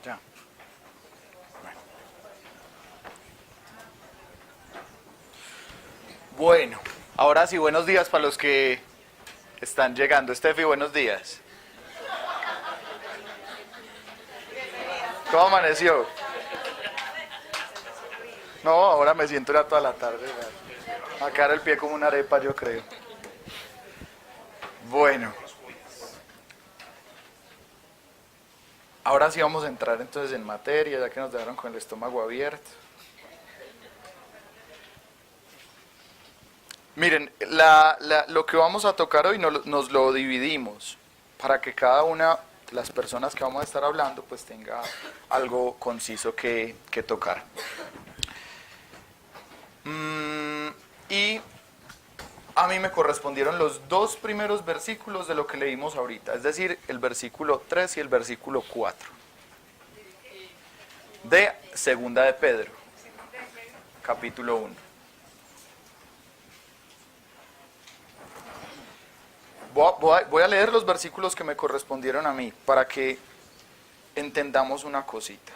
Ya. Bueno, ahora sí, buenos días para los que están llegando. Estefi, buenos días. ¿Cómo amaneció? No, ahora me siento ya toda la tarde. A quedar el pie como una arepa, yo creo. Bueno, ahora sí vamos a entrar entonces en materia, ya que nos dejaron con el estómago abierto. Miren, lo que vamos a tocar hoy nos lo dividimos para que cada una de las personas que vamos a estar hablando pues tenga algo conciso que tocar. Y a mí me correspondieron los dos primeros versículos de lo que leímos ahorita, es decir, el versículo 3 y el versículo 4 de Segunda de Pedro, capítulo 1. Voy a leer los versículos que me correspondieron a mí para que entendamos una cosita.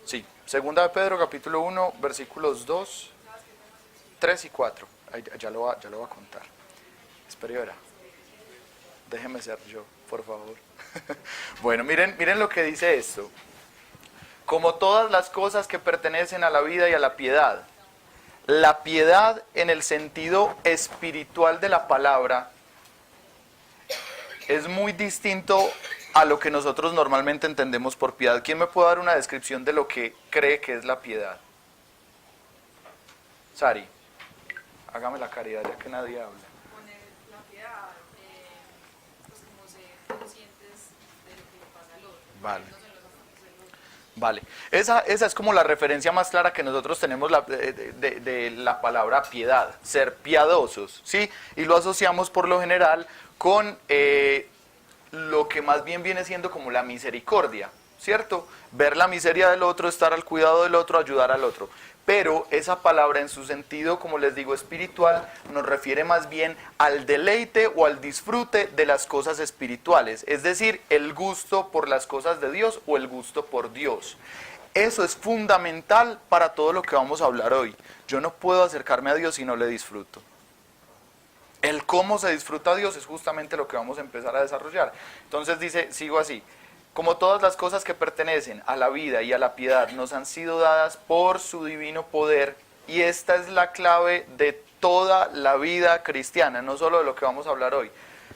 Sí, Segunda de Pedro, capítulo 1, versículos 2, 3 y 4. Ya lo va a contar. Espera y verá. Déjeme ser yo, por favor. Bueno, miren lo que dice esto. Como todas las cosas que pertenecen a la vida y a la piedad en el sentido espiritual de la palabra es muy distinto a lo que nosotros normalmente entendemos por piedad. ¿Quién me puede dar una descripción de lo que cree que es la piedad? Sari, hágame la caridad ya que nadie habla. Poner la piedad, pues como ser conscientes de lo que le pasa al otro. Vale. No son los zapatos del otro. Vale, esa es como la referencia más clara que nosotros tenemos de la palabra piedad, ser piadosos, ¿sí? Y lo asociamos por lo general con lo que más bien viene siendo como la misericordia, ¿cierto? Ver la miseria del otro, estar al cuidado del otro, ayudar al otro. Pero esa palabra en su sentido, como les digo, espiritual, nos refiere más bien al deleite o al disfrute de las cosas espirituales, es decir, el gusto por las cosas de Dios o el gusto por Dios. Eso es fundamental para todo lo que vamos a hablar hoy. Yo no puedo acercarme a Dios si no le disfruto. El cómo se disfruta a Dios es justamente lo que vamos a empezar a desarrollar. Entonces dice, sigo así. Como todas las cosas que pertenecen a la vida y a la piedad nos han sido dadas por su divino poder, y esta es la clave de toda la vida cristiana, no solo de lo que vamos a hablar hoy,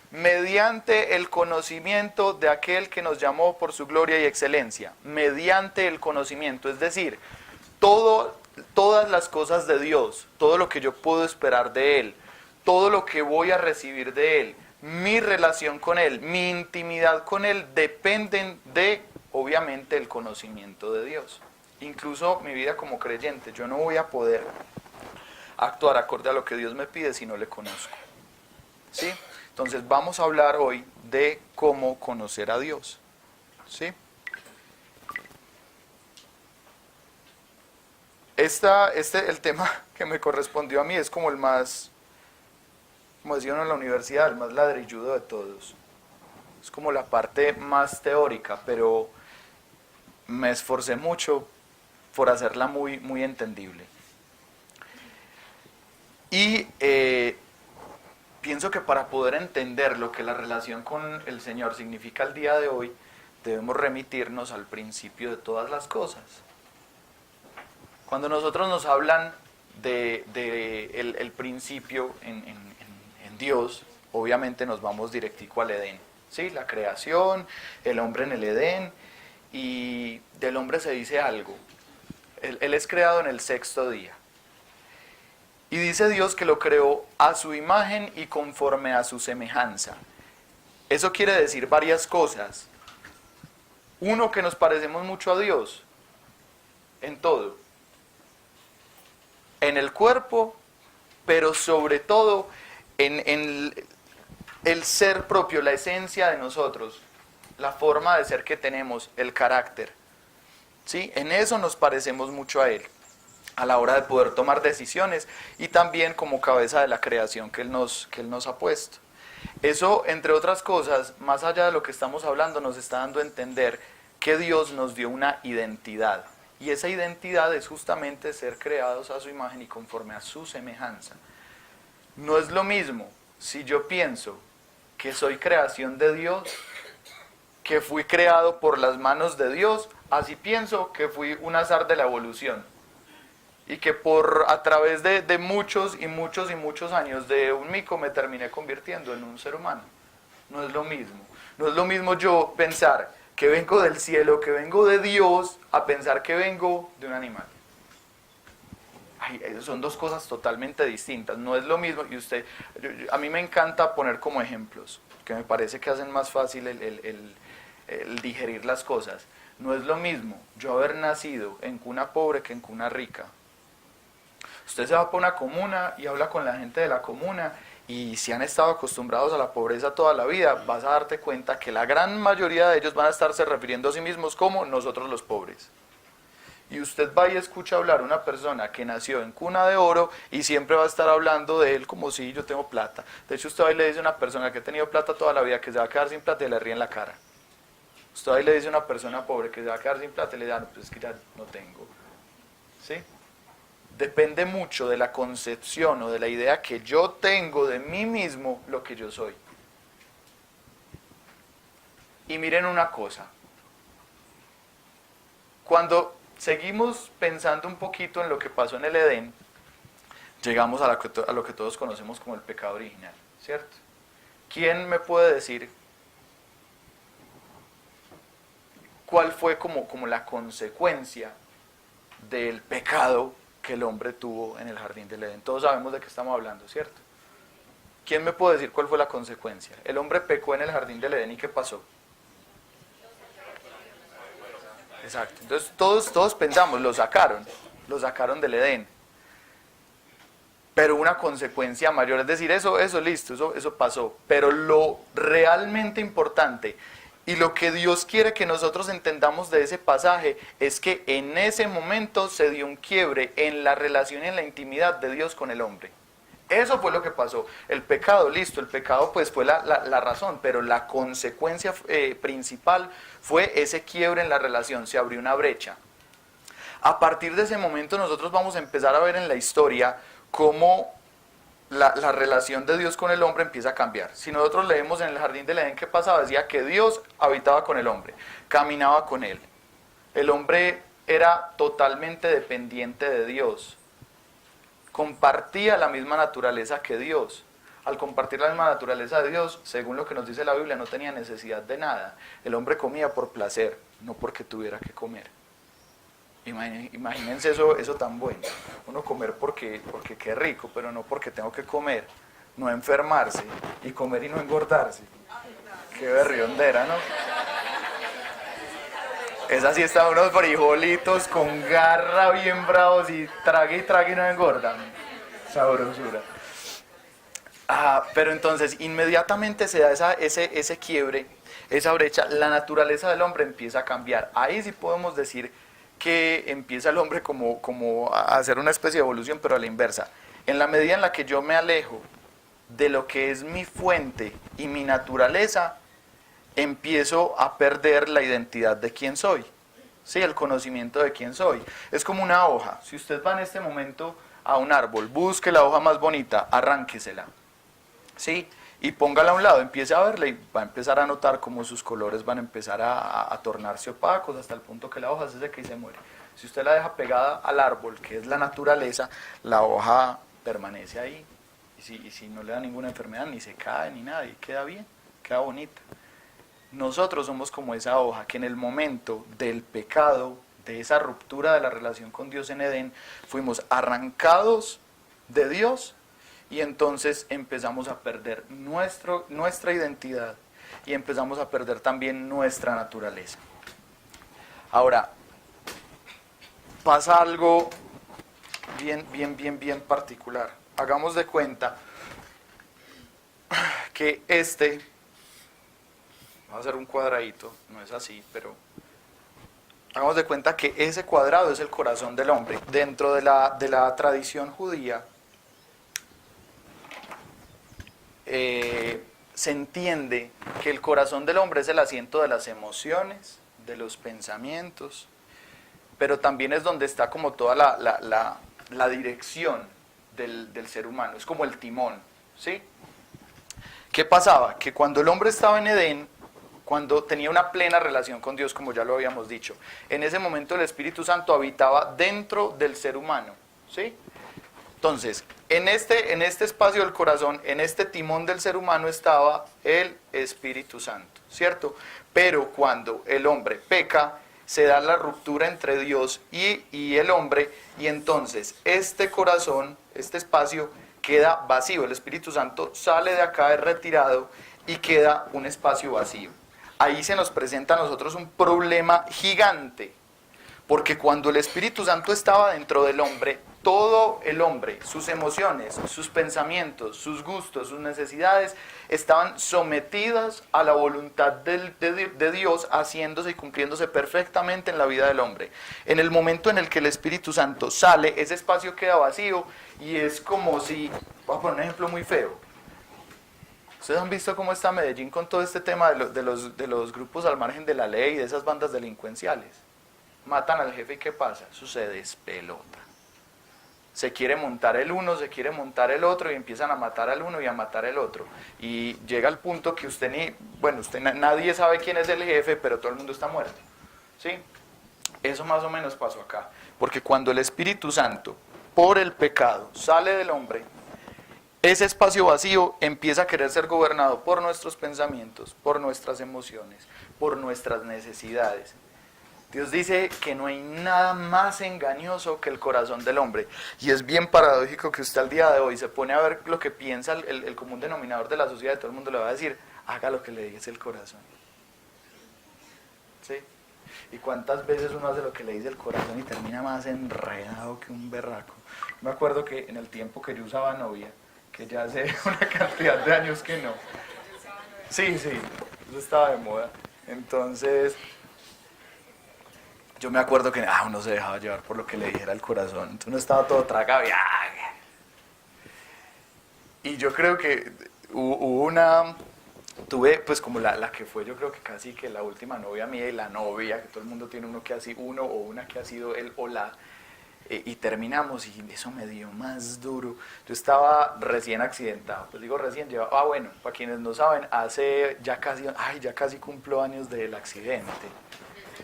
mediante el conocimiento de aquel que nos llamó por su gloria y excelencia, mediante el conocimiento, es decir, todas las cosas de Dios, todo lo que yo puedo esperar de Él, todo lo que voy a recibir de Él, mi relación con Él, mi intimidad con Él, dependen de, obviamente, el conocimiento de Dios. Incluso mi vida como creyente, yo no voy a poder actuar acorde a lo que Dios me pide si no le conozco. ¿Sí? Entonces vamos a hablar hoy de cómo conocer a Dios. ¿Sí? El tema que me correspondió a mí es como el más, como decía uno en la universidad, el más ladrilludo de todos. Es como la parte más teórica, pero me esforcé mucho por hacerla muy, muy entendible. Y pienso que para poder entender lo que la relación con el Señor significa el día de hoy, debemos remitirnos al principio de todas las cosas. Cuando nosotros nos hablan de el principio en Dios, obviamente nos vamos directico al Edén, ¿sí? La creación, el hombre en el Edén, y del hombre se dice algo. Él es creado en el sexto día. Y dice Dios que lo creó a su imagen y conforme a su semejanza. Eso quiere decir varias cosas. Uno, que nos parecemos mucho a Dios, en todo. En el cuerpo, pero sobre todo en el ser propio, la esencia de nosotros, la forma de ser que tenemos, el carácter. ¿Sí? En eso nos parecemos mucho a Él, a la hora de poder tomar decisiones y también como cabeza de la creación que Él nos ha puesto. Eso, entre otras cosas, más allá de lo que estamos hablando, nos está dando a entender que Dios nos dio una identidad. Y esa identidad es justamente ser creados a su imagen y conforme a su semejanza. No es lo mismo si yo pienso que soy creación de Dios, que fui creado por las manos de Dios, así pienso que fui un azar de la evolución. Y que a través de muchos y muchos y muchos años de un mico me terminé convirtiendo en un ser humano. No es lo mismo. No es lo mismo yo pensar que vengo del cielo, que vengo de Dios, a pensar que vengo de un animal. Ay, son dos cosas totalmente distintas. No es lo mismo. Y a mí me encanta poner como ejemplos, que me parece que hacen más fácil el digerir las cosas. No es lo mismo yo haber nacido en cuna pobre que en cuna rica. Usted se va por una comuna y habla con la gente de la comuna y si han estado acostumbrados a la pobreza toda la vida, vas a darte cuenta que la gran mayoría de ellos van a estarse refiriendo a sí mismos como nosotros los pobres. Y usted va y escucha hablar a una persona que nació en cuna de oro y siempre va a estar hablando de él como si yo tengo plata. De hecho, usted va y le dice a una persona que ha tenido plata toda la vida que se va a quedar sin plata y le ríe en la cara. Usted va y le dice a una persona pobre que se va a quedar sin plata y le dice, pues es que ya no tengo. ¿Sí? Depende mucho de la concepción o de la idea que yo tengo de mí mismo lo que yo soy. Y miren una cosa. Cuando seguimos pensando un poquito en lo que pasó en el Edén, llegamos a lo que todos conocemos como el pecado original, ¿cierto? ¿Quién me puede decir cuál fue como la consecuencia del pecado que el hombre tuvo en el jardín del Edén? Todos sabemos de qué estamos hablando, ¿cierto? ¿Quién me puede decir cuál fue la consecuencia? El hombre pecó en el jardín del Edén y ¿qué pasó? Exacto. Entonces todos pensamos, lo sacaron del Edén. Pero una consecuencia mayor, es decir, eso listo, eso pasó. Pero lo realmente importante y lo que Dios quiere que nosotros entendamos de ese pasaje es que en ese momento se dio un quiebre en la relación y en la intimidad de Dios con el hombre. Eso fue lo que pasó. El pecado, listo, el pecado pues fue la razón, pero la consecuencia principal fue ese quiebre en la relación, se abrió una brecha. A partir de ese momento nosotros vamos a empezar a ver en la historia cómo la relación de Dios con el hombre empieza a cambiar. Si nosotros leemos en el jardín del Edén, ¿qué pasaba? Decía que Dios habitaba con el hombre, caminaba con él. El hombre era totalmente dependiente de Dios. Compartía la misma naturaleza que Dios. Al compartir la misma naturaleza de Dios, según lo que nos dice la Biblia, no tenía necesidad de nada. El hombre comía por placer, no porque tuviera que comer. Imagínense eso tan bueno. Uno comer porque qué rico, pero no porque tengo que comer. No enfermarse y comer y no engordarse. Qué berriondera, ¿no? Esa sí está unos frijolitos con garra bien bravos y trague y no engordan. Sabrosura. Pero entonces inmediatamente se da ese quiebre, esa brecha, la naturaleza del hombre empieza a cambiar. Ahí sí podemos decir que empieza el hombre como a hacer una especie de evolución, pero a la inversa. En la medida en la que yo me alejo de lo que es mi fuente y mi naturaleza, empiezo a perder la identidad de quién soy, ¿sí? El conocimiento de quién soy. Es como una hoja. Si usted va en este momento a un árbol, busque la hoja más bonita, arránquesela, ¿sí? Y póngala a un lado, empiece a verla y va a empezar a notar cómo sus colores van a empezar a tornarse opacos hasta el punto que la hoja se seca y se muere. Si usted la deja pegada al árbol, que es la naturaleza, la hoja permanece ahí. Y si no le da ninguna enfermedad, ni se cae ni nada, y queda bien, queda bonita. Nosotros somos como esa hoja que en el momento del pecado, de esa ruptura de la relación con Dios en Edén, fuimos arrancados de Dios. Y entonces empezamos a perder nuestra identidad y empezamos a perder también nuestra naturaleza. Ahora, pasa algo bien particular. Hagamos de cuenta que va a ser un cuadradito, no es así, pero hagamos de cuenta que ese cuadrado es el corazón del hombre. Dentro de la tradición judía, se entiende que el corazón del hombre es el asiento de las emociones, de los pensamientos, pero también es donde está como toda la dirección del ser humano, es como el timón, ¿sí? ¿Qué pasaba? Que cuando el hombre estaba en Edén, cuando tenía una plena relación con Dios, como ya lo habíamos dicho, en ese momento el Espíritu Santo habitaba dentro del ser humano, ¿sí? Entonces, en este espacio del corazón, en este timón del ser humano estaba el Espíritu Santo, ¿cierto? Pero cuando el hombre peca, se da la ruptura entre Dios y el hombre, y entonces este corazón, este espacio, queda vacío. El Espíritu Santo sale de acá, es retirado, y queda un espacio vacío. Ahí se nos presenta a nosotros un problema gigante, porque cuando el Espíritu Santo estaba dentro del hombre, todo el hombre, sus emociones, sus pensamientos, sus gustos, sus necesidades, estaban sometidas a la voluntad de Dios, haciéndose y cumpliéndose perfectamente en la vida del hombre. En el momento en el que el Espíritu Santo sale, ese espacio queda vacío y es como si, voy a poner un ejemplo muy feo. ¿Ustedes han visto cómo está Medellín con todo este tema de los grupos al margen de la ley, de esas bandas delincuenciales? Matan al jefe y ¿qué pasa? Eso se despelota. Se quiere montar el uno, se quiere montar el otro y empiezan a matar al uno y a matar el otro. Y llega al punto que nadie sabe quién es el jefe, pero todo el mundo está muerto. ¿Sí? Eso más o menos pasó acá. Porque cuando el Espíritu Santo, por el pecado, sale del hombre, ese espacio vacío empieza a querer ser gobernado por nuestros pensamientos, por nuestras emociones, por nuestras necesidades. Dios dice que no hay nada más engañoso que el corazón del hombre. Y es bien paradójico que usted al día de hoy se pone a ver lo que piensa el común denominador de la sociedad, y todo el mundo le va a decir, haga lo que le dice el corazón. ¿Sí? ¿Y cuántas veces uno hace lo que le dice el corazón y termina más enredado que un berraco? Me acuerdo que en el tiempo que yo usaba novia, que ya hace una cantidad de años que no. Sí, eso estaba de moda. Entonces, yo me acuerdo que uno se dejaba llevar por lo que le dijera el corazón. Entonces uno estaba todo tragado. Y yo creo que tuve pues como la que fue yo creo que casi que la última novia mía y la novia, que todo el mundo tiene uno o una que ha sido él o la, y terminamos y eso me dio más duro. Yo estaba recién accidentado, pues digo recién, bueno, para quienes no saben, hace ya casi cumplo años del accidente,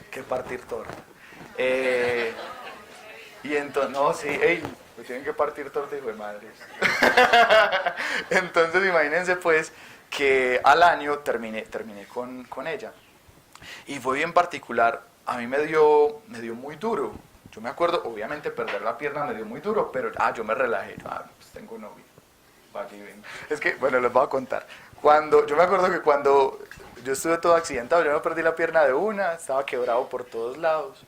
que partir torta. Y entonces, no, sí, pues tienen que partir torta, hijo de madres. Entonces imagínense pues que al año terminé con ella. Y fue bien particular, a mí me dio muy duro. Yo me acuerdo, obviamente perder la pierna me dio muy duro, pero yo me relajé, pues tengo novia. Es que, bueno, les voy a contar. Yo me acuerdo que cuando yo estuve todo accidentado, yo me perdí la pierna de una, estaba quebrado por todos lados.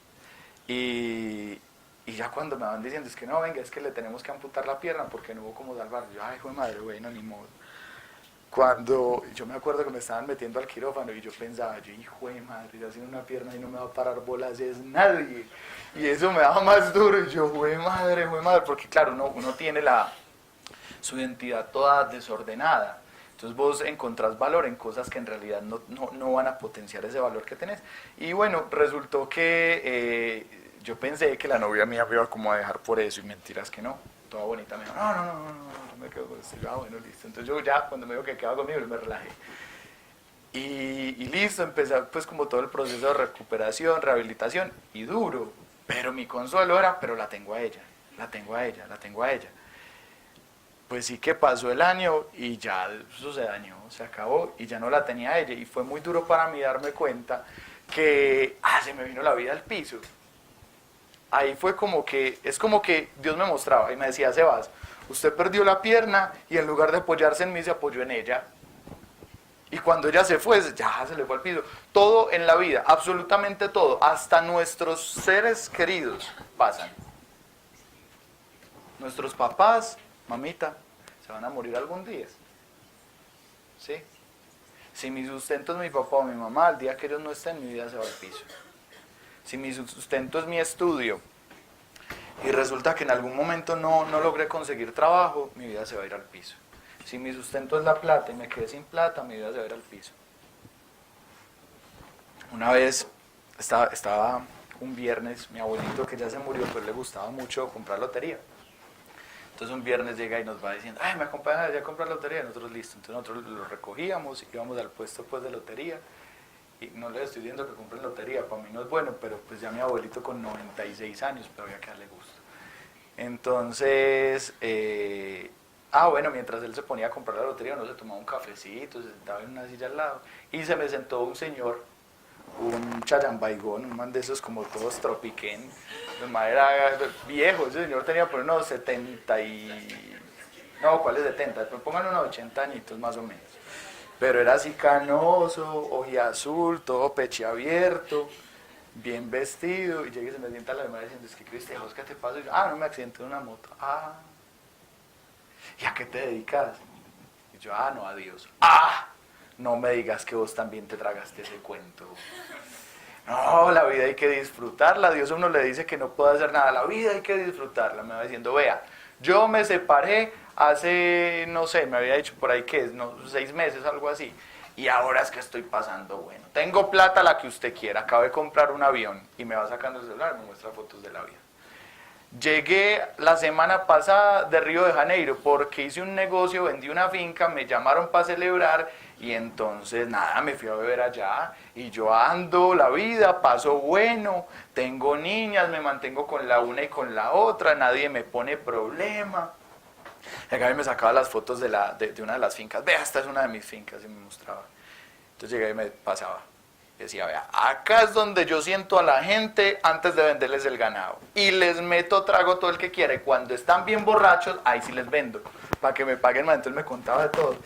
Y ya cuando me van diciendo, es que no, venga, es que le tenemos que amputar la pierna porque no hubo como salvar. Yo, hijo de madre, bueno, ni modo. Cuando yo me acuerdo que me estaban metiendo al quirófano y yo pensaba, hijo de madre, ya sin una pierna y no me va a parar bolas es nadie. Y eso me daba más duro y yo, jue madre, porque claro, uno tiene su identidad toda desordenada. Entonces vos encontrás valor en cosas que en realidad no van a potenciar ese valor que tenés. Y bueno, resultó que yo pensé que la novia mía me iba como a dejar por eso y mentiras que no. Toda bonita me dijo, no, me quedo con esto. Yo, bueno, listo. Entonces yo ya, cuando me dijo que quedaba conmigo, yo me relajé. Y listo, empecé pues como todo el proceso de recuperación, rehabilitación, y duro. Pero mi consuelo era, pero la tengo a ella. Pues sí que pasó el año y ya eso se dañó, se acabó y ya no la tenía a ella. Y fue muy duro para mí darme cuenta que se me vino la vida al piso. Ahí fue es como que Dios me mostraba y me decía, Sebas, usted perdió la pierna y en lugar de apoyarse en mí se apoyó en ella. Y cuando ella se fue, ya se le fue al piso. Todo en la vida, absolutamente todo, hasta nuestros seres queridos pasan. Nuestros papás, mamita, se van a morir algún día. ¿Sí? Si mi sustento es mi papá o mi mamá, el día que ellos no estén, mi vida se va al piso. Si mi sustento es mi estudio y resulta que en algún momento no logré conseguir trabajo, mi vida se va a ir al piso. Si mi sustento es la plata y me quedé sin plata, mi vida se va a ir al piso. Una vez estaba un viernes, mi abuelito que ya se murió, pues le gustaba mucho comprar lotería. Entonces un viernes llega y nos va diciendo, ay, me acompañan ya a comprar lotería. Nosotros listo. Entonces nosotros lo recogíamos, íbamos al puesto pues de lotería. Y no le estoy diciendo que compren lotería, para mí no es bueno, pero pues ya mi abuelito con 96 años, pero había que darle gusto. Entonces, bueno, mientras él se ponía a comprar la lotería, uno se tomaba un cafecito, se sentaba en una silla al lado, y se me sentó un señor, un chayambaigón, un man de esos como todos tropiquén, de madera viejo, ese señor tenía por unos 70 y... no, ¿cuáles 70? Pues pongan unos 80 añitos más o menos. Pero era así canoso, ojiazul, todo peche abierto, bien vestido, y llega y se me sienta a la demás diciendo, es que Cristian, ¿qué te pasa? Y yo, no me accidenté en una moto. ¿Y a qué te dedicas? Y yo, no, a Dios. No me digas que vos también te tragaste ese cuento. No, la vida hay que disfrutarla. Dios a uno le dice que no puede hacer nada. La vida hay que disfrutarla. Me va diciendo, vea, yo me separé hace, no sé, me había dicho por ahí que es, 6 meses, algo así. Y ahora es que estoy pasando bueno. Tengo plata la que usted quiera. Acabo de comprar un avión. Y me va sacando el celular y me muestra fotos del avión. Llegué la semana pasada de Río de Janeiro porque hice un negocio, vendí una finca, me llamaron para celebrar y entonces nada, me fui a beber allá y yo ando la vida, paso bueno, tengo niñas, me mantengo con la una y con la otra, nadie me pone problema. Y acá me sacaba las fotos de una de las fincas, vea, esta es una de mis fincas y me mostraba. Entonces llegué y me pasaba. Decía, vea, acá es donde yo siento a la gente antes de venderles el ganado. Y les meto trago todo el que quiere. Cuando están bien borrachos, ahí sí les vendo. Para que me paguen más. Entonces me contaba de todo.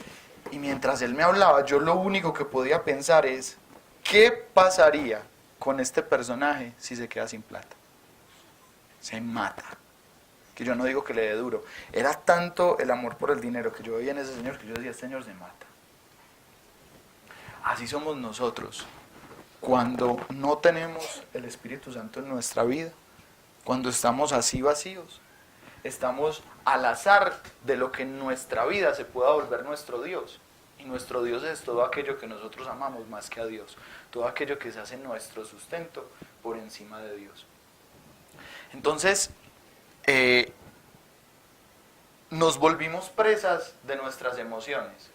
Y mientras él me hablaba, yo lo único que podía pensar es, ¿qué pasaría con este personaje si se queda sin plata? Se mata. Que yo no digo que le dé duro. Era tanto el amor por el dinero que yo veía en ese señor que yo decía, este señor se mata. Así somos nosotros. Cuando no tenemos el Espíritu Santo en nuestra vida, cuando estamos así vacíos, estamos al azar de lo que en nuestra vida se pueda volver nuestro Dios. Y nuestro Dios es todo aquello que nosotros amamos más que a Dios, todo aquello que se hace nuestro sustento por encima de Dios. Entonces, nos volvimos presas de nuestras emociones.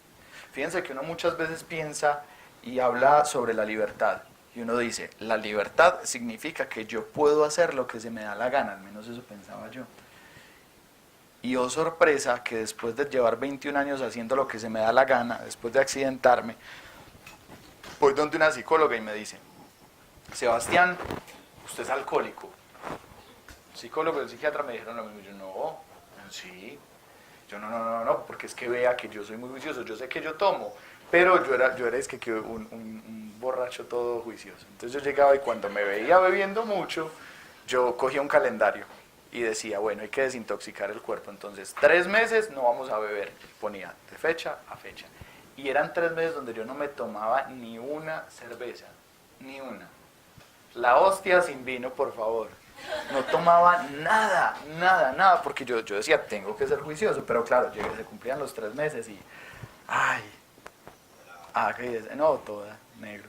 Fíjense que uno muchas veces piensa y habla sobre la libertad. Y uno dice, la libertad significa que yo puedo hacer lo que se me da la gana, al menos eso pensaba yo. Y oh sorpresa, que después de llevar 21 años haciendo lo que se me da la gana, después de accidentarme, voy donde una psicóloga y me dice, Sebastián, usted es alcohólico. El psicólogo y el psiquiatra me dijeron lo mismo. Yo, no, sí. Yo, no, porque es que vea que yo soy muy juicioso, yo sé que yo tomo. Pero yo era es que un borracho todo juicioso. Entonces yo llegaba y cuando me veía bebiendo mucho, yo cogía un calendario y decía, bueno, hay que desintoxicar el cuerpo. Entonces, 3 meses no vamos a beber. Ponía de fecha a fecha. Y eran 3 meses donde yo no me tomaba ni una cerveza, ni una. La hostia sin vino, por favor. No tomaba nada, porque yo decía, tengo que ser juicioso. Pero claro, se cumplían los 3 meses y, no, toda, negro.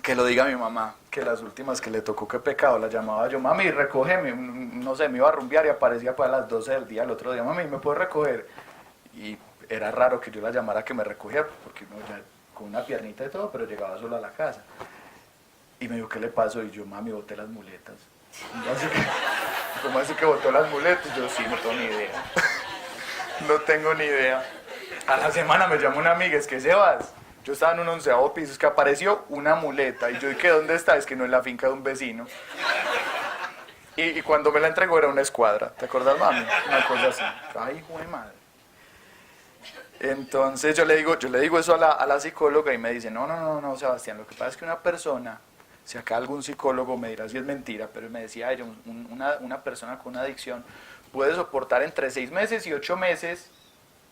Que lo diga mi mamá, que las últimas que le tocó, qué pecado, la llamaba yo, mami, recógeme, no sé, me iba a rumbear y aparecía para las 12 del día el otro día, mami, ¿me puedo recoger? Y era raro que yo la llamara que me recogiera, porque uno ya con una piernita y todo, pero llegaba solo a la casa. Y me dijo, ¿qué le pasó? Y yo, mami, boté las muletas. ¿Cómo así que botó las muletas? Yo, sí, no tengo ni idea. No tengo ni idea. A la semana me llamó una amiga, es que Sebas, yo estaba en un 11º piso, es que apareció una muleta. Y yo, ¿y qué? ¿Dónde está? Es que no, en la finca de un vecino. Y cuando me la entregó era una escuadra. ¿Te acuerdas, mami? Una cosa así. Ay, hijo de madre. Entonces yo le digo eso a la psicóloga y me dice, no, Sebastián, lo que pasa es que una persona, si acá algún psicólogo me dirá si es mentira, pero me decía ella, una persona con una adicción puede soportar entre 6 meses y 8 meses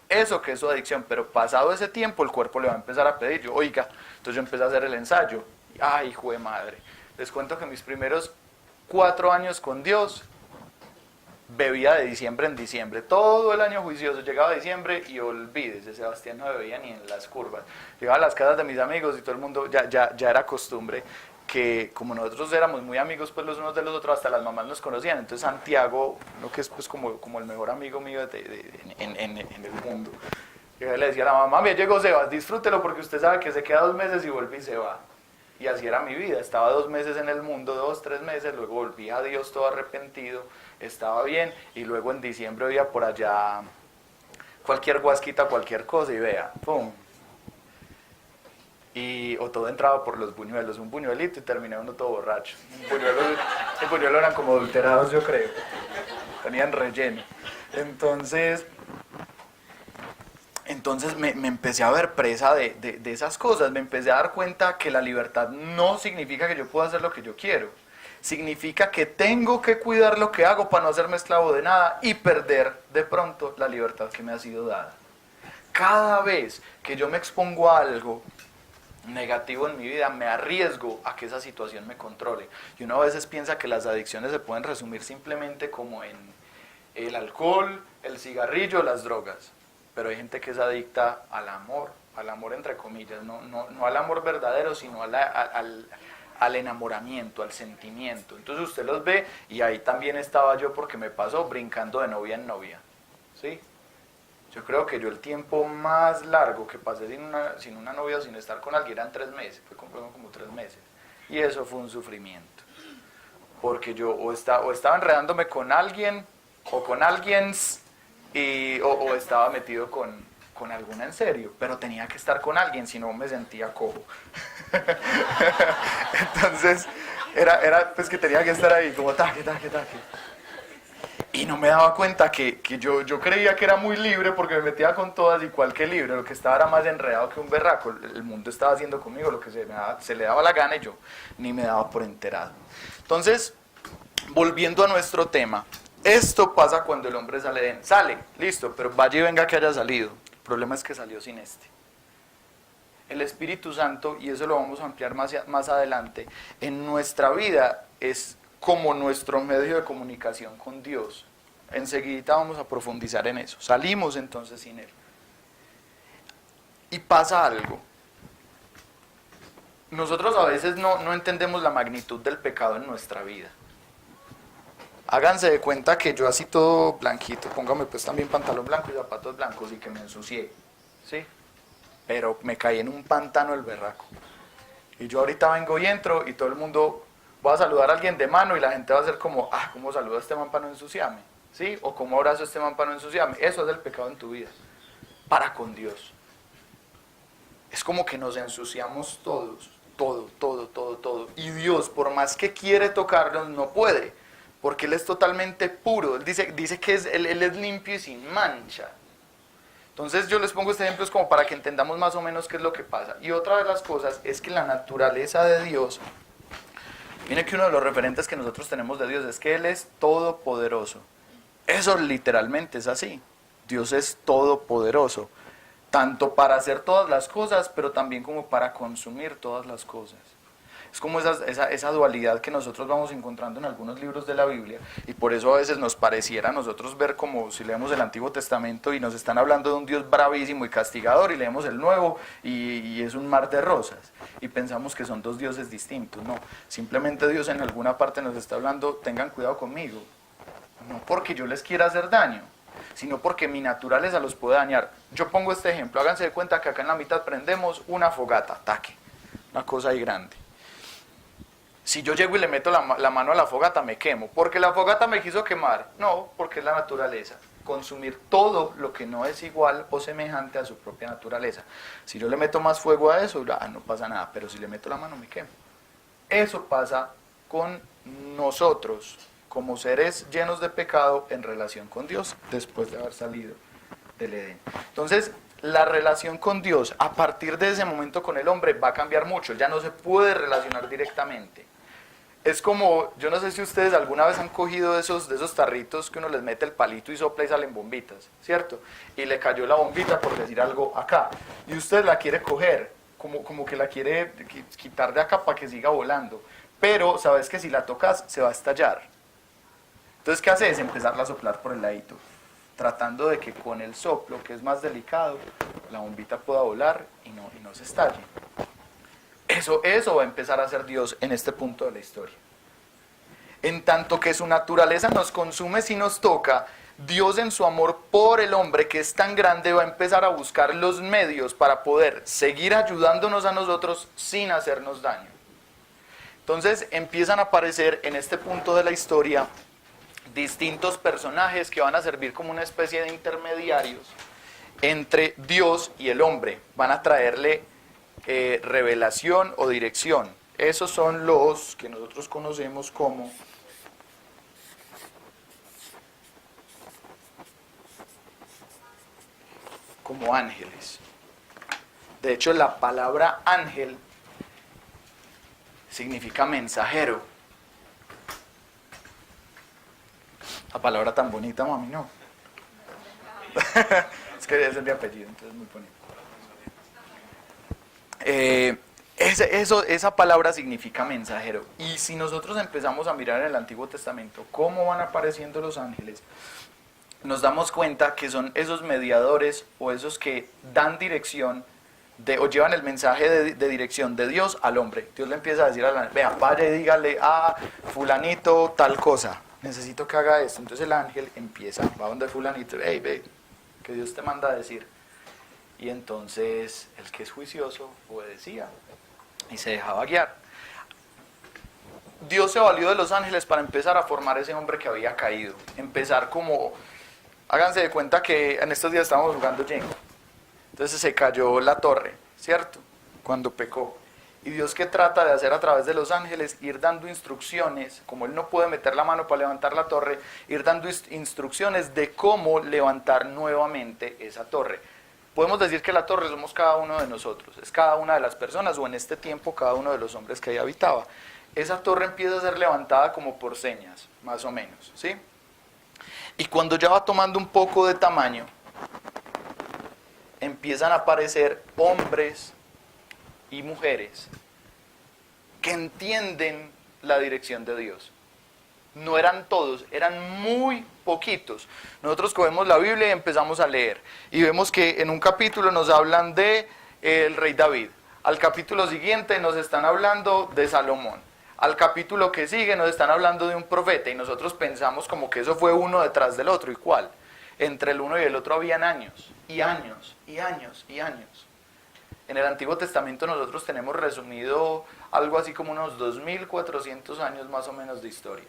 eso que es su adicción, pero pasado ese tiempo el cuerpo le va a empezar a pedir. Yo, oiga, entonces yo empecé a hacer el ensayo. Ay, hijo de madre. Les cuento que mis primeros 4 años con Dios, bebía de diciembre en diciembre, todo el año juicioso, llegaba diciembre y olvídese, Sebastián no bebía ni en las curvas. Llegaba a las casas de mis amigos y todo el mundo, ya era costumbre que como nosotros éramos muy amigos pues los unos de los otros, hasta las mamás nos conocían. Entonces Santiago, lo que es pues como el mejor amigo mío en el mundo, yo le decía a la mamá: mami, llegó Sebas, disfrútelo porque usted sabe que se queda 2 meses y vuelve y se va. Y así era mi vida, estaba 2 meses en el mundo, 2, 3 meses, luego volví a Dios todo arrepentido, estaba bien, y luego en diciembre oía por allá cualquier guasquita, cualquier cosa, y vea, pum. O todo entraba por los buñuelos, un buñuelito y terminé uno todo borracho. El buñuelo eran como adulterados, yo creo, tenían relleno. Entonces me empecé a ver presa de esas cosas, me empecé a dar cuenta que la libertad no significa que yo pueda hacer lo que yo quiero, significa que tengo que cuidar lo que hago para no hacerme esclavo de nada y perder de pronto la libertad que me ha sido dada. Cada vez que yo me expongo a algo negativo en mi vida, me arriesgo a que esa situación me controle. Y uno a veces piensa que las adicciones se pueden resumir simplemente como en el alcohol, el cigarrillo, las drogas. Pero hay gente que es adicta al amor entre comillas, no al amor verdadero, sino al enamoramiento, al sentimiento. Entonces usted los ve, y ahí también estaba yo porque me pasó brincando de novia en novia, ¿sí? Yo creo que yo el tiempo más largo que pasé sin una novia o sin estar con alguien eran 3 meses, fue como 3 meses. Y eso fue un sufrimiento. Porque yo o estaba enredándome con alguien o con alguiens, o estaba metido con alguna en serio, pero tenía que estar con alguien, si no me sentía cojo. Entonces era pues que tenía que estar ahí como taque. Y no me daba cuenta que yo creía que era muy libre porque me metía con todas igual que libre. Lo que estaba era más enredado que un berraco. El mundo estaba haciendo conmigo lo que se le daba la gana y yo ni me daba por enterado. Entonces, volviendo a nuestro tema, esto pasa cuando el hombre sale de él. Sale, listo, pero vaya y venga que haya salido. El problema es que salió sin este. El Espíritu Santo, y eso lo vamos a ampliar más adelante, en nuestra vida es como nuestro medio de comunicación con Dios. Enseguida vamos a profundizar en eso. Salimos entonces sin Él. Y pasa algo. Nosotros a veces no entendemos la magnitud del pecado en nuestra vida. Háganse de cuenta que yo así todo blanquito, póngame pues también pantalón blanco y zapatos blancos y que me ensucié, ¿sí? Pero me caí en un pantano el berraco. Y yo ahorita vengo y entro y todo el mundo... Voy a saludar a alguien de mano y la gente va a hacer como, ¿cómo saluda a este man para no ensuciarme? ¿Sí? O ¿cómo abrazo a este man para no ensuciarme? Eso es el pecado en tu vida, para con Dios. Es como que nos ensuciamos todos, todo. Y Dios, por más que quiere tocarnos, no puede, porque Él es totalmente puro. Él dice que Él es limpio y sin mancha. Entonces yo les pongo este ejemplo es como para que entendamos más o menos qué es lo que pasa. Y otra de las cosas es que la naturaleza de Dios... Miren que uno de los referentes que nosotros tenemos de Dios es que Él es todopoderoso. Eso literalmente es así. Dios es todopoderoso, tanto para hacer todas las cosas, pero también como para consumir todas las cosas. Es como esa dualidad que nosotros vamos encontrando en algunos libros de la Biblia, y por eso a veces nos pareciera a nosotros ver como si leemos el Antiguo Testamento y nos están hablando de un Dios bravísimo y castigador, y leemos el Nuevo y es un mar de rosas, y pensamos que son 2 dioses distintos. No, simplemente Dios en alguna parte nos está hablando, tengan cuidado conmigo, no porque yo les quiera hacer daño, sino porque mi naturaleza los puede dañar. Yo pongo este ejemplo, háganse de cuenta que acá en la mitad prendemos una fogata, taque, una cosa ahí grande. Si yo llego y le meto la mano a la fogata, me quemo. ¿Porque la fogata me quiso quemar? No, porque es la naturaleza. Consumir todo lo que no es igual o semejante a su propia naturaleza. Si yo le meto más fuego a eso, no pasa nada. Pero si le meto la mano, me quemo. Eso pasa con nosotros, como seres llenos de pecado en relación con Dios, después de haber salido del Edén. Entonces, la relación con Dios, a partir de ese momento con el hombre, va a cambiar mucho. Ya no se puede relacionar directamente. Es como, yo no sé si ustedes alguna vez han cogido de esos tarritos que uno les mete el palito y sopla y salen bombitas, ¿cierto? Y le cayó la bombita, por decir algo, acá. Y usted la quiere coger, como que la quiere quitar de acá para que siga volando. Pero sabes que si la tocas, se va a estallar. Entonces, ¿qué hace? Es empezarla a soplar por el ladito, tratando de que con el soplo, que es más delicado, la bombita pueda volar y no se estalle. Eso va a empezar a hacer Dios en este punto de la historia. En tanto que su naturaleza nos consume si nos toca, Dios en su amor por el hombre, que es tan grande, va a empezar a buscar los medios para poder seguir ayudándonos a nosotros sin hacernos daño. Entonces empiezan a aparecer en este punto de la historia distintos personajes que van a servir como una especie de intermediarios entre Dios y el hombre. Van a traerle revelación o dirección. Esos son los que nosotros conocemos como ángeles. De hecho, la palabra ángel significa mensajero. La palabra tan bonita, mami, ¿no? Es que ese es mi apellido, entonces es muy bonito. Esa palabra significa mensajero. Y si nosotros empezamos a mirar en el Antiguo Testamento cómo van apareciendo los ángeles, nos damos cuenta que son esos mediadores o esos que dan dirección o llevan el mensaje de dirección de Dios al hombre. Dios le empieza a decir al ángel, vea, vaya y dígale a fulanito tal cosa, necesito que haga esto. Entonces el ángel empieza, va donde fulanito, hey, ve, que Dios te manda a decir. Y entonces el que es juicioso obedecía y se dejaba guiar. Dios se valió de los ángeles para empezar a formar ese hombre que había caído. Empezar como, háganse de cuenta que en estos días estábamos jugando Jenga. Entonces se cayó la torre, ¿cierto? Cuando pecó. Y Dios, ¿qué trata de hacer a través de los ángeles? Ir dando instrucciones, como Él no puede meter la mano para levantar la torre, ir dando instrucciones de cómo levantar nuevamente esa torre. Podemos decir que la torre somos cada uno de nosotros, es cada una de las personas, o en este tiempo cada uno de los hombres que ahí habitaba. Esa torre empieza a ser levantada como por señas, más o menos, ¿sí? Y cuando ya va tomando un poco de tamaño, empiezan a aparecer hombres y mujeres que entienden la dirección de Dios. No eran todos, eran muy poquitos. Nosotros cogemos la Biblia y empezamos a leer. Y vemos que en un capítulo nos hablan de el rey David. Al capítulo siguiente nos están hablando de Salomón. Al capítulo que sigue nos están hablando de un profeta. Y nosotros pensamos como que eso fue uno detrás del otro. ¿Y cuál? Entre el uno y el otro habían años, y años, y años, y años. En el Antiguo Testamento nosotros tenemos resumido algo así como unos 2400 años más o menos de historia.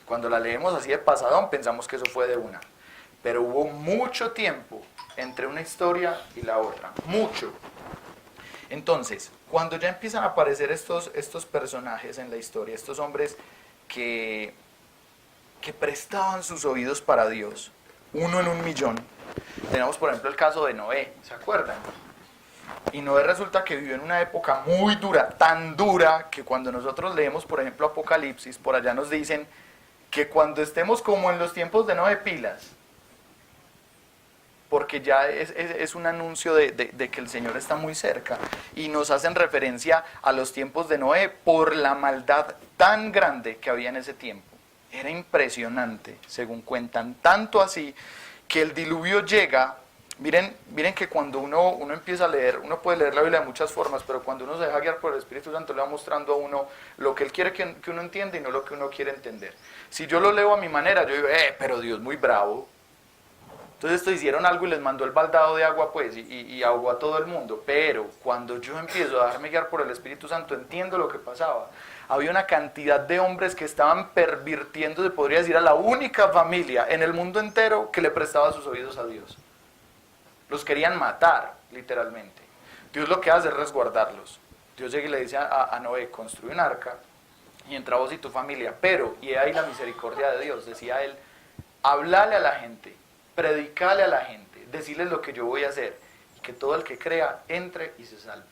Cuando la leemos así de pasadón pensamos que eso fue de una. Pero hubo mucho tiempo entre una historia y la otra. Mucho. Entonces, cuando ya empiezan a aparecer estos personajes en la historia, estos hombres que prestaban sus oídos para Dios, 1 en 1.000.000. Tenemos por ejemplo el caso de Noé, ¿se acuerdan? Y Noé resulta que vivió en una época muy dura, tan dura que cuando nosotros leemos por ejemplo Apocalipsis, por allá nos dicen que cuando estemos como en los tiempos de Noé, pilas, porque ya es un anuncio de que el Señor está muy cerca, y nos hacen referencia a los tiempos de Noé por la maldad tan grande que había en ese tiempo. Era impresionante, según cuentan, tanto así que el diluvio llega. Miren que cuando uno empieza a leer, uno puede leer la Biblia de muchas formas, pero cuando uno se deja guiar por el Espíritu Santo, le va mostrando a uno lo que Él quiere que uno entienda y no lo que uno quiere entender. Si yo lo leo a mi manera, yo digo, pero Dios muy bravo. Entonces esto hicieron algo y les mandó el baldado de agua, pues, y ahogó a todo el mundo. Pero cuando yo empiezo a dejarme guiar por el Espíritu Santo, entiendo lo que pasaba. Había una cantidad de hombres que estaban pervirtiendo, se podría decir, a la única familia en el mundo entero que le prestaba sus oídos a Dios. Los querían matar, literalmente. Dios lo que hace es resguardarlos. Dios llega y le dice a Noé, construye un arca y entra vos y tu familia. Pero, y ahí la misericordia de Dios, decía él, hablale a la gente, predicale a la gente, decirles lo que yo voy a hacer, y que todo el que crea entre y se salve.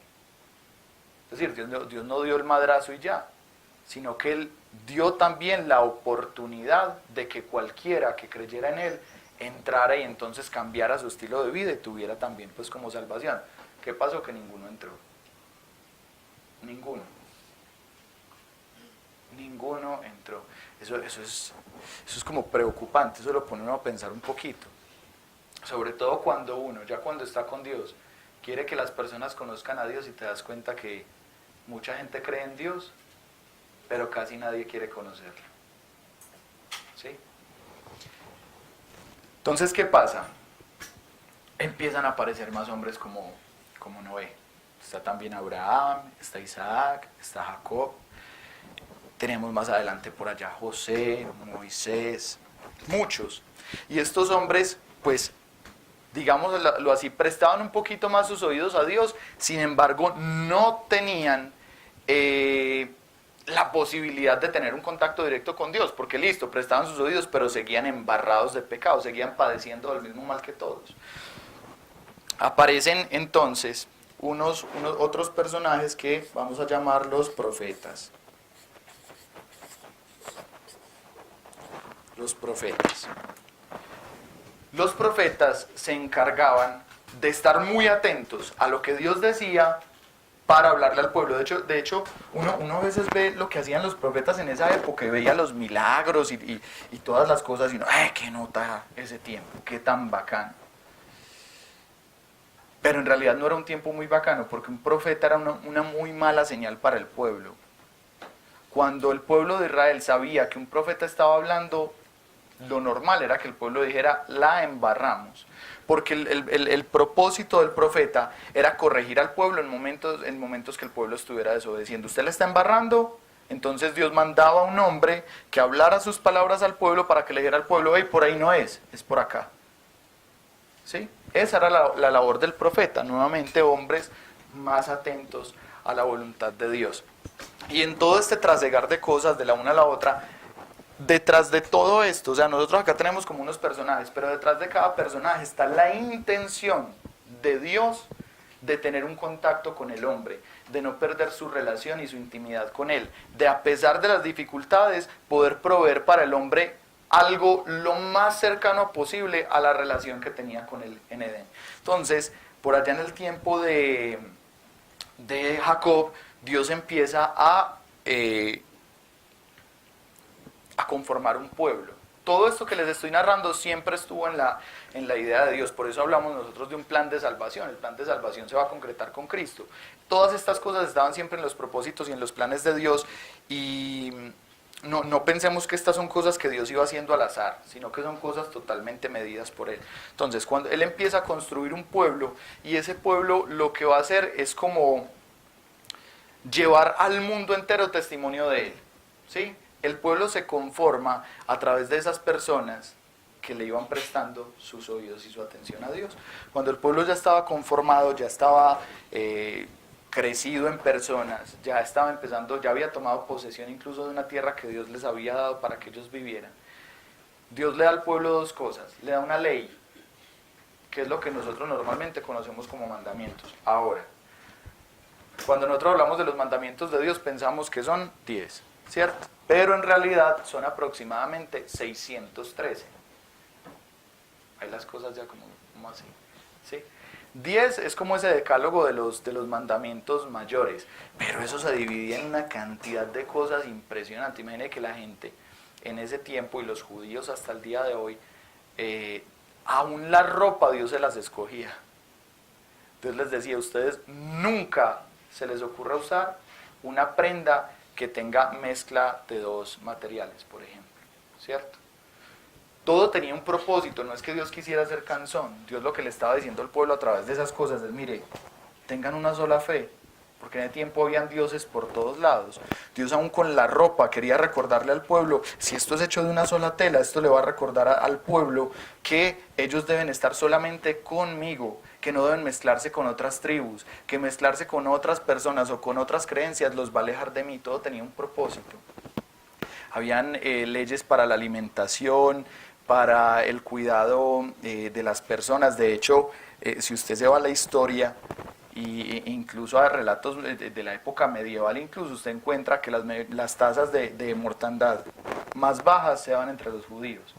Es decir, Dios no dio el madrazo y ya, sino que Él dio también la oportunidad de que cualquiera que creyera en Él entrara y entonces cambiara su estilo de vida y tuviera también pues como salvación. ¿Qué pasó? Que ninguno entró. Ninguno entró. Eso es Eso es como preocupante, eso lo pone uno a pensar un poquito. Sobre todo cuando uno, ya cuando está con Dios, quiere que las personas conozcan a Dios y te das cuenta que mucha gente cree en Dios, pero casi nadie quiere conocerlo. ¿Sí? Entonces, ¿qué pasa? Empiezan a aparecer más hombres como Noé. Está también Abraham, está Isaac, está Jacob. Tenemos más adelante por allá José, Moisés, muchos. Y estos hombres, pues, digámoslo así, prestaban un poquito más sus oídos a Dios, sin embargo, no tenían la posibilidad de tener un contacto directo con Dios, porque listo, prestaban sus oídos, pero seguían embarrados de pecado, seguían padeciendo del mismo mal que todos. Aparecen entonces unos otros personajes que vamos a llamarlos profetas. Los profetas. Los profetas se encargaban de estar muy atentos a lo que Dios decía para hablarle al pueblo. De hecho uno a veces ve lo que hacían los profetas en esa época y veía los milagros y todas las cosas y uno, ¡ay, qué nota ese tiempo! ¡Qué tan bacano! Pero en realidad no era un tiempo muy bacano, porque un profeta era una muy mala señal para el pueblo. Cuando el pueblo de Israel sabía que un profeta estaba hablando, lo normal era que el pueblo dijera, la embarramos. Porque el propósito del profeta era corregir al pueblo en momentos que el pueblo estuviera desobedeciendo. Usted le está embarrando, entonces Dios mandaba a un hombre que hablara sus palabras al pueblo para que le dijera al pueblo, hey, por ahí no es por acá. ¿Sí? Esa era la labor del profeta, nuevamente hombres más atentos a la voluntad de Dios. Y en todo este trasegar de cosas de la una a la otra, detrás de todo esto, o sea, nosotros acá tenemos como unos personajes, pero detrás de cada personaje está la intención de Dios de tener un contacto con el hombre, de no perder su relación y su intimidad con él, de a pesar de las dificultades poder proveer para el hombre algo lo más cercano posible a la relación que tenía con él en Edén. Entonces, por allá en el tiempo de Jacob, Dios empieza a conformar un pueblo. Todo esto que les estoy narrando siempre estuvo en la idea de Dios, por eso hablamos nosotros de un plan de salvación. El plan de salvación se va a concretar con Cristo. Todas estas cosas estaban siempre en los propósitos y en los planes de Dios, y no pensemos que estas son cosas que Dios iba haciendo al azar, sino que son cosas totalmente medidas por Él. Entonces, cuando Él empieza a construir un pueblo, y ese pueblo lo que va a hacer es como llevar al mundo entero testimonio de Él, ¿sí? El pueblo se conforma a través de esas personas que le iban prestando sus oídos y su atención a Dios. Cuando el pueblo ya estaba conformado, ya estaba crecido en personas, ya estaba empezando, ya había tomado posesión incluso de una tierra que Dios les había dado para que ellos vivieran. Dios le da al pueblo dos cosas: le da una ley, que es lo que nosotros normalmente conocemos como mandamientos. Ahora, cuando nosotros hablamos de los mandamientos de Dios, pensamos que son 10, ¿cierto? Pero en realidad son aproximadamente 613. Hay las cosas ya como así, ¿sí? 10 es como ese decálogo de los mandamientos mayores, pero eso se dividía en una cantidad de cosas impresionante. Imagínense que la gente en ese tiempo, y los judíos hasta el día de hoy, aún la ropa Dios se las escogía. Entonces les decía, a ustedes nunca se les ocurra usar una prenda que tenga mezcla de dos materiales, por ejemplo, ¿cierto? Todo tenía un propósito, no es que Dios quisiera ser cansón. Dios lo que le estaba diciendo al pueblo a través de esas cosas es, mire, tengan una sola fe, porque en ese tiempo habían dioses por todos lados. Dios aún con la ropa quería recordarle al pueblo, si esto es hecho de una sola tela, esto le va a recordar al pueblo que ellos deben estar solamente conmigo, que no deben mezclarse con otras tribus, que mezclarse con otras personas o con otras creencias los va a alejar de mí. Todo tenía un propósito. Habían leyes para la alimentación, para el cuidado de las personas. De hecho, si usted se va a la historia, e incluso a relatos de la época medieval, incluso usted encuentra que las tasas de mortandad más bajas se daban entre los judíos.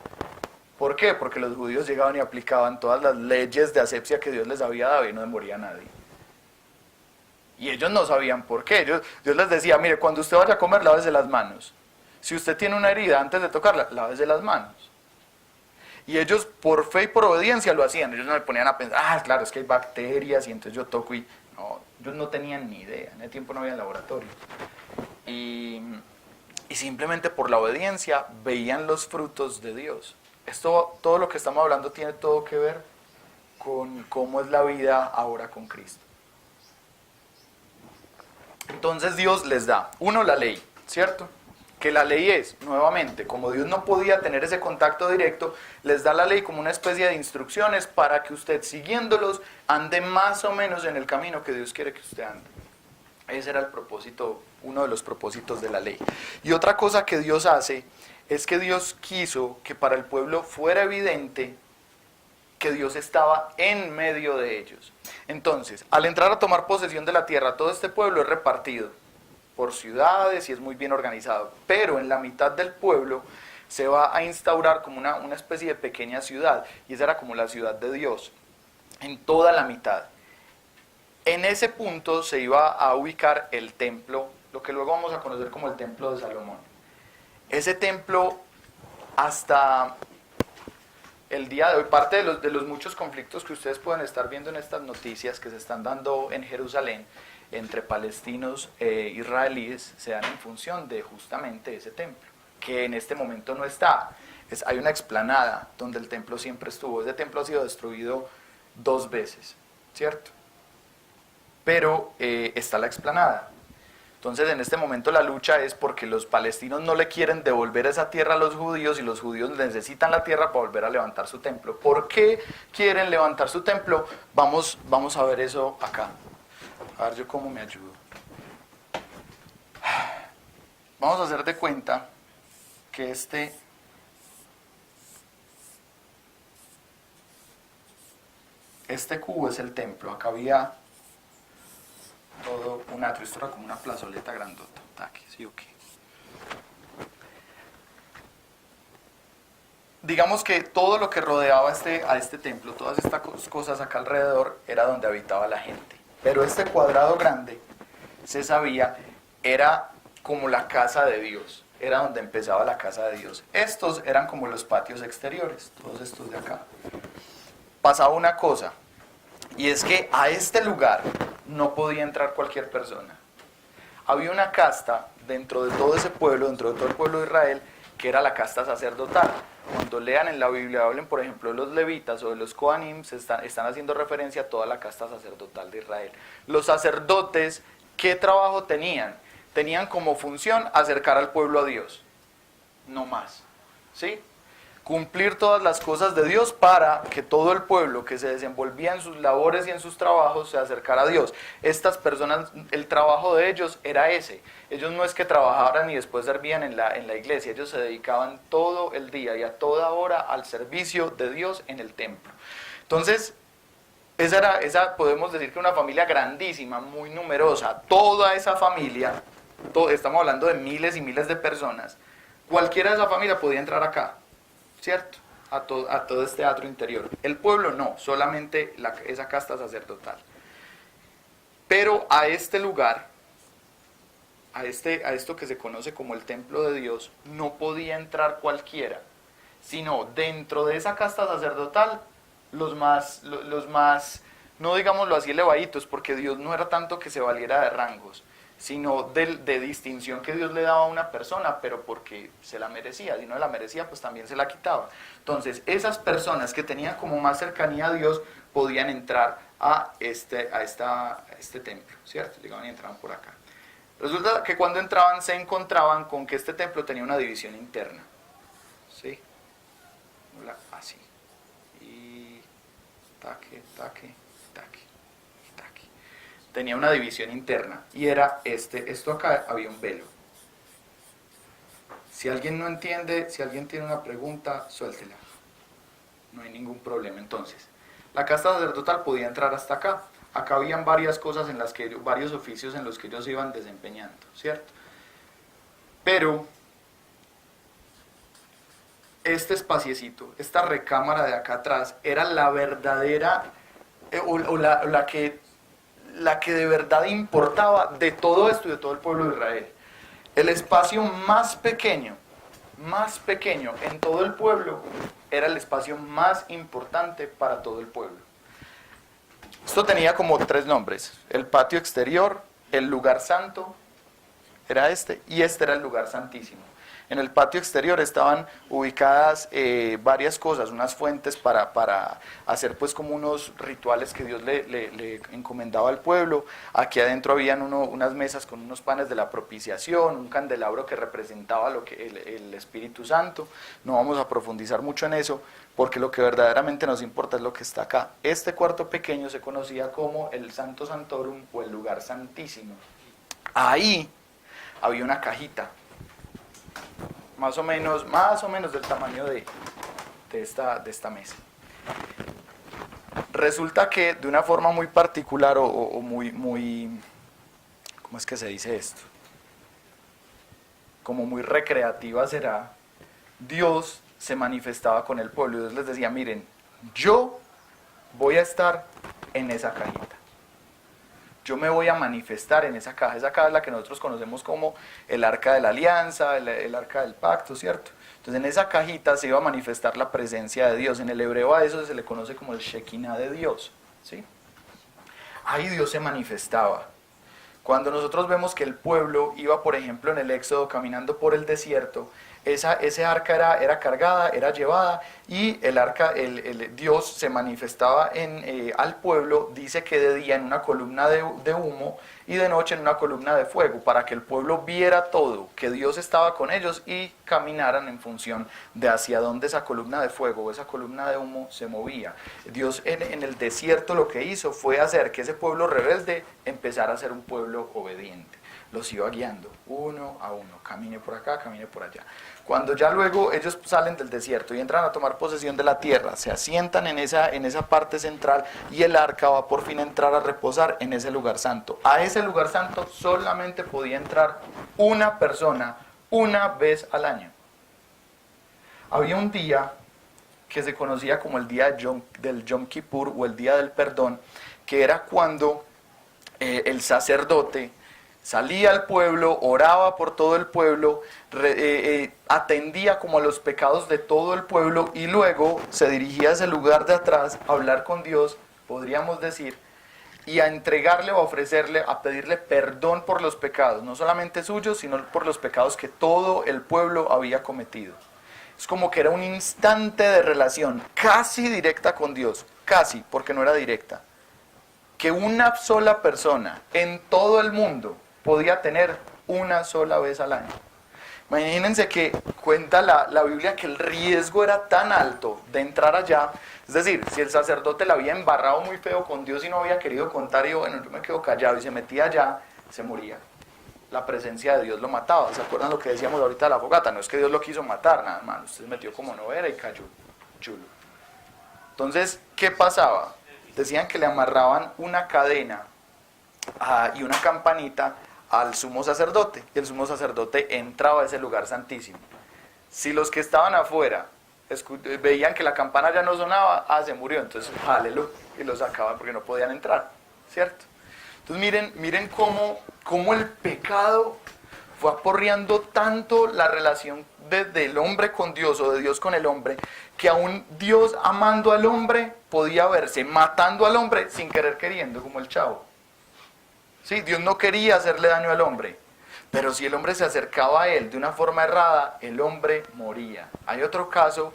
¿Por qué? Porque los judíos llegaban y aplicaban todas las leyes de asepsia que Dios les había dado y no moría nadie. Y ellos no sabían por qué. Dios les decía, mire, cuando usted vaya a comer, lávese las manos. Si usted tiene una herida, antes de tocarla, lávese las manos. Y ellos por fe y por obediencia lo hacían. Ellos no me ponían a pensar, claro, es que hay bacterias y entonces yo toco y... No, ellos no tenían ni idea, en ese tiempo no había laboratorios. Y simplemente por la obediencia veían los frutos de Dios. Todo lo que estamos hablando tiene todo que ver con cómo es la vida ahora con Cristo. Entonces Dios les da, uno, la ley, ¿cierto? Que la ley es, nuevamente, como Dios no podía tener ese contacto directo, les da la ley como una especie de instrucciones para que usted, siguiéndolos, ande más o menos en el camino que Dios quiere que usted ande. Ese era el propósito, uno de los propósitos de la ley. Y otra cosa que Dios hace es que Dios quiso que para el pueblo fuera evidente que Dios estaba en medio de ellos. Entonces, al entrar a tomar posesión de la tierra, todo este pueblo es repartido por ciudades y es muy bien organizado, pero en la mitad del pueblo se va a instaurar como una especie de pequeña ciudad, y esa era como la ciudad de Dios, en toda la mitad. En ese punto se iba a ubicar el templo, lo que luego vamos a conocer como el templo de Salomón. Ese templo, hasta el día de hoy, parte de los muchos conflictos que ustedes pueden estar viendo en estas noticias que se están dando en Jerusalén entre palestinos e israelíes, se dan en función de justamente ese templo, que en este momento no está. Hay una explanada donde el templo siempre estuvo. Ese templo ha sido destruido 2 veces, ¿cierto? Pero está la explanada. Entonces en este momento la lucha es porque los palestinos no le quieren devolver esa tierra a los judíos y los judíos necesitan la tierra para volver a levantar su templo. ¿Por qué quieren levantar su templo? Vamos a ver eso acá. A ver yo cómo me ayudo. Vamos a hacer de cuenta que este cubo es el templo. Acá había todo un atrio, esto era como una plazoleta grandota. Aquí, sí, ok. Digamos que todo lo que rodeaba a este templo, todas estas cosas acá alrededor, era donde habitaba la gente. Pero este cuadrado grande, se sabía, era como la casa de Dios. Era donde empezaba la casa de Dios. Estos eran como los patios exteriores, todos estos de acá. Pasaba una cosa, y es que a este lugar no podía entrar cualquier persona. Había una casta dentro de todo ese pueblo, dentro de todo el pueblo de Israel, que era la casta sacerdotal. Cuando lean en la Biblia, hablen por ejemplo de los levitas o de los Kohanim, están haciendo referencia a toda la casta sacerdotal de Israel. Los sacerdotes, ¿qué trabajo tenían? Tenían como función acercar al pueblo a Dios, no más, ¿sí? Cumplir todas las cosas de Dios para que todo el pueblo que se desenvolvía en sus labores y en sus trabajos se acercara a Dios. Estas personas, el trabajo de ellos era ese. Ellos no es que trabajaran y después servían en la iglesia, ellos se dedicaban todo el día y a toda hora al servicio de Dios en el templo. Entonces, esa podemos decir que una familia grandísima, muy numerosa. Toda esa familia, estamos hablando de miles y miles de personas, cualquiera de esa familia podía entrar acá, ¿cierto? A todo este atrio interior. El pueblo no, solamente esa casta sacerdotal. Pero a este lugar, a esto que se conoce como el templo de Dios, no podía entrar cualquiera, sino dentro de esa casta sacerdotal, los más, no digámoslo así, elevaditos, porque Dios no era tanto que se valiera de rangos, sino de distinción que Dios le daba a una persona, pero porque se la merecía. Si no la merecía, pues también se la quitaba. Entonces, esas personas que tenían como más cercanía a Dios podían entrar a este templo, ¿cierto? Llegaban y entraban por acá. Resulta que cuando entraban se encontraban con que este templo tenía una división interna, ¿sí? Así. Y taque. Tenía una división interna y era esto acá había un velo. Si alguien no entiende, si alguien tiene una pregunta, suéltela. No hay ningún problema. Entonces, la casta sacerdotal podía entrar hasta acá. Acá habían varias cosas varios oficios en los que ellos iban desempeñando, ¿cierto? Pero este espaciecito, esta recámara de acá atrás, era la verdadera, la que de verdad importaba de todo esto y de todo el pueblo de Israel. El espacio más pequeño en todo el pueblo era el espacio más importante para todo el pueblo. Esto tenía como 3 nombres: el patio exterior, el lugar santo, era este, y este era el lugar santísimo. En el patio exterior estaban ubicadas varias cosas, unas fuentes para hacer pues como unos rituales que Dios le encomendaba al pueblo. Aquí adentro habían unas mesas con unos panes de la propiciación, un candelabro que representaba lo que el Espíritu Santo. No vamos a profundizar mucho en eso, porque lo que verdaderamente nos importa es lo que está acá. Este cuarto pequeño se conocía como el Santo Santorum o el lugar santísimo. Ahí había una cajita, más o menos del tamaño de esta mesa. Resulta que de una forma muy particular o muy, ¿cómo es que se dice esto? Como muy recreativa será, Dios se manifestaba con el pueblo. Dios les decía: miren, yo voy a estar en esa cajita. Yo me voy a manifestar en esa caja. Esa caja es la que nosotros conocemos como el arca de la alianza, el arca del pacto, ¿cierto? Entonces en esa cajita se iba a manifestar la presencia de Dios. En el hebreo a eso se le conoce como el Shekinah de Dios, ¿sí? Ahí Dios se manifestaba. Cuando nosotros vemos que el pueblo iba, por ejemplo, en el Éxodo caminando por el desierto, ese arca era cargada, era llevada, y el arca, Dios se manifestaba al pueblo, dice que de día en una columna de humo y de noche en una columna de fuego, para que el pueblo viera todo, que Dios estaba con ellos y caminaran en función de hacia dónde esa columna de fuego o esa columna de humo se movía. Dios en el desierto lo que hizo fue hacer que ese pueblo rebelde empezara a ser un pueblo obediente. Los iba guiando uno a uno, camine por acá, camine por allá. Cuando ya luego ellos salen del desierto y entran a tomar posesión de la tierra, se asientan en esa parte central, y el arca va por fin a entrar a reposar en ese lugar santo. A ese lugar santo solamente podía entrar una persona una vez al año. Había un día que se conocía como el día del Yom Kippur o el día del perdón, que era cuando el sacerdote salía al pueblo, oraba por todo el pueblo, atendía como a los pecados de todo el pueblo, y luego se dirigía a ese lugar de atrás a hablar con Dios, podríamos decir, y a entregarle o a ofrecerle, a pedirle perdón por los pecados, no solamente suyos, sino por los pecados que todo el pueblo había cometido. Es como que era un instante de relación casi directa con Dios, casi, porque no era directa, que una sola persona en todo el mundo podía tener una sola vez al año. Imagínense que cuenta la Biblia que el riesgo era tan alto de entrar allá. Es decir, si el sacerdote la había embarrado muy feo con Dios y no había querido contar, y bueno, yo me quedo callado, y se metía allá, se moría. La presencia de Dios lo mataba. ¿Se acuerdan lo que decíamos ahorita de la fogata? No es que Dios lo quiso matar, nada más. Usted se metió como no era y cayó. Chulo. Entonces, ¿qué pasaba? Decían que le amarraban una cadena y una campanita al sumo sacerdote, y el sumo sacerdote entraba a ese lugar santísimo. Si los que estaban afuera veían que la campana ya no sonaba, se murió, entonces jálelo, y lo sacaban porque no podían entrar, ¿cierto? Entonces miren cómo el pecado fue aporreando tanto la relación del hombre con Dios, o de Dios con el hombre, que aún Dios, amando al hombre, podía verse matando al hombre sin querer queriendo, como el Chavo. Sí, Dios no quería hacerle daño al hombre, pero si el hombre se acercaba a él de una forma errada, el hombre moría. Hay otro caso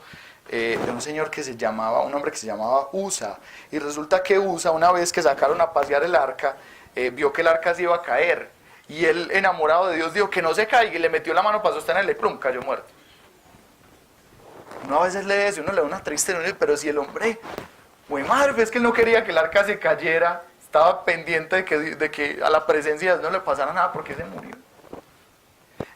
de un hombre que se llamaba Usa, y resulta que Usa, una vez que sacaron a pasear el arca, vio que el arca se iba a caer, y él, enamorado de Dios, dijo que no se caiga, y le metió la mano para sostenerle, plum, cayó muerto. Uno a veces lee eso, uno le da una triste, pero si el hombre, güey madre, es que él no quería que el arca se cayera, estaba pendiente de que a la presencia de Dios no le pasara nada, porque se murió.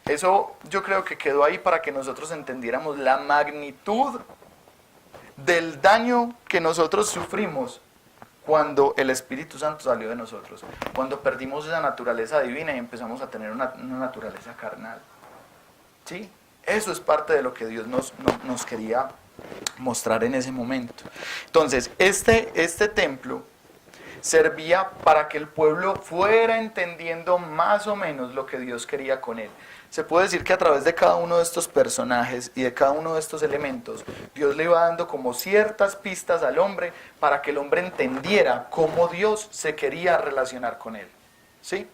Eso yo creo que quedó ahí para que nosotros entendiéramos la magnitud del daño que nosotros sufrimos cuando el Espíritu Santo salió de nosotros, cuando perdimos esa naturaleza divina y empezamos a tener una naturaleza carnal. ¿Sí? Eso es parte de lo que Dios nos quería mostrar en ese momento. Entonces, este templo servía para que el pueblo fuera entendiendo más o menos lo que Dios quería con él. Se puede decir que a través de cada uno de estos personajes y de cada uno de estos elementos, Dios le iba dando como ciertas pistas al hombre para que el hombre entendiera cómo Dios se quería relacionar con él. ¿Sí?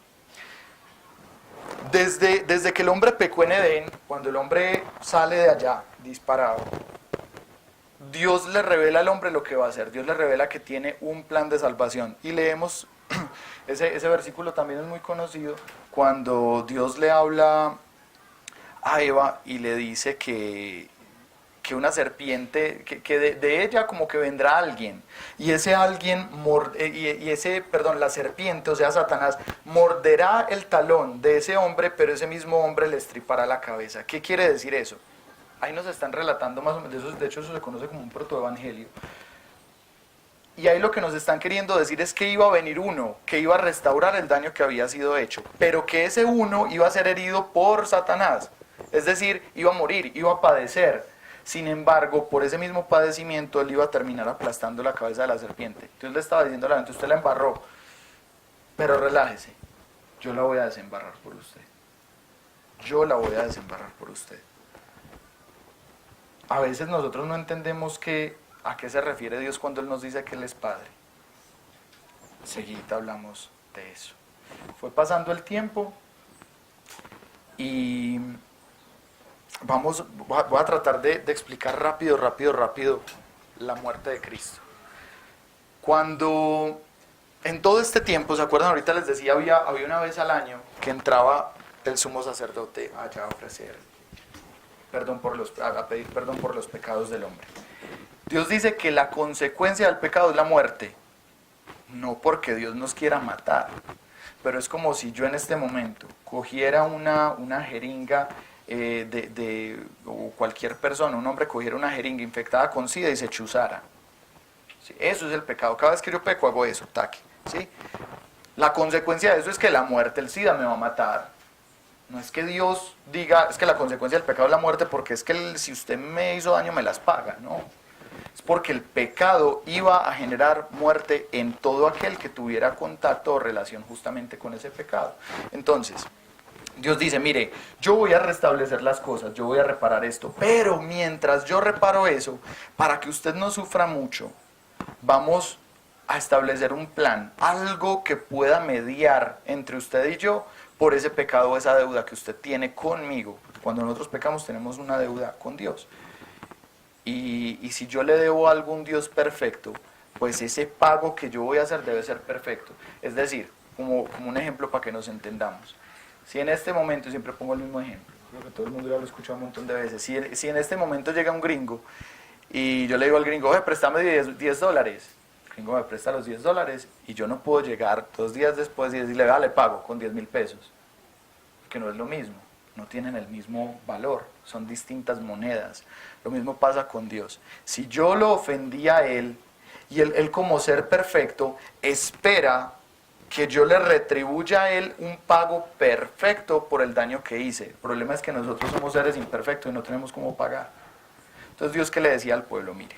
Desde que el hombre pecó en Edén, cuando el hombre sale de allá disparado, Dios le revela al hombre lo que va a hacer. Dios le revela que tiene un plan de salvación. Y leemos, ese versículo también es muy conocido, cuando Dios le habla a Eva y le dice que una serpiente, que de ella como que vendrá alguien, y ese alguien, la serpiente, o sea Satanás, morderá el talón de ese hombre, pero ese mismo hombre le estripará la cabeza. ¿Qué quiere decir eso? Ahí nos están relatando más o menos, de hecho eso se conoce como un protoevangelio. Y ahí lo que nos están queriendo decir es que iba a venir uno, que iba a restaurar el daño que había sido hecho, pero que ese uno iba a ser herido por Satanás, es decir, iba a morir, iba a padecer. Sin embargo, por ese mismo padecimiento, él iba a terminar aplastando la cabeza de la serpiente. Entonces le estaba diciendo a la gente, usted la embarró, pero relájese, yo la voy a desembarrar por usted. Yo la voy a desembarrar por usted. A veces nosotros no entendemos a qué se refiere Dios cuando Él nos dice que Él es Padre. Seguida hablamos de eso. Fue pasando el tiempo y voy a tratar de explicar rápido la muerte de Cristo. Cuando en todo este tiempo, ¿se acuerdan? Ahorita les decía, había una vez al año que entraba el sumo sacerdote allá a ofrecer a pedir perdón por los pecados del hombre. Dios dice que la consecuencia del pecado es la muerte, no porque Dios nos quiera matar, pero es como si yo en este momento cogiera una jeringa o cualquier persona, un hombre cogiera una jeringa infectada con SIDA y se chuzara. ¿Sí? Eso es el pecado. Cada vez que yo peco hago eso, taque. ¿Sí? La consecuencia de eso es que la muerte, el SIDA me va a matar. No es que Dios diga, es que la consecuencia del pecado es la muerte, porque es que si usted me hizo daño me las paga, no. Es porque el pecado iba a generar muerte en todo aquel que tuviera contacto o relación justamente con ese pecado. Entonces, Dios dice, mire, yo voy a restablecer las cosas, yo voy a reparar esto, pero mientras yo reparo eso, para que usted no sufra mucho, vamos a establecer un plan, algo que pueda mediar entre usted y yo por ese pecado o esa deuda que usted tiene conmigo. Cuando nosotros pecamos tenemos una deuda con Dios. Y si yo le debo algo a un Dios perfecto, pues ese pago que yo voy a hacer debe ser perfecto. Es decir, como un ejemplo para que nos entendamos. Si en este momento, siempre pongo el mismo ejemplo, creo que todo el mundo ya lo ha escuchado un montón de veces, si en este momento llega un gringo y yo le digo al gringo, oye, préstame $10, el gringo me presta los $10 y yo no puedo llegar 2 días después y decirle, le pago con 10,000 pesos, porque no es lo mismo, no tienen el mismo valor, son distintas monedas. Lo mismo pasa con Dios. Si yo lo ofendí a Él y él como ser perfecto espera que yo le retribuya a Él un pago perfecto por el daño que hice. El problema es que nosotros somos seres imperfectos y no tenemos cómo pagar. Entonces Dios, ¿qué le decía al pueblo? Mire,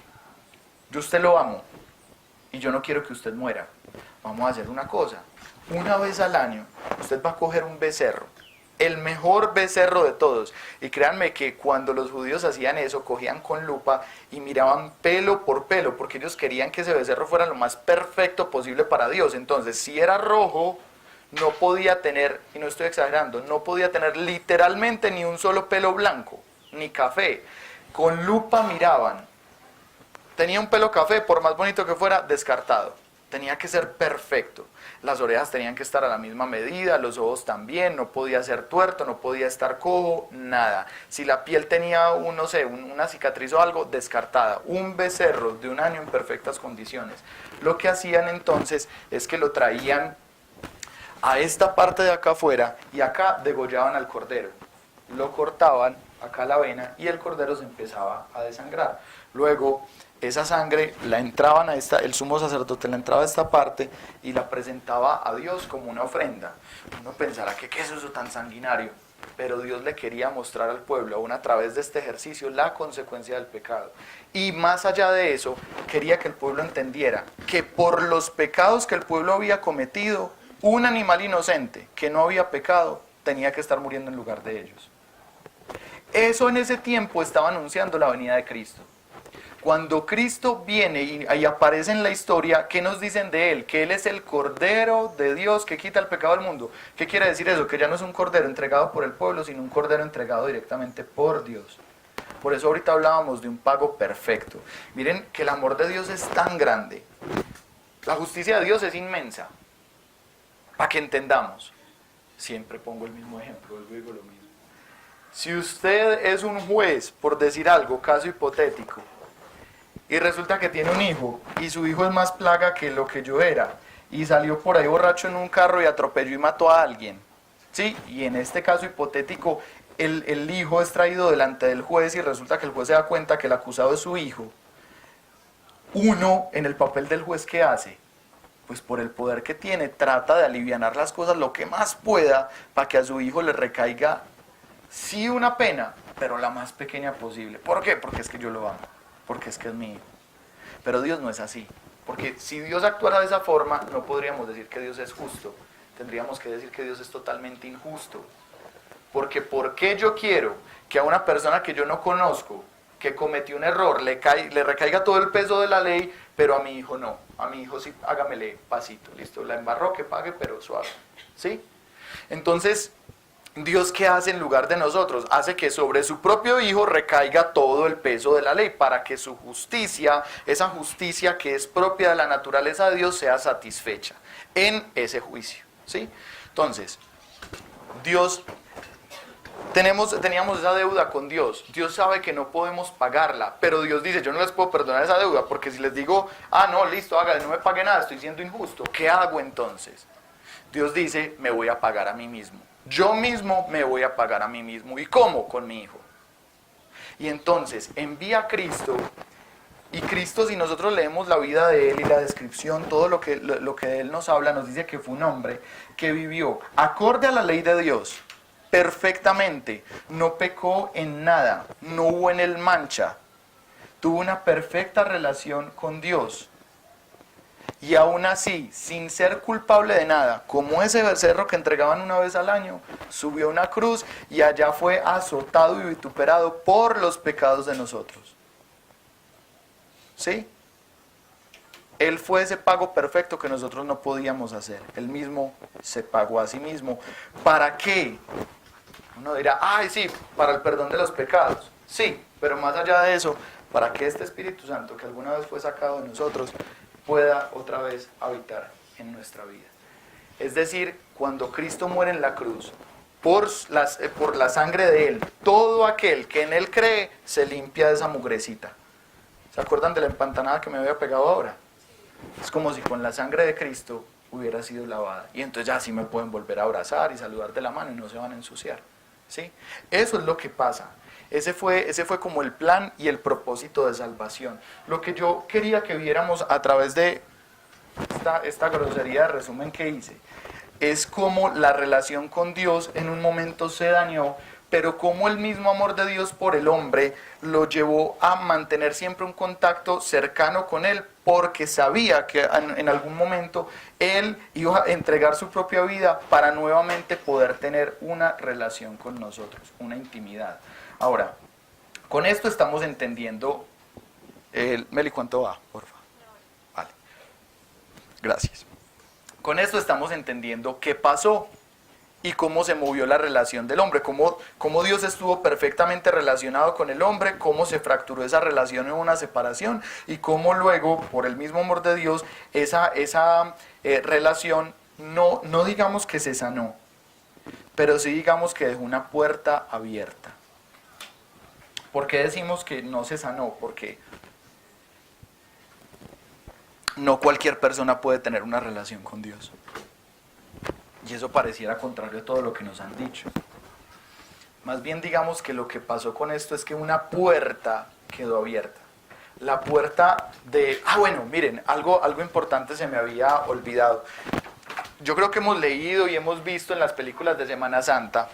yo a usted lo amo y yo no quiero que usted muera. Vamos a hacer una cosa. Una vez al año usted va a coger un becerro, el mejor becerro de todos. Y créanme que cuando los judíos hacían eso, cogían con lupa y miraban pelo por pelo, porque ellos querían que ese becerro fuera lo más perfecto posible para Dios. Entonces, si era rojo, no podía tener, y no estoy exagerando, no podía tener literalmente ni un solo pelo blanco, ni café. Con lupa miraban. Tenía un pelo café, por más bonito que fuera, descartado. Tenía que ser perfecto. Las orejas tenían que estar a la misma medida, los ojos también, no podía ser tuerto, no podía estar cojo, nada. Si la piel tenía, una cicatriz o algo, descartada. Un becerro de un año en perfectas condiciones. Lo que hacían entonces es que lo traían a esta parte de acá afuera y acá degollaban al cordero. Lo cortaban, acá la vena, y el cordero se empezaba a desangrar. Luego, esa sangre la entraban el sumo sacerdote la entraba a esta parte y la presentaba a Dios como una ofrenda. Uno pensará, ¿qué es eso tan sanguinario? pero Dios le quería mostrar al pueblo, aún a través de este ejercicio, la consecuencia del pecado. Y más allá de eso, quería que el pueblo entendiera que por los pecados que el pueblo había cometido, un animal inocente que no había pecado tenía que estar muriendo en lugar de ellos. Eso en ese tiempo estaba anunciando la venida de Cristo. Cuando Cristo viene y aparece en la historia, ¿qué nos dicen de Él? Que Él es el Cordero de Dios que quita el pecado del mundo. ¿Qué quiere decir eso? Que ya no es un Cordero entregado por el pueblo, sino un Cordero entregado directamente por Dios. Por eso ahorita hablábamos de un pago perfecto. Miren que el amor de Dios es tan grande. La justicia de Dios es inmensa. Para que entendamos. Siempre pongo el mismo ejemplo, digo lo mismo. Si usted es un juez, por decir algo, caso hipotético, y resulta que tiene un hijo, y su hijo es más plaga que lo que yo era, y salió por ahí borracho en un carro y atropelló y mató a alguien, ¿sí? Y en este caso hipotético, el hijo es traído delante del juez y resulta que el juez se da cuenta que el acusado es su hijo. Uno, en el papel del juez, ¿qué hace? Pues por el poder que tiene, trata de alivianar las cosas lo que más pueda para que a su hijo le recaiga, sí, una pena, pero la más pequeña posible. ¿Por qué? Porque es que yo lo amo, porque es que es mi hijo. Pero Dios no es así, porque si Dios actuara de esa forma, no podríamos decir que Dios es justo, tendríamos que decir que Dios es totalmente injusto. Porque ¿por qué yo quiero que a una persona que yo no conozco, que cometió un error, le recaiga todo el peso de la ley, pero a mi hijo no? A mi hijo sí, hágamele pasito, listo, la embarró, que pague, pero suave, ¿sí? Entonces, ¿Dios qué hace en lugar de nosotros? Hace que sobre su propio hijo recaiga todo el peso de la ley, para que su justicia, esa justicia que es propia de la naturaleza de Dios, sea satisfecha en ese juicio, ¿sí? Entonces, Dios... Teníamos esa deuda con Dios. Dios sabe que no podemos pagarla, pero Dios dice, yo no les puedo perdonar esa deuda, porque si les digo, no, listo, hágale, no me pague nada, estoy siendo injusto, ¿qué hago entonces? Dios dice, me voy a pagar a mí mismo. Yo mismo me voy a pagar a mí mismo. ¿Y cómo? Con mi hijo. Y entonces envía a Cristo, y Cristo, si nosotros leemos la vida de Él y la descripción, todo lo que de Él nos habla, nos dice que fue un hombre que vivió acorde a la ley de Dios, perfectamente, no pecó en nada, no hubo en él mancha, tuvo una perfecta relación con Dios. Y aún así, sin ser culpable de nada, como ese becerro que entregaban una vez al año, subió a una cruz y allá fue azotado y vituperado por los pecados de nosotros. ¿Sí? Él fue ese pago perfecto que nosotros no podíamos hacer. Él mismo se pagó a sí mismo. ¿Para qué? Uno dirá, sí, para el perdón de los pecados. Sí, pero más allá de eso, para que este Espíritu Santo, que alguna vez fue sacado de nosotros, pueda otra vez habitar en nuestra vida. Es decir, cuando Cristo muere en la cruz, por la sangre de Él, todo aquel que en Él cree, se limpia de esa mugrecita. ¿Se acuerdan de la empantanada que me había pegado ahora? Es como si con la sangre de Cristo hubiera sido lavada. Y entonces ya sí me pueden volver a abrazar y saludar de la mano y no se van a ensuciar. ¿Sí? Eso es lo que pasa. Ese fue como el plan y el propósito de salvación. Lo que yo quería que viéramos a través de esta grosería de resumen que hice, es cómo la relación con Dios en un momento se dañó, pero cómo el mismo amor de Dios por el hombre lo llevó a mantener siempre un contacto cercano con Él, porque sabía que en algún momento Él iba a entregar su propia vida para nuevamente poder tener una relación con nosotros, una intimidad. Ahora, con esto estamos entendiendo... Meli, ¿cuánto va? Por favor. Vale. Gracias. Con esto estamos entendiendo qué pasó y cómo se movió la relación del hombre, cómo Dios estuvo perfectamente relacionado con el hombre, cómo se fracturó esa relación en una separación y cómo luego, por el mismo amor de Dios, esa relación no digamos que se sanó, pero sí digamos que dejó una puerta abierta. ¿Por qué decimos que no se sanó? Porque no cualquier persona puede tener una relación con Dios. Y eso pareciera contrario a todo lo que nos han dicho. Más bien digamos que lo que pasó con esto es que una puerta quedó abierta. La puerta de... bueno, miren, algo importante se me había olvidado. Yo creo que hemos leído y hemos visto en las películas de Semana Santa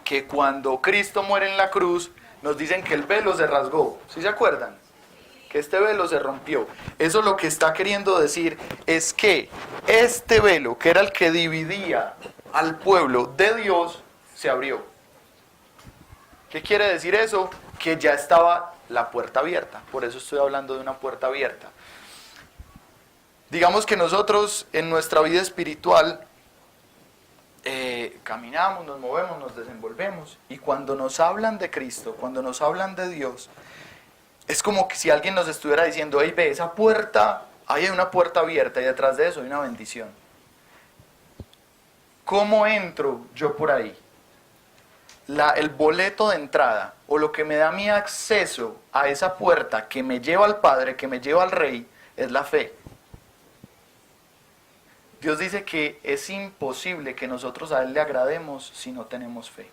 que cuando Cristo muere en la cruz, nos dicen que el velo se rasgó. ¿Sí se acuerdan? Que este velo se rompió. Eso lo que está queriendo decir es que este velo, que era el que dividía al pueblo de Dios, se abrió. ¿Qué quiere decir eso? Que ya estaba la puerta abierta. Por eso estoy hablando de una puerta abierta. Digamos que nosotros en nuestra vida espiritual caminamos, nos movemos, nos desenvolvemos, y cuando nos hablan de Cristo, cuando nos hablan de Dios, es como que si alguien nos estuviera diciendo, hey, ve esa puerta, ahí hay una puerta abierta y detrás de eso hay una bendición. ¿Cómo entro yo por ahí? El boleto de entrada, o lo que me da mi acceso a esa puerta que me lleva al Padre, que me lleva al Rey, es la fe. Dios dice que es imposible que nosotros a Él le agrademos si no tenemos fe.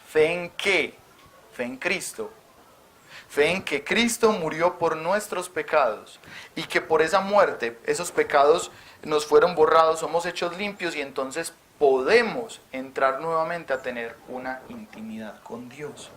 ¿Fe en qué? Fe en Cristo. Fe en que Cristo murió por nuestros pecados y que por esa muerte, esos pecados nos fueron borrados, somos hechos limpios y entonces podemos entrar nuevamente a tener una intimidad con Dios.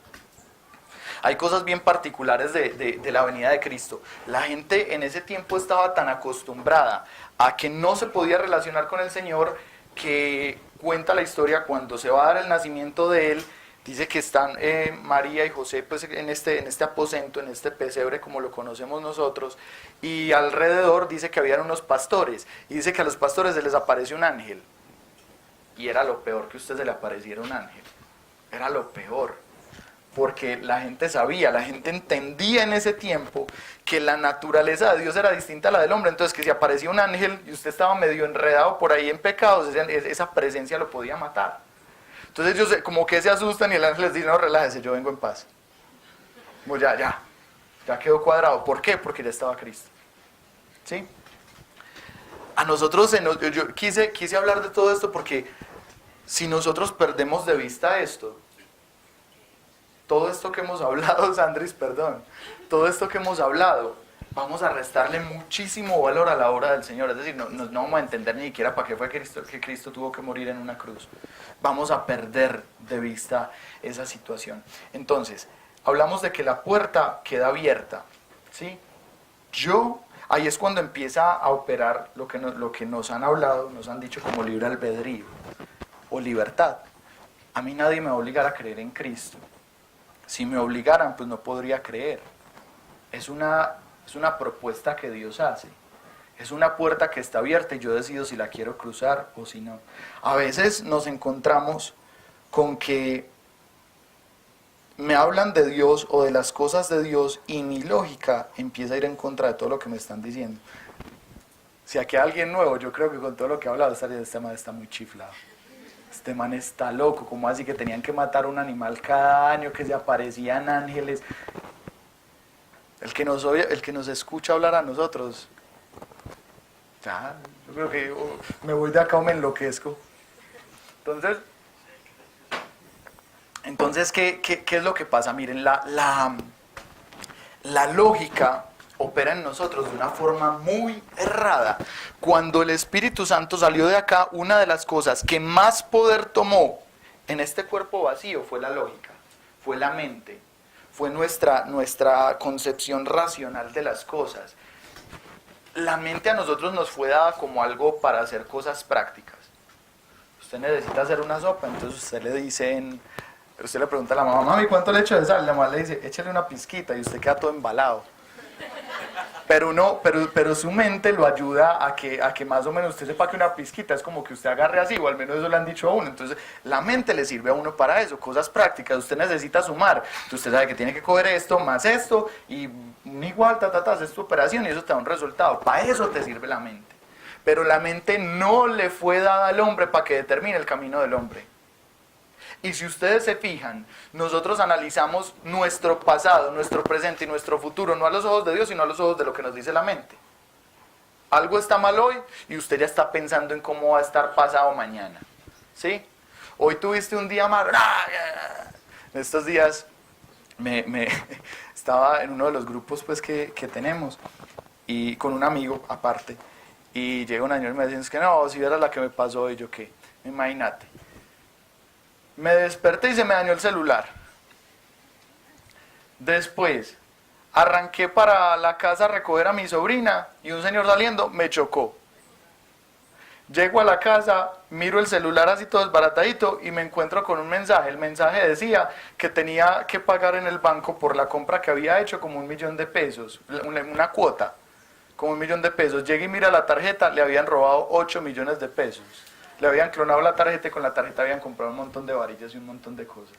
Hay cosas bien particulares de la venida de Cristo. La gente en ese tiempo estaba tan acostumbrada a que no se podía relacionar con el Señor, que cuenta la historia cuando se va a dar el nacimiento de Él, dice que están María y José pues, en este aposento, en este pesebre como lo conocemos nosotros, y alrededor dice que habían unos pastores, y dice que a los pastores se les aparece un ángel. Y era lo peor que a usted se le apareciera un ángel. Era lo peor. Porque la gente sabía, la gente entendía en ese tiempo que la naturaleza de Dios era distinta a la del hombre. Entonces que si aparecía un ángel y usted estaba medio enredado por ahí en pecados, esa presencia lo podía matar. Entonces ellos como que se asustan y el ángel les dice, no, relájese, yo vengo en paz. Como ya quedó cuadrado. ¿Por qué? Porque ya estaba Cristo. ¿Sí? A nosotros, yo quise hablar de todo esto porque si nosotros perdemos de vista esto, todo esto que hemos hablado, Sandris, perdón, todo esto que hemos hablado, vamos a restarle muchísimo valor a la obra del Señor. Es decir, no vamos a entender ni siquiera para qué fue que Cristo tuvo que morir en una cruz. Vamos a perder de vista esa situación. Entonces, hablamos de que la puerta queda abierta, ¿sí? Ahí es cuando empieza a operar lo que nos han hablado, nos han dicho como libre albedrío o libertad. A mí nadie me va a obligar a creer en Cristo. Si me obligaran, pues no podría creer. Es una propuesta que Dios hace. Es una puerta que está abierta y yo decido si la quiero cruzar o si no. A veces nos encontramos con que me hablan de Dios o de las cosas de Dios y mi lógica empieza a ir en contra de todo lo que me están diciendo. Si aquí hay alguien nuevo, yo creo que con todo lo que he hablado, este man está muy chiflado. Este man está loco, ¿cómo así que tenían que matar un animal cada año, que se aparecían ángeles? El que nos escucha hablar a nosotros, ya, yo creo que me voy de acá o me enloquezco. Entonces ¿qué es lo que pasa? Miren, la lógica opera en nosotros de una forma muy errada. Cuando el Espíritu Santo salió de acá, una de las cosas que más poder tomó en este cuerpo vacío fue la lógica, fue la mente, fue nuestra concepción racional de las cosas. La mente a nosotros nos fue dada como algo para hacer cosas prácticas. Usted necesita hacer una sopa, entonces usted le pregunta a la mamá, mami, ¿cuánto le echo de sal? La mamá le dice, échale una pizquita, y usted queda todo embalado. Pero su mente lo ayuda a que más o menos usted sepa que una pizquita es como que usted agarre así, o al menos eso le han dicho a uno. Entonces la mente le sirve a uno para eso, cosas prácticas. Usted necesita sumar, entonces usted sabe que tiene que coger esto más esto y un igual, haces tu operación y eso te da un resultado. Para eso te sirve la mente. Pero la mente no le fue dada al hombre para que determine el camino del hombre. Y si ustedes se fijan, nosotros analizamos nuestro pasado, nuestro presente y nuestro futuro, no a los ojos de Dios, sino a los ojos de lo que nos dice la mente. Algo está mal hoy y usted ya está pensando en cómo va a estar pasado mañana. ¿Sí? Hoy tuviste un día mal. En estos días estaba en uno de los grupos pues, que tenemos y con un amigo aparte. Y llega un año y me dice, es que no, si vieras la que me pasó hoy, yo qué, imagínate. Me desperté y se me dañó el celular. Después, arranqué para la casa a recoger a mi sobrina y un señor saliendo me chocó. Llego a la casa, miro el celular así todo desbaratadito y me encuentro con un mensaje. El mensaje decía que tenía que pagar en el banco por la compra que había hecho como 1.000.000 de pesos, una cuota, como 1.000.000 de pesos. Llegué y mira la tarjeta, le habían robado 8 millones de pesos. Le habían clonado la tarjeta y con la tarjeta habían comprado un montón de varillas y un montón de cosas.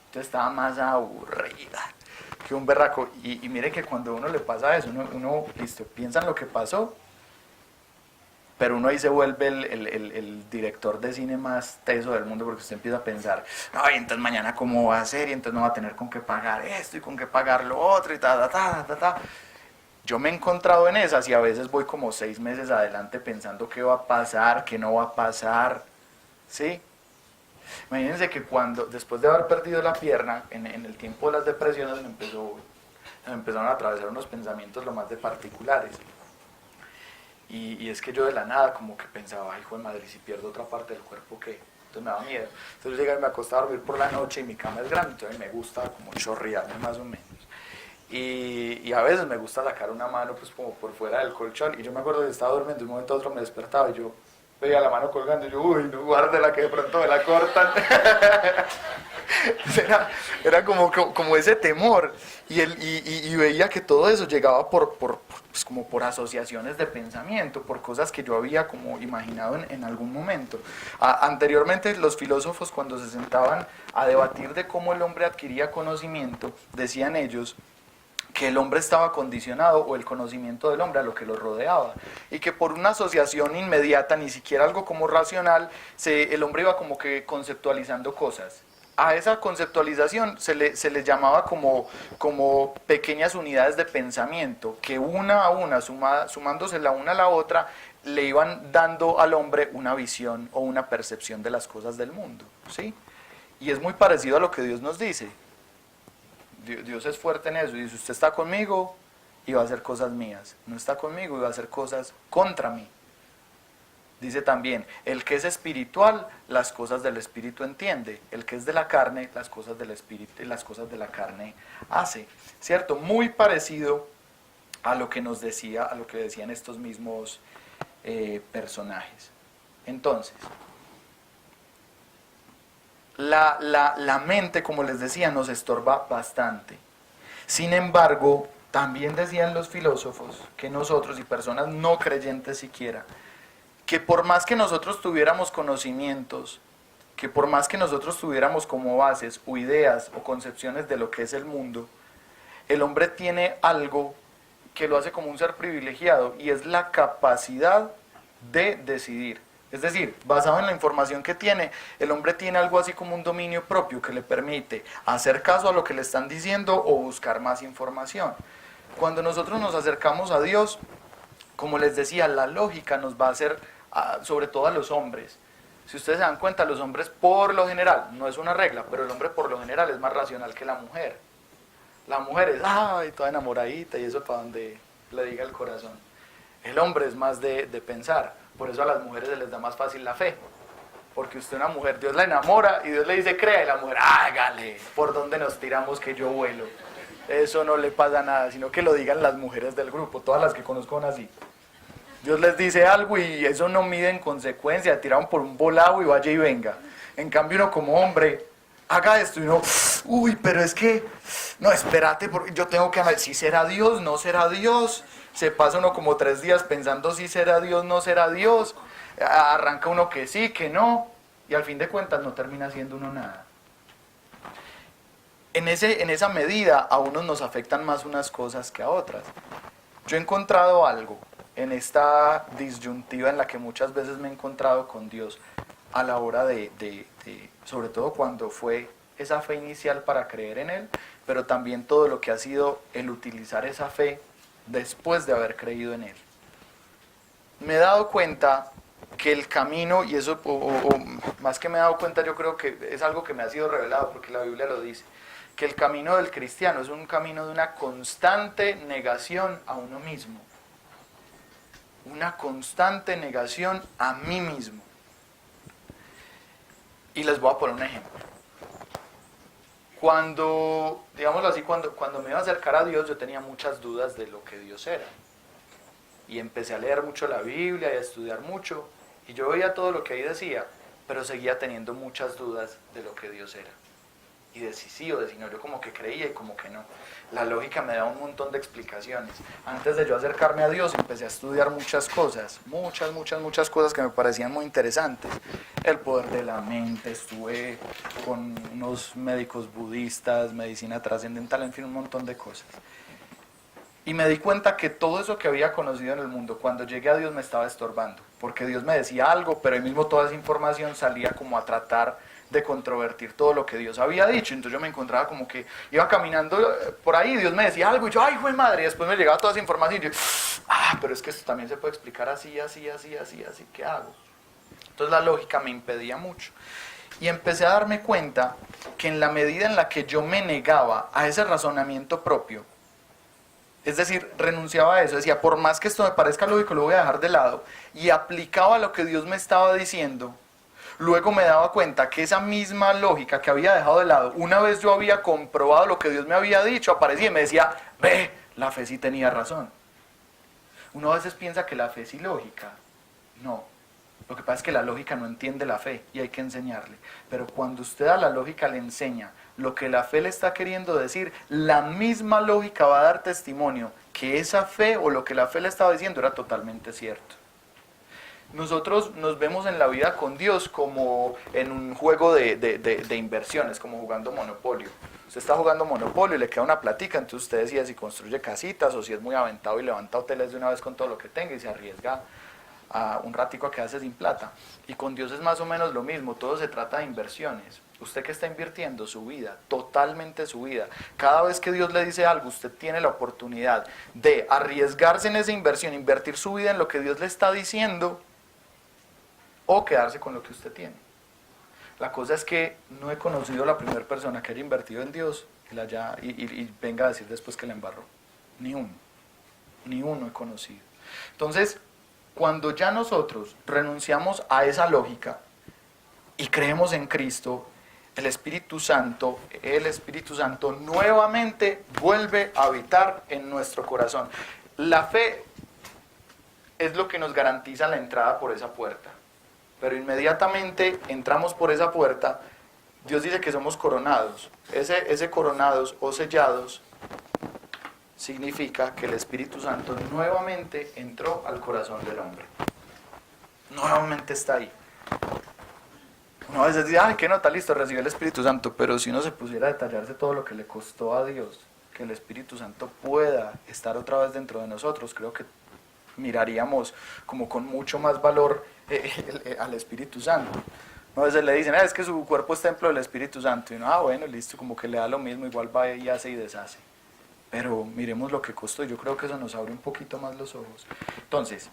Entonces estaba más aburrida que un berraco. Y mire que cuando a uno le pasa eso, uno listo, piensa en lo que pasó, pero uno ahí se vuelve el director de cine más teso del mundo, porque usted empieza a pensar, ay, entonces mañana cómo va a ser, y entonces no va a tener con qué pagar esto y con qué pagar lo otro y ta. Yo me he encontrado en esas y a veces voy como 6 meses adelante pensando qué va a pasar, qué no va a pasar, ¿sí? Imagínense que después de haber perdido la pierna, en el tiempo de las depresiones me empezaron a atravesar unos pensamientos lo más de particulares. Y es que yo de la nada como que pensaba, ay, hijo de madre, si pierdo otra parte del cuerpo, ¿qué? Entonces me daba miedo. Entonces yo llegaba y me acostaba a dormir por la noche y mi cama es grande, entonces me gusta como chorrearme más o menos. Y a veces me gusta sacar una mano pues como por fuera del colchón. Y yo me acuerdo que estaba durmiendo, de un momento a otro me despertaba y yo veía la mano colgando y yo, uy, no, guárdela que de pronto me la cortan. Era como ese temor. Y veía que todo eso llegaba pues como por asociaciones de pensamiento, por cosas que yo había como imaginado en algún momento. Anteriormente los filósofos, cuando se sentaban a debatir de cómo el hombre adquiría conocimiento, decían ellos que el hombre estaba condicionado, o el conocimiento del hombre, a lo que lo rodeaba, y que por una asociación inmediata, ni siquiera algo como racional, el hombre iba como que conceptualizando cosas. A esa conceptualización se le llamaba como pequeñas unidades de pensamiento, que una a una, sumándose la una a la otra, le iban dando al hombre una visión o una percepción de las cosas del mundo, ¿sí? Y es muy parecido a lo que Dios nos dice. Dios es fuerte en eso y dice, usted está conmigo y va a hacer cosas mías, no está conmigo y va a hacer cosas contra mí. Dice también, el que es espiritual, las cosas del espíritu entiende, el que es de la carne, las cosas del espíritu y las cosas de la carne hace, ¿cierto? Muy parecido a lo que nos decía, a lo que decían estos mismos personajes. Entonces, la mente, como les decía, nos estorba bastante. Sin embargo, también decían los filósofos que nosotros, y personas no creyentes siquiera, que por más que nosotros tuviéramos conocimientos, que por más que nosotros tuviéramos como bases o ideas o concepciones de lo que es el mundo, el hombre tiene algo que lo hace como un ser privilegiado, y es la capacidad de decidir. Es decir, basado en la información que tiene, el hombre tiene algo así como un dominio propio que le permite hacer caso a lo que le están diciendo o buscar más información. Cuando nosotros nos acercamos a Dios, como les decía, la lógica nos va a hacer, sobre todo a los hombres. Si ustedes se dan cuenta, los hombres por lo general, no es una regla, pero el hombre por lo general es más racional que la mujer. La mujer es, ay, toda enamoradita y eso para donde le diga el corazón. El hombre es más de pensar. Por eso a las mujeres se les da más fácil la fe. Porque usted, una mujer, Dios la enamora y Dios le dice, crea, y la mujer, hágale, ¿por dónde nos tiramos que yo vuelo? Eso no le pasa nada, sino que lo digan las mujeres del grupo, todas las que conozco son así. Dios les dice algo y eso no mide en consecuencia, tiraron por un volado y vaya y venga. En cambio uno como hombre, haga esto y uno, uy, pero es que, no, espérate, porque yo tengo que analizar, si será Dios, no será Dios. Se pasa uno como 3 días pensando si será Dios, no será Dios. Arranca uno que sí, que no, y al fin de cuentas no termina haciendo uno nada. En esa medida a unos nos afectan más unas cosas que a otras. Yo he encontrado algo en esta disyuntiva en la que muchas veces me he encontrado con Dios a la hora sobre todo cuando fue esa fe inicial para creer en Él, pero también todo lo que ha sido el utilizar esa fe después de haber creído en Él. Me he dado cuenta que el camino, y eso, más que me he dado cuenta, yo creo que es algo que me ha sido revelado, porque la Biblia lo dice, que el camino del cristiano es un camino de una constante negación a uno mismo. Una constante negación a mí mismo. Y les voy a poner un ejemplo. Cuando, digámoslo así, cuando me iba a acercar a Dios, yo tenía muchas dudas de lo que Dios era. Y empecé a leer mucho la Biblia y a estudiar mucho. Y yo veía todo lo que ahí decía, pero seguía teniendo muchas dudas de lo que Dios era. Y de si sí o de si no, yo como que creía y como que no. La lógica me da un montón de explicaciones. Antes de yo acercarme a Dios, empecé a estudiar muchas cosas, muchas cosas que me parecían muy interesantes. El poder de la mente, estuve con unos médicos budistas, medicina trascendental, en fin, un montón de cosas. Y me di cuenta que todo eso que había conocido en el mundo, cuando llegué a Dios me estaba estorbando, porque Dios me decía algo, pero ahí mismo toda esa información salía como a tratar de controvertir todo lo que Dios había dicho. Entonces yo me encontraba como que iba caminando por ahí, Dios me decía algo, y yo, ay, güey madre, y después me llegaba toda esa información, y yo, pero es que esto también se puede explicar así, ¿qué hago? Entonces la lógica me impedía mucho. Y empecé a darme cuenta que en la medida en la que yo me negaba a ese razonamiento propio, es decir, renunciaba a eso, decía, por más que esto me parezca lógico, lo voy a dejar de lado, y aplicaba lo que Dios me estaba diciendo, luego me daba cuenta que esa misma lógica que había dejado de lado, una vez yo había comprobado lo que Dios me había dicho, aparecía y me decía, ve, la fe sí tenía razón. Uno a veces piensa que la fe es ilógica. No, lo que pasa es que la lógica no entiende la fe y hay que enseñarle. Pero cuando usted a la lógica le enseña lo que la fe le está queriendo decir, la misma lógica va a dar testimonio que esa fe o lo que la fe le estaba diciendo era totalmente cierto. Nosotros nos vemos en la vida con Dios como en un juego de inversiones, como jugando Monopolio. Usted está jugando Monopolio y le queda una platica, entonces usted decide si construye casitas o si es muy aventado y levanta hoteles de una vez con todo lo que tenga y se arriesga a un ratico a quedarse sin plata. Y con Dios es más o menos lo mismo, todo se trata de inversiones. Usted que está invirtiendo su vida, totalmente su vida, cada vez que Dios le dice algo, usted tiene la oportunidad de arriesgarse en esa inversión, invertir su vida en lo que Dios le está diciendo o quedarse con lo que usted tiene. La cosa es que no he conocido a la primera persona que haya invertido en Dios y venga a decir después que la embarró. Ni uno he conocido. Entonces, cuando ya nosotros renunciamos a esa lógica y creemos en Cristo, el Espíritu Santo nuevamente vuelve a habitar en nuestro corazón. La fe es lo que nos garantiza la entrada por esa puerta. Pero inmediatamente entramos por esa puerta, Dios dice que somos coronados. Ese coronados o sellados significa que el Espíritu Santo nuevamente entró al corazón del hombre. Nuevamente está ahí. Uno a veces dice, ay, qué nota, listo, recibió el Espíritu Santo, pero si uno se pusiera a detallarse todo lo que le costó a Dios, que el Espíritu Santo pueda estar otra vez dentro de nosotros, creo que miraríamos como con mucho más valor al Espíritu Santo. A veces le dicen, es que su cuerpo es templo del Espíritu Santo, y uno, bueno, listo, como que le da lo mismo, igual va y hace y deshace. Pero miremos lo que costó, y yo creo que eso nos abre un poquito más los ojos. Entonces,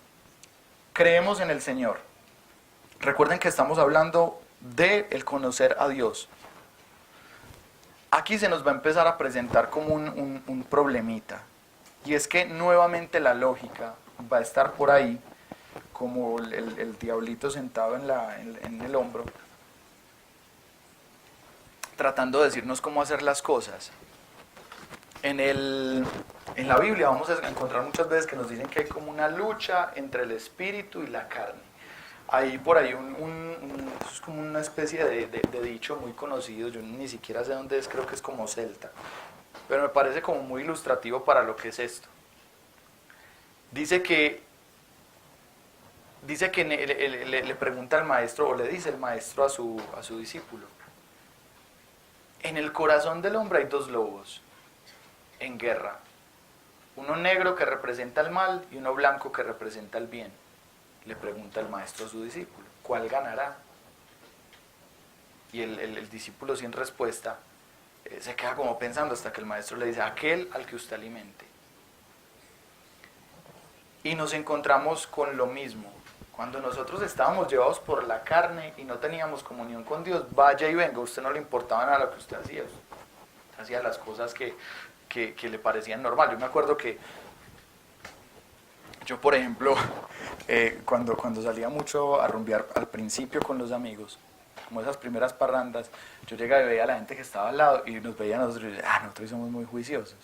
creemos en el Señor. Recuerden que estamos hablando de el conocer a Dios. Aquí se nos va a empezar a presentar como un problemita, y es que nuevamente la lógica va a estar por ahí, como el diablito sentado en el hombro, tratando de decirnos cómo hacer las cosas. En la Biblia vamos a encontrar muchas veces que nos dicen que hay como una lucha entre el espíritu y la carne. Hay por ahí es como una especie de dicho muy conocido, yo ni siquiera sé dónde es, creo que es como celta, pero me parece como muy ilustrativo para lo que es esto. Dice que le pregunta al maestro, o le dice el maestro a su discípulo, en el corazón del hombre hay dos lobos en guerra, uno negro que representa el mal y uno blanco que representa el bien. Le pregunta el maestro a su discípulo, ¿cuál ganará? Y el discípulo sin respuesta se queda como pensando hasta que el maestro le dice, aquel al que usted alimente. Y nos encontramos con lo mismo. Cuando nosotros estábamos llevados por la carne y no teníamos comunión con Dios, vaya y venga, a usted no le importaba nada lo que usted hacía. Usted hacía las cosas que le parecían normal. Yo me acuerdo que yo, por ejemplo, cuando salía mucho a rumbear al principio con los amigos, como esas primeras parrandas, yo llegaba y veía a la gente que estaba al lado y nos veía a nosotros y decía, nosotros somos muy juiciosos.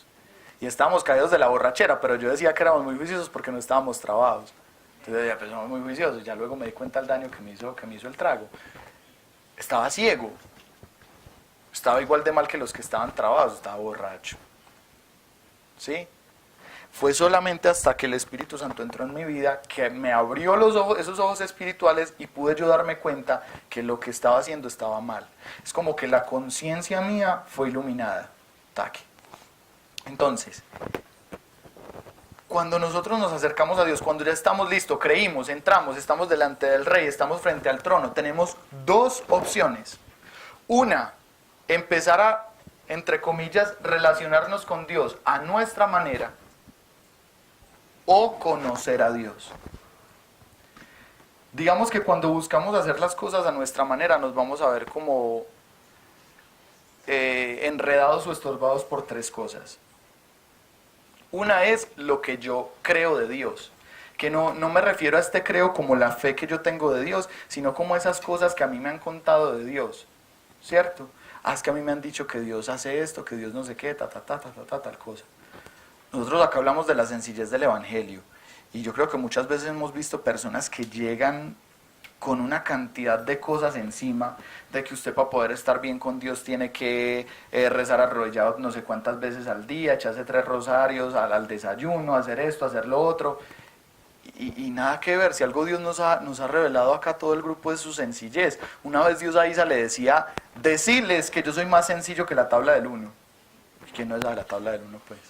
Y estábamos caídos de la borrachera, pero yo decía que éramos muy juiciosos porque no estábamos trabados. Entonces yo decía, pues somos muy juiciosos. Ya luego me di cuenta del daño que me hizo el trago. Estaba ciego. Estaba igual de mal que los que estaban trabados, estaba borracho. ¿Sí? Fue solamente hasta que el Espíritu Santo entró en mi vida que me abrió los ojos, esos ojos espirituales, y pude yo darme cuenta que lo que estaba haciendo estaba mal. Es como que la conciencia mía fue iluminada. Taque. Entonces, cuando nosotros nos acercamos a Dios, cuando ya estamos listos, creímos, entramos, estamos delante del Rey, estamos frente al trono, tenemos dos opciones. Una, empezar a, entre comillas, relacionarnos con Dios a nuestra manera, o conocer a Dios. Digamos que cuando buscamos hacer las cosas a nuestra manera, nos vamos a ver como enredados o estorbados por tres cosas. Una es lo que yo creo de Dios, que no me refiero a este creo como la fe que yo tengo de Dios, sino como esas cosas que a mí me han contado de Dios, ¿cierto? Es que a mí me han dicho que Dios hace esto, que Dios no sé qué, tal cosa. Nosotros acá hablamos de la sencillez del Evangelio, y yo creo que muchas veces hemos visto personas que llegan con una cantidad de cosas encima, de que usted para poder estar bien con Dios tiene que rezar arrodillado no sé cuántas veces al día, echarse 3 rosarios al desayuno, hacer esto, hacer lo otro, y nada que ver. Si algo Dios nos ha revelado acá a todo el grupo es su sencillez. Una vez Dios a Isa le decía, decirles que yo soy más sencillo que la tabla del 1. ¿Y quién no es la tabla del 1 pues?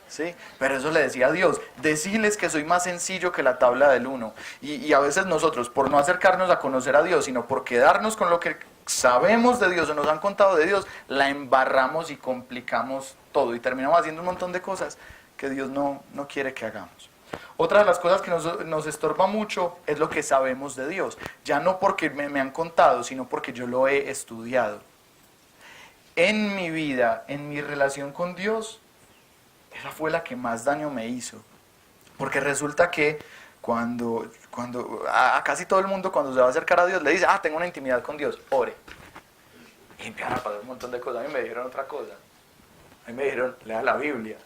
¿Sí? Pero eso le decía a Dios, decirles que soy más sencillo que la tabla del 1. Y a veces nosotros, por no acercarnos a conocer a Dios, sino por quedarnos con lo que sabemos de Dios o nos han contado de Dios, la embarramos y complicamos todo y terminamos haciendo un montón de cosas que Dios no quiere que hagamos. Otra de las cosas que nos estorba mucho es lo que sabemos de Dios, ya no porque me han contado, sino porque yo lo he estudiado. En mi vida, en mi relación con Dios, esa fue la que más daño me hizo. Porque resulta que cuando a casi todo el mundo cuando se va a acercar a Dios le dice, tengo una intimidad con Dios, ore. Y empiezan a pasar un montón de cosas. A mí me dijeron otra cosa. A mí me dijeron, lea la Biblia.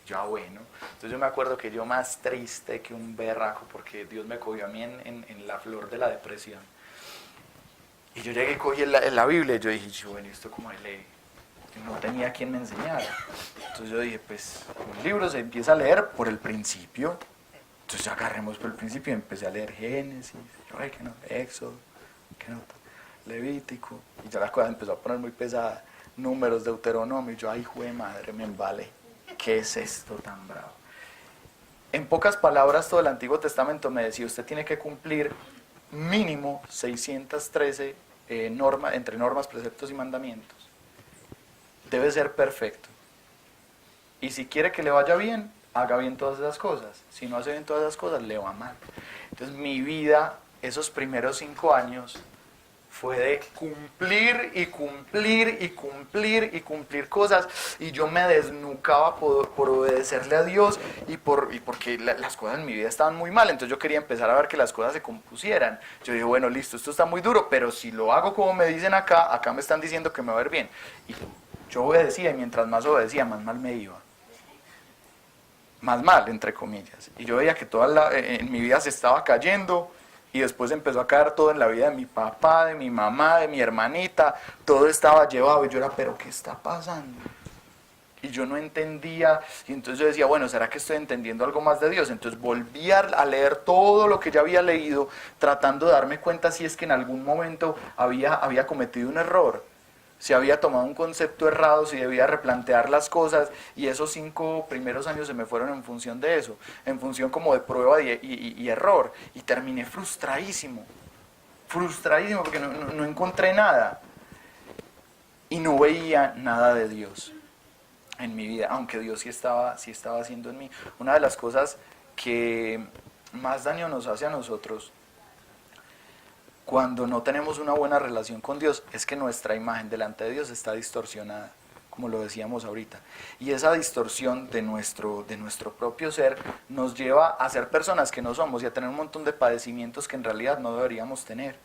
Y yo, bueno. Entonces yo me acuerdo que yo más triste que un berraco, porque Dios me cogió a mí en la flor de la depresión. Y yo llegué y cogí la Biblia y yo dije, bueno, ¿esto cómo se lee? No tenía quien me enseñara. Entonces yo dije, pues un libro se empieza a leer por el principio. Entonces agarremos por el principio y empecé a leer Génesis, que no, Éxodo, que no, Levítico. Y ya la cosa empezó a poner muy pesada. Números, Deuteronomio. Y yo, ay, jue madre, me embale. ¿Qué es esto tan bravo? En pocas palabras, todo el Antiguo Testamento me decía, usted tiene que cumplir mínimo 613 normas, entre normas, preceptos y mandamientos. Debe ser perfecto. Y si quiere que le vaya bien, haga bien todas esas cosas. Si no hace bien todas esas cosas, le va mal. Entonces mi vida, esos primeros 5 años, fue de cumplir y cumplir y cumplir y cumplir cosas. Y yo me desnucaba por obedecerle a Dios y porque las cosas en mi vida estaban muy mal. Entonces yo quería empezar a ver que las cosas se compusieran. Yo dije, bueno, listo, esto está muy duro, pero si lo hago como me dicen acá me están diciendo que me va a ir bien. Y yo obedecía, y mientras más obedecía, más mal me iba. Más mal, entre comillas. Y yo veía que en mi vida se estaba cayendo, y después empezó a caer todo en la vida de mi papá, de mi mamá, de mi hermanita. Todo estaba llevado, y yo era, ¿pero qué está pasando? Y yo no entendía, y entonces yo decía, bueno, ¿será que estoy entendiendo algo más de Dios? Entonces volví a leer todo lo que ya había leído, tratando de darme cuenta si es que en algún momento había cometido un error. Si había tomado un concepto errado, si debía replantear las cosas, y esos 5 primeros años se me fueron en función de eso, en función como de prueba y error, y terminé frustradísimo porque no encontré nada, y no veía nada de Dios en mi vida, aunque Dios sí estaba haciendo en mí. Una de las cosas que más daño nos hace a nosotros cuando no tenemos una buena relación con Dios es que nuestra imagen delante de Dios está distorsionada, como lo decíamos ahorita. Y esa distorsión de nuestro propio ser nos lleva a ser personas que no somos y a tener un montón de padecimientos que en realidad no deberíamos tener.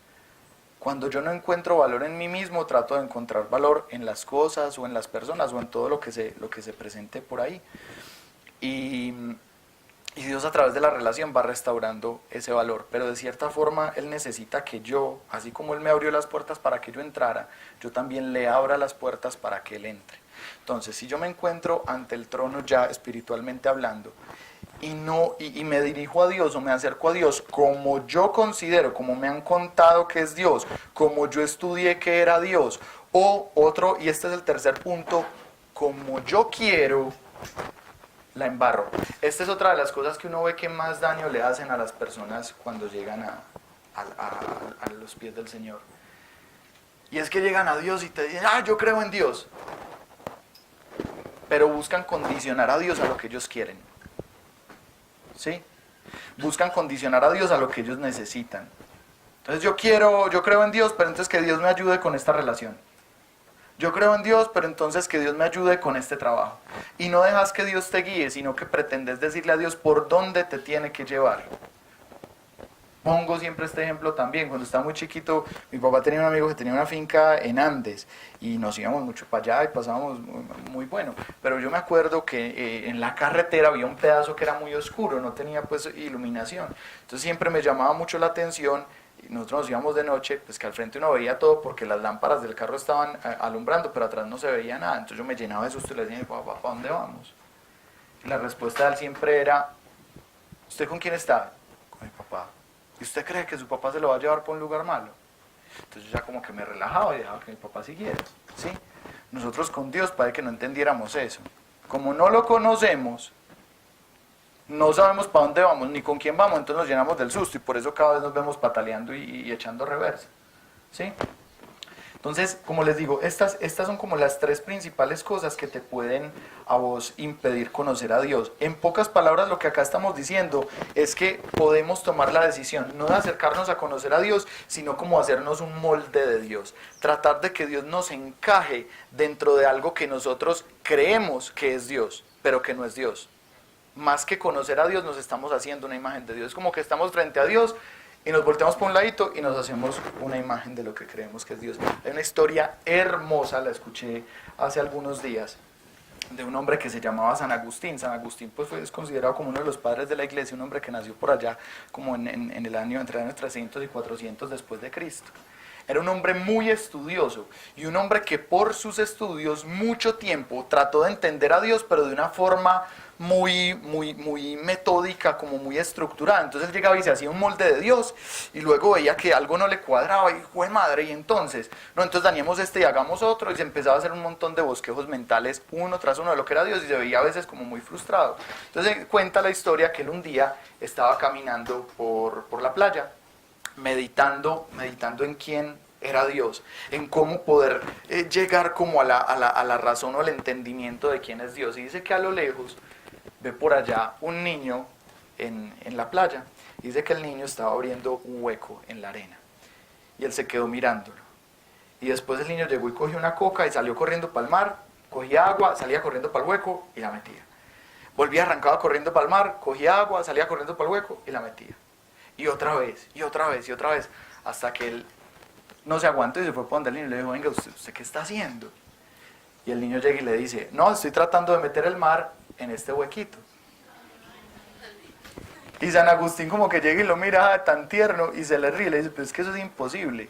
Cuando yo no encuentro valor en mí mismo, trato de encontrar valor en las cosas o en las personas o en todo lo que se presente por ahí. Y Dios a través de la relación va restaurando ese valor, pero de cierta forma Él necesita que yo, así como Él me abrió las puertas para que yo entrara, yo también le abra las puertas para que Él entre. Entonces, si yo me encuentro ante el trono ya espiritualmente hablando, y me dirijo a Dios o me acerco a Dios como yo considero, como me han contado que es Dios, como yo estudié que era Dios, o otro, y este es el tercer punto, como yo quiero, la embarro. Esta es otra de las cosas que uno ve que más daño le hacen a las personas cuando llegan a los pies del Señor. Y es que llegan a Dios y te dicen, yo creo en Dios, pero buscan condicionar a Dios a lo que ellos quieren. ¿Sí? Buscan condicionar a Dios a lo que ellos necesitan. Entonces yo creo en Dios, pero entonces que Dios me ayude con esta relación. Yo creo en Dios, pero entonces que Dios me ayude con este trabajo. Y no dejas que Dios te guíe, sino que pretendes decirle a Dios por dónde te tiene que llevar. Pongo siempre este ejemplo también. Cuando estaba muy chiquito, mi papá tenía un amigo que tenía una finca en Andes y nos íbamos mucho para allá y pasábamos muy bueno. Pero yo me acuerdo que en la carretera había un pedazo que era muy oscuro, no tenía pues iluminación. Entonces siempre me llamaba mucho la atención. Y nosotros nos íbamos de noche, pues que al frente uno veía todo porque las lámparas del carro estaban alumbrando, pero atrás no se veía nada. Entonces yo me llenaba de susto y le decía, papá, ¿para dónde vamos? Y la respuesta de él siempre era, ¿usted con quién está? Con mi papá. ¿Y usted cree que su papá se lo va a llevar por un lugar malo? Entonces yo ya como que me relajaba y dejaba que mi papá siguiera, ¿sí? Nosotros con Dios parece que no entendiéramos eso. Como no lo conocemos, no sabemos para dónde vamos ni con quién vamos, entonces nos llenamos del susto y por eso cada vez nos vemos pataleando y echando reversa, ¿sí? Entonces, como les digo, estas son como las tres principales cosas que te pueden a vos impedir conocer a Dios. En pocas palabras, lo que acá estamos diciendo es que podemos tomar la decisión, no de acercarnos a conocer a Dios, sino como hacernos un molde de Dios. Tratar de que Dios nos encaje dentro de algo que nosotros creemos que es Dios, pero que no es Dios. Más que conocer a Dios, nos estamos haciendo una imagen de Dios. Es como que estamos frente a Dios y nos volteamos por un ladito y nos hacemos una imagen de lo que creemos que es Dios. Hay una historia hermosa, la escuché hace algunos días, de un hombre que se llamaba San Agustín. San Agustín pues es considerado como uno de los padres de la iglesia, un hombre que nació por allá como en el año, entre años 300 y 400 después de Cristo. Era un hombre muy estudioso y un hombre que por sus estudios mucho tiempo trató de entender a Dios, pero de una forma muy metódica, como muy estructurada. Entonces él llegaba y se hacía un molde de Dios y luego veía que algo no le cuadraba y ¡jue madre! Y entonces dañemos este y hagamos otro, y se empezaba a hacer un montón de bosquejos mentales uno tras uno de lo que era Dios y se veía a veces como muy frustrado. Entonces cuenta la historia que él un día estaba caminando por la playa, meditando en quién era Dios, en cómo poder llegar como a la razón o al entendimiento de quién es Dios. Y dice que a lo lejos ve por allá un niño en la playa. Dice que el niño estaba abriendo un hueco en la arena y él se quedó mirándolo. Y después el niño llegó y cogió una coca y salió corriendo para el mar, cogía agua, salía corriendo para el hueco y la metía. Volvía arrancado corriendo para el mar, cogía agua, salía corriendo para el hueco y la metía. Y otra vez, y otra vez, y otra vez, hasta que él no se aguantó y se fue para donde el niño y le dijo, venga, ¿usted qué está haciendo? Y el niño llega y le dice, no, estoy tratando de meter el mar en este huequito. Y San Agustín como que llega y lo mira tan tierno y se le ríe y le dice, pero es que eso es imposible.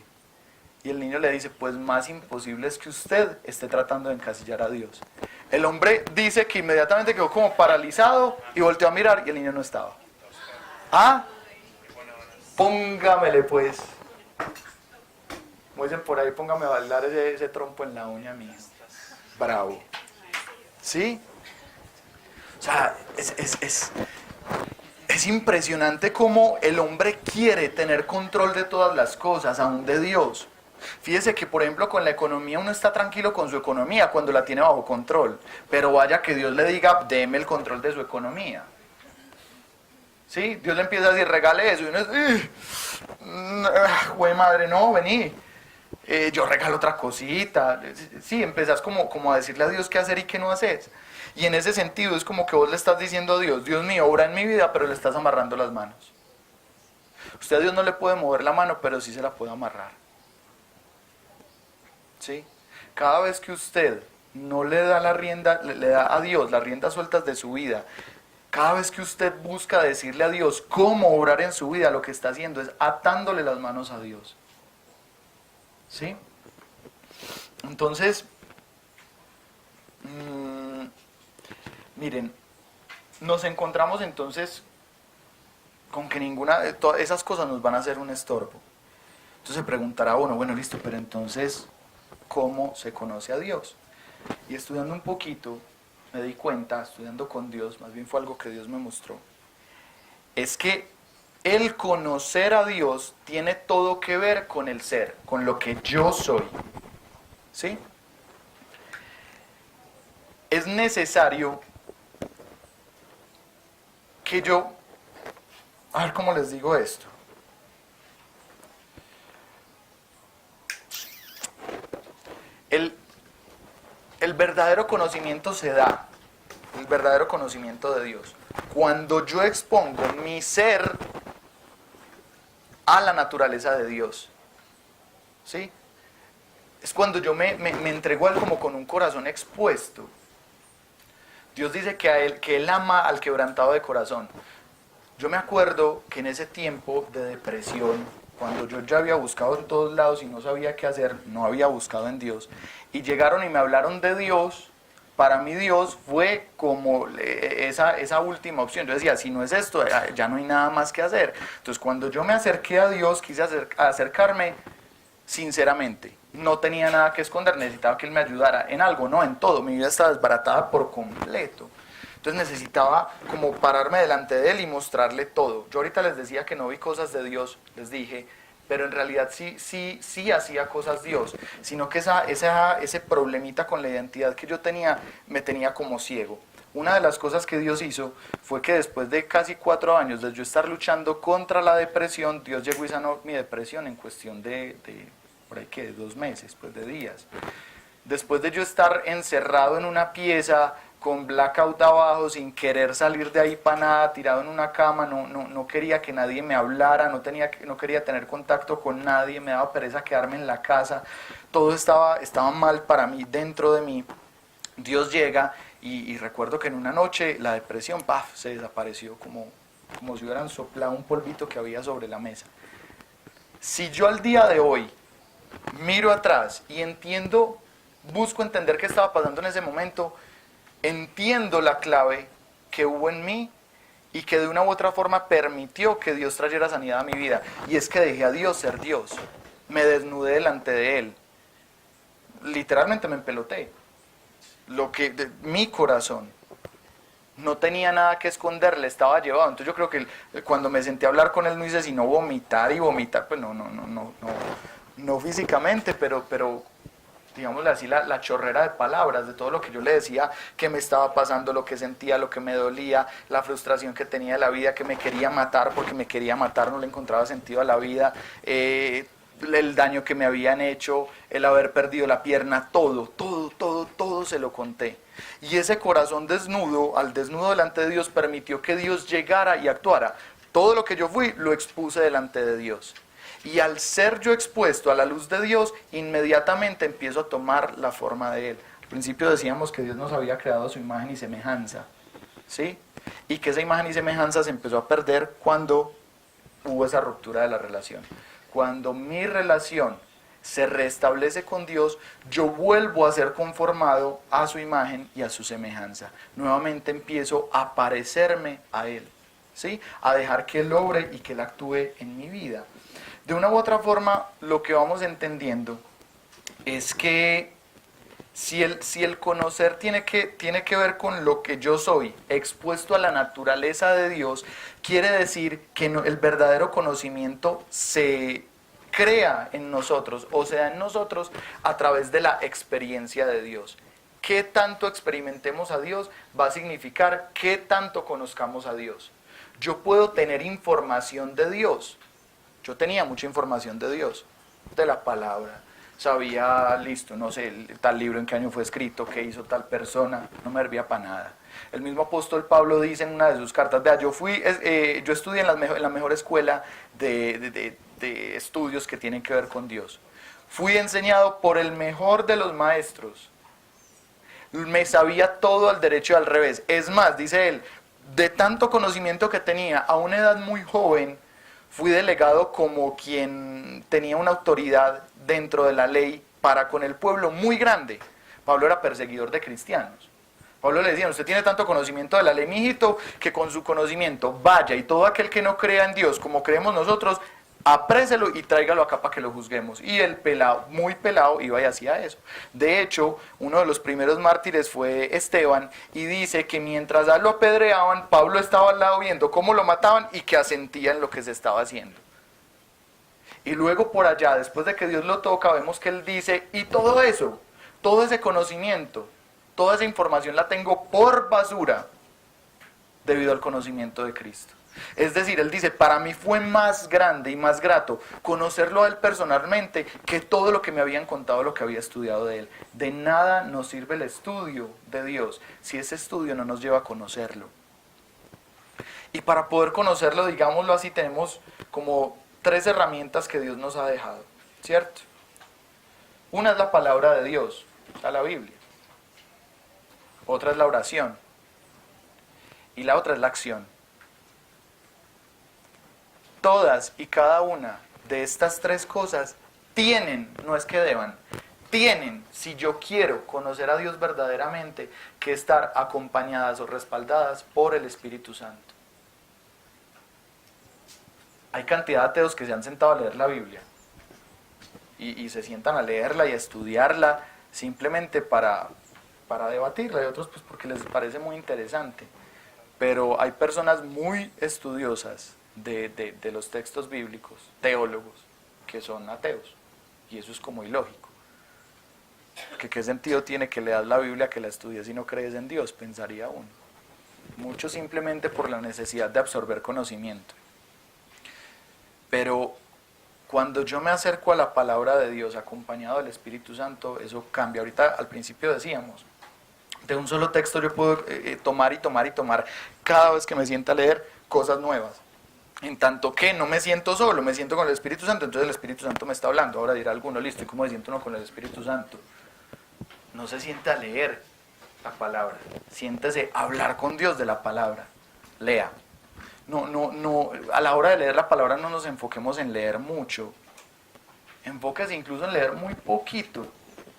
Y el niño le dice, pues más imposible es que usted esté tratando de encasillar a Dios. El hombre dice que inmediatamente quedó como paralizado y volteó a mirar y el niño no estaba. ¿Ah? Póngamele pues. Como dicen por ahí, póngame a bailar ese trompo en la uña mía. Bravo. ¿Sí? O sea, es impresionante cómo el hombre quiere tener control de todas las cosas, aún de Dios. Fíjese que, por ejemplo, con la economía uno está tranquilo con su economía cuando la tiene bajo control. Pero vaya que Dios le diga, deme el control de su economía. ¿Sí? Dios le empieza a decir, regale eso. Y uno es, güey madre, no, vení. Yo regalo otra cosita. Sí, empezás como a decirle a Dios qué hacer y qué no haces. Y en ese sentido es como que vos le estás diciendo a Dios, Dios mío, obra en mi vida, pero le estás amarrando las manos. Usted a Dios no le puede mover la mano, pero sí se la puede amarrar. ¿sí? Cada vez que usted no le da la rienda, le da a Dios las riendas sueltas de su vida, cada vez que usted busca decirle a Dios cómo obrar en su vida, lo que está haciendo es atándole las manos a Dios. ¿Sí? Entonces, miren, nos encontramos entonces con que ninguna de todas esas cosas nos van a hacer un estorbo. Entonces se preguntará uno, bueno, listo, pero entonces, ¿cómo se conoce a Dios? Y estudiando un poquito, me di cuenta, estudiando con Dios, más bien fue algo que Dios me mostró, es que el conocer a Dios tiene todo que ver con el ser, con lo que yo soy. ¿Sí? Es necesario que yo, a ver cómo les digo esto. El verdadero conocimiento se da, el verdadero conocimiento de Dios, cuando yo expongo mi ser a la naturaleza de Dios. ¿Sí? Es cuando yo me entrego a Él como con un corazón expuesto. Dios dice que él ama al quebrantado de corazón. Yo me acuerdo que en ese tiempo de depresión, cuando yo ya había buscado en todos lados y no sabía qué hacer, no había buscado en Dios, y llegaron y me hablaron de Dios, para mí Dios fue como esa última opción. Yo decía, si no es esto, ya no hay nada más que hacer. Entonces cuando yo me acerqué a Dios, quise acercarme sinceramente. No tenía nada que esconder, necesitaba que Él me ayudara en algo, no en todo. Mi vida estaba desbaratada por completo. Entonces necesitaba como pararme delante de Él y mostrarle todo. Yo ahorita les decía que no vi cosas de Dios, les dije, pero en realidad sí hacía cosas Dios, sino que ese problemita con la identidad que yo tenía, me tenía como ciego. Una de las cosas que Dios hizo fue que después de casi 4 años de yo estar luchando contra la depresión, Dios llegó y sanó mi depresión en cuestión de por ahí que 2 meses, pues de días. Después de yo estar encerrado en una pieza, con blackout abajo, sin querer salir de ahí para nada, tirado en una cama, no quería que nadie me hablara, no quería tener contacto con nadie, me daba pereza quedarme en la casa, todo estaba mal para mí, dentro de mí. Dios llega y recuerdo que en una noche la depresión, ¡paf!, se desapareció como si hubieran soplado un polvito que había sobre la mesa. Si yo al día de hoy miro atrás y busco entender qué estaba pasando en ese momento, entiendo la clave que hubo en mí y que de una u otra forma permitió que Dios trayera sanidad a mi vida. Y es que dejé a Dios ser Dios. Me desnudé delante de Él. Literalmente me empeloté. Mi corazón no tenía nada que esconder, le estaba llevado. Entonces yo creo que cuando me senté a hablar con Él no hice sino vomitar y vomitar, pues no físicamente, pero digámosle así, la chorrera de palabras, de todo lo que yo le decía que me estaba pasando, lo que sentía, lo que me dolía, la frustración que tenía de la vida, que me quería matar porque me quería matar, no le encontraba sentido a la vida, el daño que me habían hecho, el haber perdido la pierna, todo se lo conté. Y ese corazón desnudo, al desnudo delante de Dios, permitió que Dios llegara y actuara. Todo lo que yo fui, lo expuse delante de Dios. Y al ser yo expuesto a la luz de Dios, inmediatamente empiezo a tomar la forma de Él. Al principio decíamos que Dios nos había creado a su imagen y semejanza, ¿sí? Y que esa imagen y semejanza se empezó a perder cuando hubo esa ruptura de la relación. Cuando mi relación se restablece con Dios, yo vuelvo a ser conformado a su imagen y a su semejanza. Nuevamente empiezo a parecerme a Él, ¿sí? A dejar que Él obre y que Él actúe en mi vida. De una u otra forma, lo que vamos entendiendo es que si el conocer tiene que ver con lo que yo soy, expuesto a la naturaleza de Dios, quiere decir que el verdadero conocimiento se crea en nosotros, o se da en nosotros a través de la experiencia de Dios. Qué tanto experimentemos a Dios va a significar qué tanto conozcamos a Dios. Yo puedo tener información de Dios. Yo tenía mucha información de Dios, de la palabra. Sabía, listo, no sé, tal libro en qué año fue escrito, qué hizo tal persona, no me servía para nada. El mismo apóstol Pablo dice en una de sus cartas, vea, yo estudié en la mejor escuela de estudios que tienen que ver con Dios. Fui enseñado por el mejor de los maestros. Me sabía todo al derecho y al revés. Es más, dice él, de tanto conocimiento que tenía a una edad muy joven, fui delegado como quien tenía una autoridad dentro de la ley para con el pueblo muy grande. Pablo era perseguidor de cristianos. Pablo le decía, usted tiene tanto conocimiento de la ley, mijito, que con su conocimiento vaya y todo aquel que no crea en Dios como creemos nosotros, apréselo y tráigalo acá para que lo juzguemos. Y el pelado, muy pelado, iba y hacía eso. De hecho, uno de los primeros mártires fue Esteban, y dice que mientras a él lo apedreaban, Pablo estaba al lado viendo cómo lo mataban y que asentía en lo que se estaba haciendo. Y luego por allá, después de que Dios lo toca, vemos que él dice, y todo eso, todo ese conocimiento, toda esa información la tengo por basura debido al conocimiento de Cristo. Es decir, él dice, para mí fue más grande y más grato conocerlo a él personalmente que todo lo que me habían contado, lo que había estudiado de él. De nada nos sirve el estudio de Dios si ese estudio no nos lleva a conocerlo. Y para poder conocerlo, digámoslo así, tenemos como 3 herramientas que Dios nos ha dejado, ¿cierto? Una es la palabra de Dios, está la Biblia. Otra es la oración. Y la otra es la acción. Todas y cada una de estas 3 cosas tienen, no es que deban, tienen, si yo quiero conocer a Dios verdaderamente, que estar acompañadas o respaldadas por el Espíritu Santo. Hay cantidad de ateos que se han sentado a leer la Biblia y se sientan a leerla y a estudiarla simplemente para debatirla, y otros pues porque les parece muy interesante. Pero hay personas muy estudiosas de los textos bíblicos, teólogos, que son ateos. Y eso es como ilógico. Que ¿qué sentido tiene que leas la Biblia, que la estudies y no crees en Dios? Pensaría uno. Mucho simplemente por la necesidad de absorber conocimiento. Pero cuando yo me acerco a la palabra de Dios acompañado del Espíritu Santo, eso cambia. Ahorita al principio decíamos, de un solo texto yo puedo tomar y tomar y tomar cada vez que me sienta a leer cosas nuevas. En tanto que no me siento solo, me siento con el Espíritu Santo, entonces el Espíritu Santo me está hablando. Ahora dirá alguno, listo, ¿y cómo se siente uno con el Espíritu Santo? No se sienta a leer la palabra, siéntese a hablar con Dios de la palabra. Lea. No, a la hora de leer la palabra no nos enfoquemos en leer mucho. Enfóquese incluso en leer muy poquito.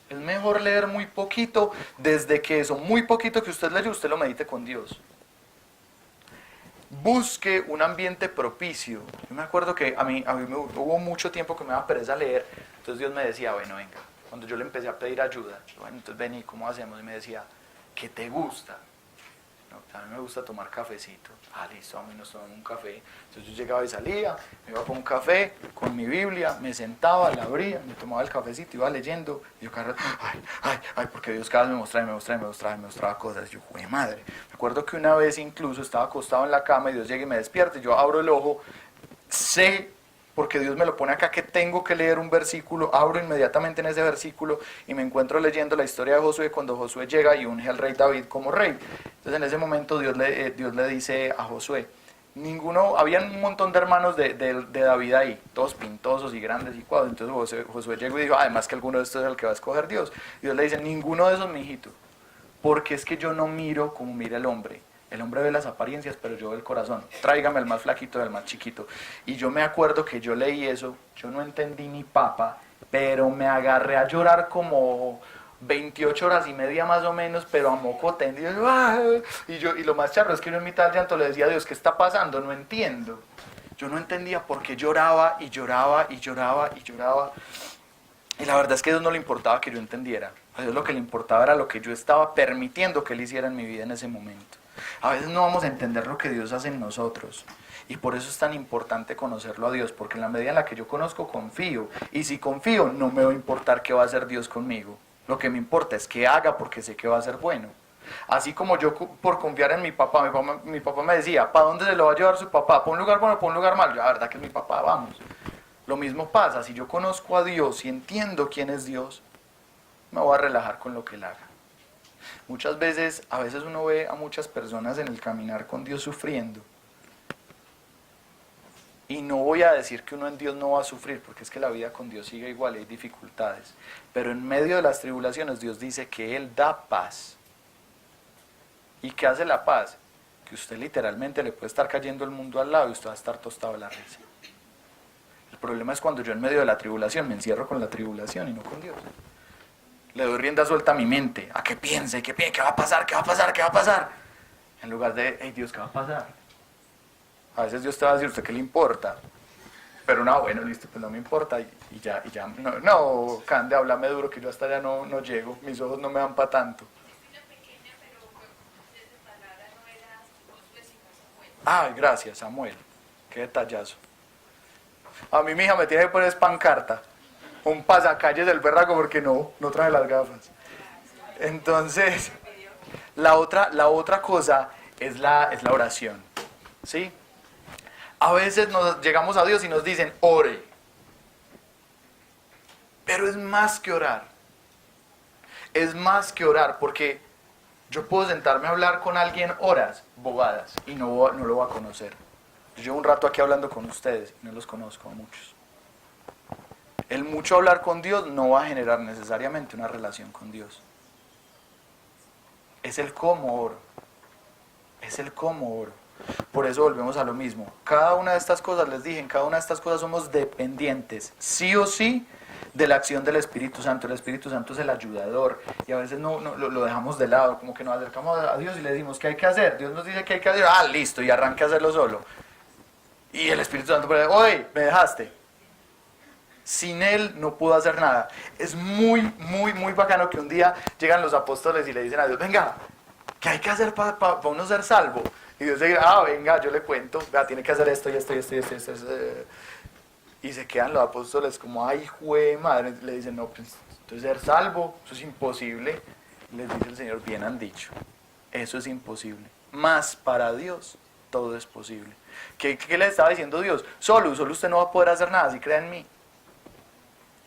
Es mejor leer muy poquito, desde que eso muy poquito que usted leyó, usted lo medite con Dios. Busque un ambiente propicio. Yo me acuerdo que a mí hubo mucho tiempo que me daba pereza leer, entonces Dios me decía, bueno, venga, cuando yo le empecé a pedir ayuda, bueno, entonces vení, ¿cómo hacemos? Y me decía, ¿qué te gusta? No, a mí me gusta tomar cafecito. Ah, listo, a mí nos tomamos un café. Entonces yo llegaba y salía, me iba por un café con mi Biblia, me sentaba, la abría, me tomaba el cafecito, iba leyendo, y yo cada rato, porque Dios cada vez me mostraba cosas. Yo, ¡jue madre! Me acuerdo que una vez incluso estaba acostado en la cama y Dios llega y me despierta, y yo abro el ojo, sé, porque Dios me lo pone acá, que tengo que leer un versículo, abro inmediatamente en ese versículo y me encuentro leyendo la historia de Josué, cuando Josué llega y unge al rey David como rey. Entonces en ese momento Dios le dice a Josué, habían un montón de hermanos de David ahí, todos pintosos y grandes y cuadros. Entonces Josué llegó y dijo, además que alguno de estos es el que va a escoger Dios. Dios le dice, ninguno de esos, mijito, porque es que yo no miro como mira el hombre. El hombre ve las apariencias, pero yo veo el corazón. Tráigame el más flaquito del más chiquito. Y yo me acuerdo que yo leí eso, yo no entendí ni papa, pero me agarré a llorar como 28 horas y media más o menos, pero a moco tendido. Y lo más charro es que yo en mitad del llanto le decía a Dios, ¿qué está pasando? No entiendo. Yo no entendía por qué lloraba y lloraba y lloraba y lloraba. Y la verdad es que a Dios no le importaba que yo entendiera. A Dios lo que le importaba era lo que yo estaba permitiendo que Él hiciera en mi vida en ese momento. A veces no vamos a entender lo que Dios hace en nosotros. Y por eso es tan importante conocerlo a Dios, porque en la medida en la que yo conozco, confío. Y si confío, no me va a importar qué va a hacer Dios conmigo. Lo que me importa es que haga, porque sé que va a ser bueno. Así como yo, por confiar en mi papá me decía, ¿para dónde se lo va a llevar su papá? ¿Para un lugar bueno o para un lugar malo? La verdad que es mi papá, vamos. Lo mismo pasa, si yo conozco a Dios y entiendo quién es Dios, me voy a relajar con lo que Él haga. Muchas veces, a veces uno ve a muchas personas en el caminar con Dios sufriendo. Y no voy a decir que uno en Dios no va a sufrir, porque es que la vida con Dios sigue igual, hay dificultades. Pero en medio de las tribulaciones Dios dice que Él da paz. ¿Y qué hace la paz? Que usted literalmente le puede estar cayendo el mundo al lado y usted va a estar tostado de la risa. El problema es cuando yo en medio de la tribulación me encierro con la tribulación y no con Dios. Le doy rienda suelta a mi mente, a que piense, qué va a pasar, qué va a pasar, qué va a pasar. En lugar de, hey Dios, ¿qué va a pasar? A veces Dios te va a decir, ¿usted qué le importa? Pero no, bueno, listo, pues no me importa y ya, no, Cande, háblame duro que yo hasta allá no llego, mis ojos no me dan para tanto. Ay, gracias, Samuel, qué detallazo. A mí mi hija me tiene que poner pancarta, un pasacalles del berraco porque no trae las gafas. Entonces, la otra cosa es la oración, ¿sí? A veces nos llegamos a Dios y nos dicen, ore. Pero es más que orar. Es más que orar, porque yo puedo sentarme a hablar con alguien horas, bobadas, y no lo voy a conocer. Yo llevo un rato aquí hablando con ustedes y no los conozco a muchos. El mucho hablar con Dios no va a generar necesariamente una relación con Dios. Es el cómo oro. Es el cómo oro. Por eso volvemos a lo mismo. Cada una de estas cosas, les dije, en cada una de estas cosas somos dependientes, sí o sí, de la acción del Espíritu Santo. El Espíritu Santo es el ayudador y a veces no lo dejamos de lado, como que nos acercamos a Dios y le decimos ¿qué hay que hacer? Dios nos dice que hay que hacer, listo, y arranque a hacerlo solo. Y el Espíritu Santo puede decir, oye, me dejaste. Sin Él no puedo hacer nada. Es muy, muy, muy bacano que un día llegan los apóstoles y le dicen a Dios, venga, ¿qué hay que hacer para uno ser salvo? Y Dios dice, venga, yo le cuento, tiene que hacer esto y esto y esto y esto, y se quedan los apóstoles como, ay, jue madre, le dicen, no, pues, entonces ser salvo, eso es imposible. Les dice el Señor, bien han dicho, eso es imposible, mas para Dios todo es posible. ¿Qué le estaba diciendo Dios? Solo usted no va a poder hacer nada si cree en mí.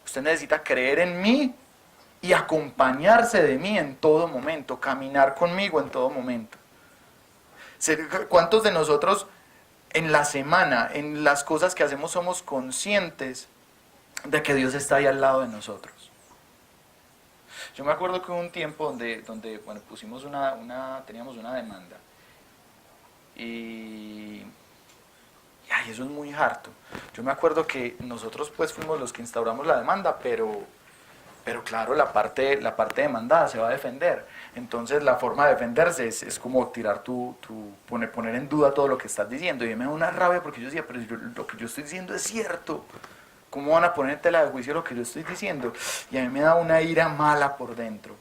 Usted necesita creer en mí y acompañarse de mí en todo momento, caminar conmigo en todo momento. ¿Cuántos de nosotros en la semana, en las cosas que hacemos, somos conscientes de que Dios está ahí al lado de nosotros? Yo me acuerdo que hubo un tiempo donde bueno, teníamos una demanda. Y eso es muy harto. Yo me acuerdo que nosotros pues fuimos los que instauramos la demanda, pero claro, la parte demandada se va a defender. Entonces la forma de defenderse es como tirar poner en duda todo lo que estás diciendo. Y a mí me da una rabia porque yo decía, pero lo que yo estoy diciendo es cierto. ¿Cómo van a poner en tela de juicio lo que yo estoy diciendo? Y a mí me da una ira mala por dentro.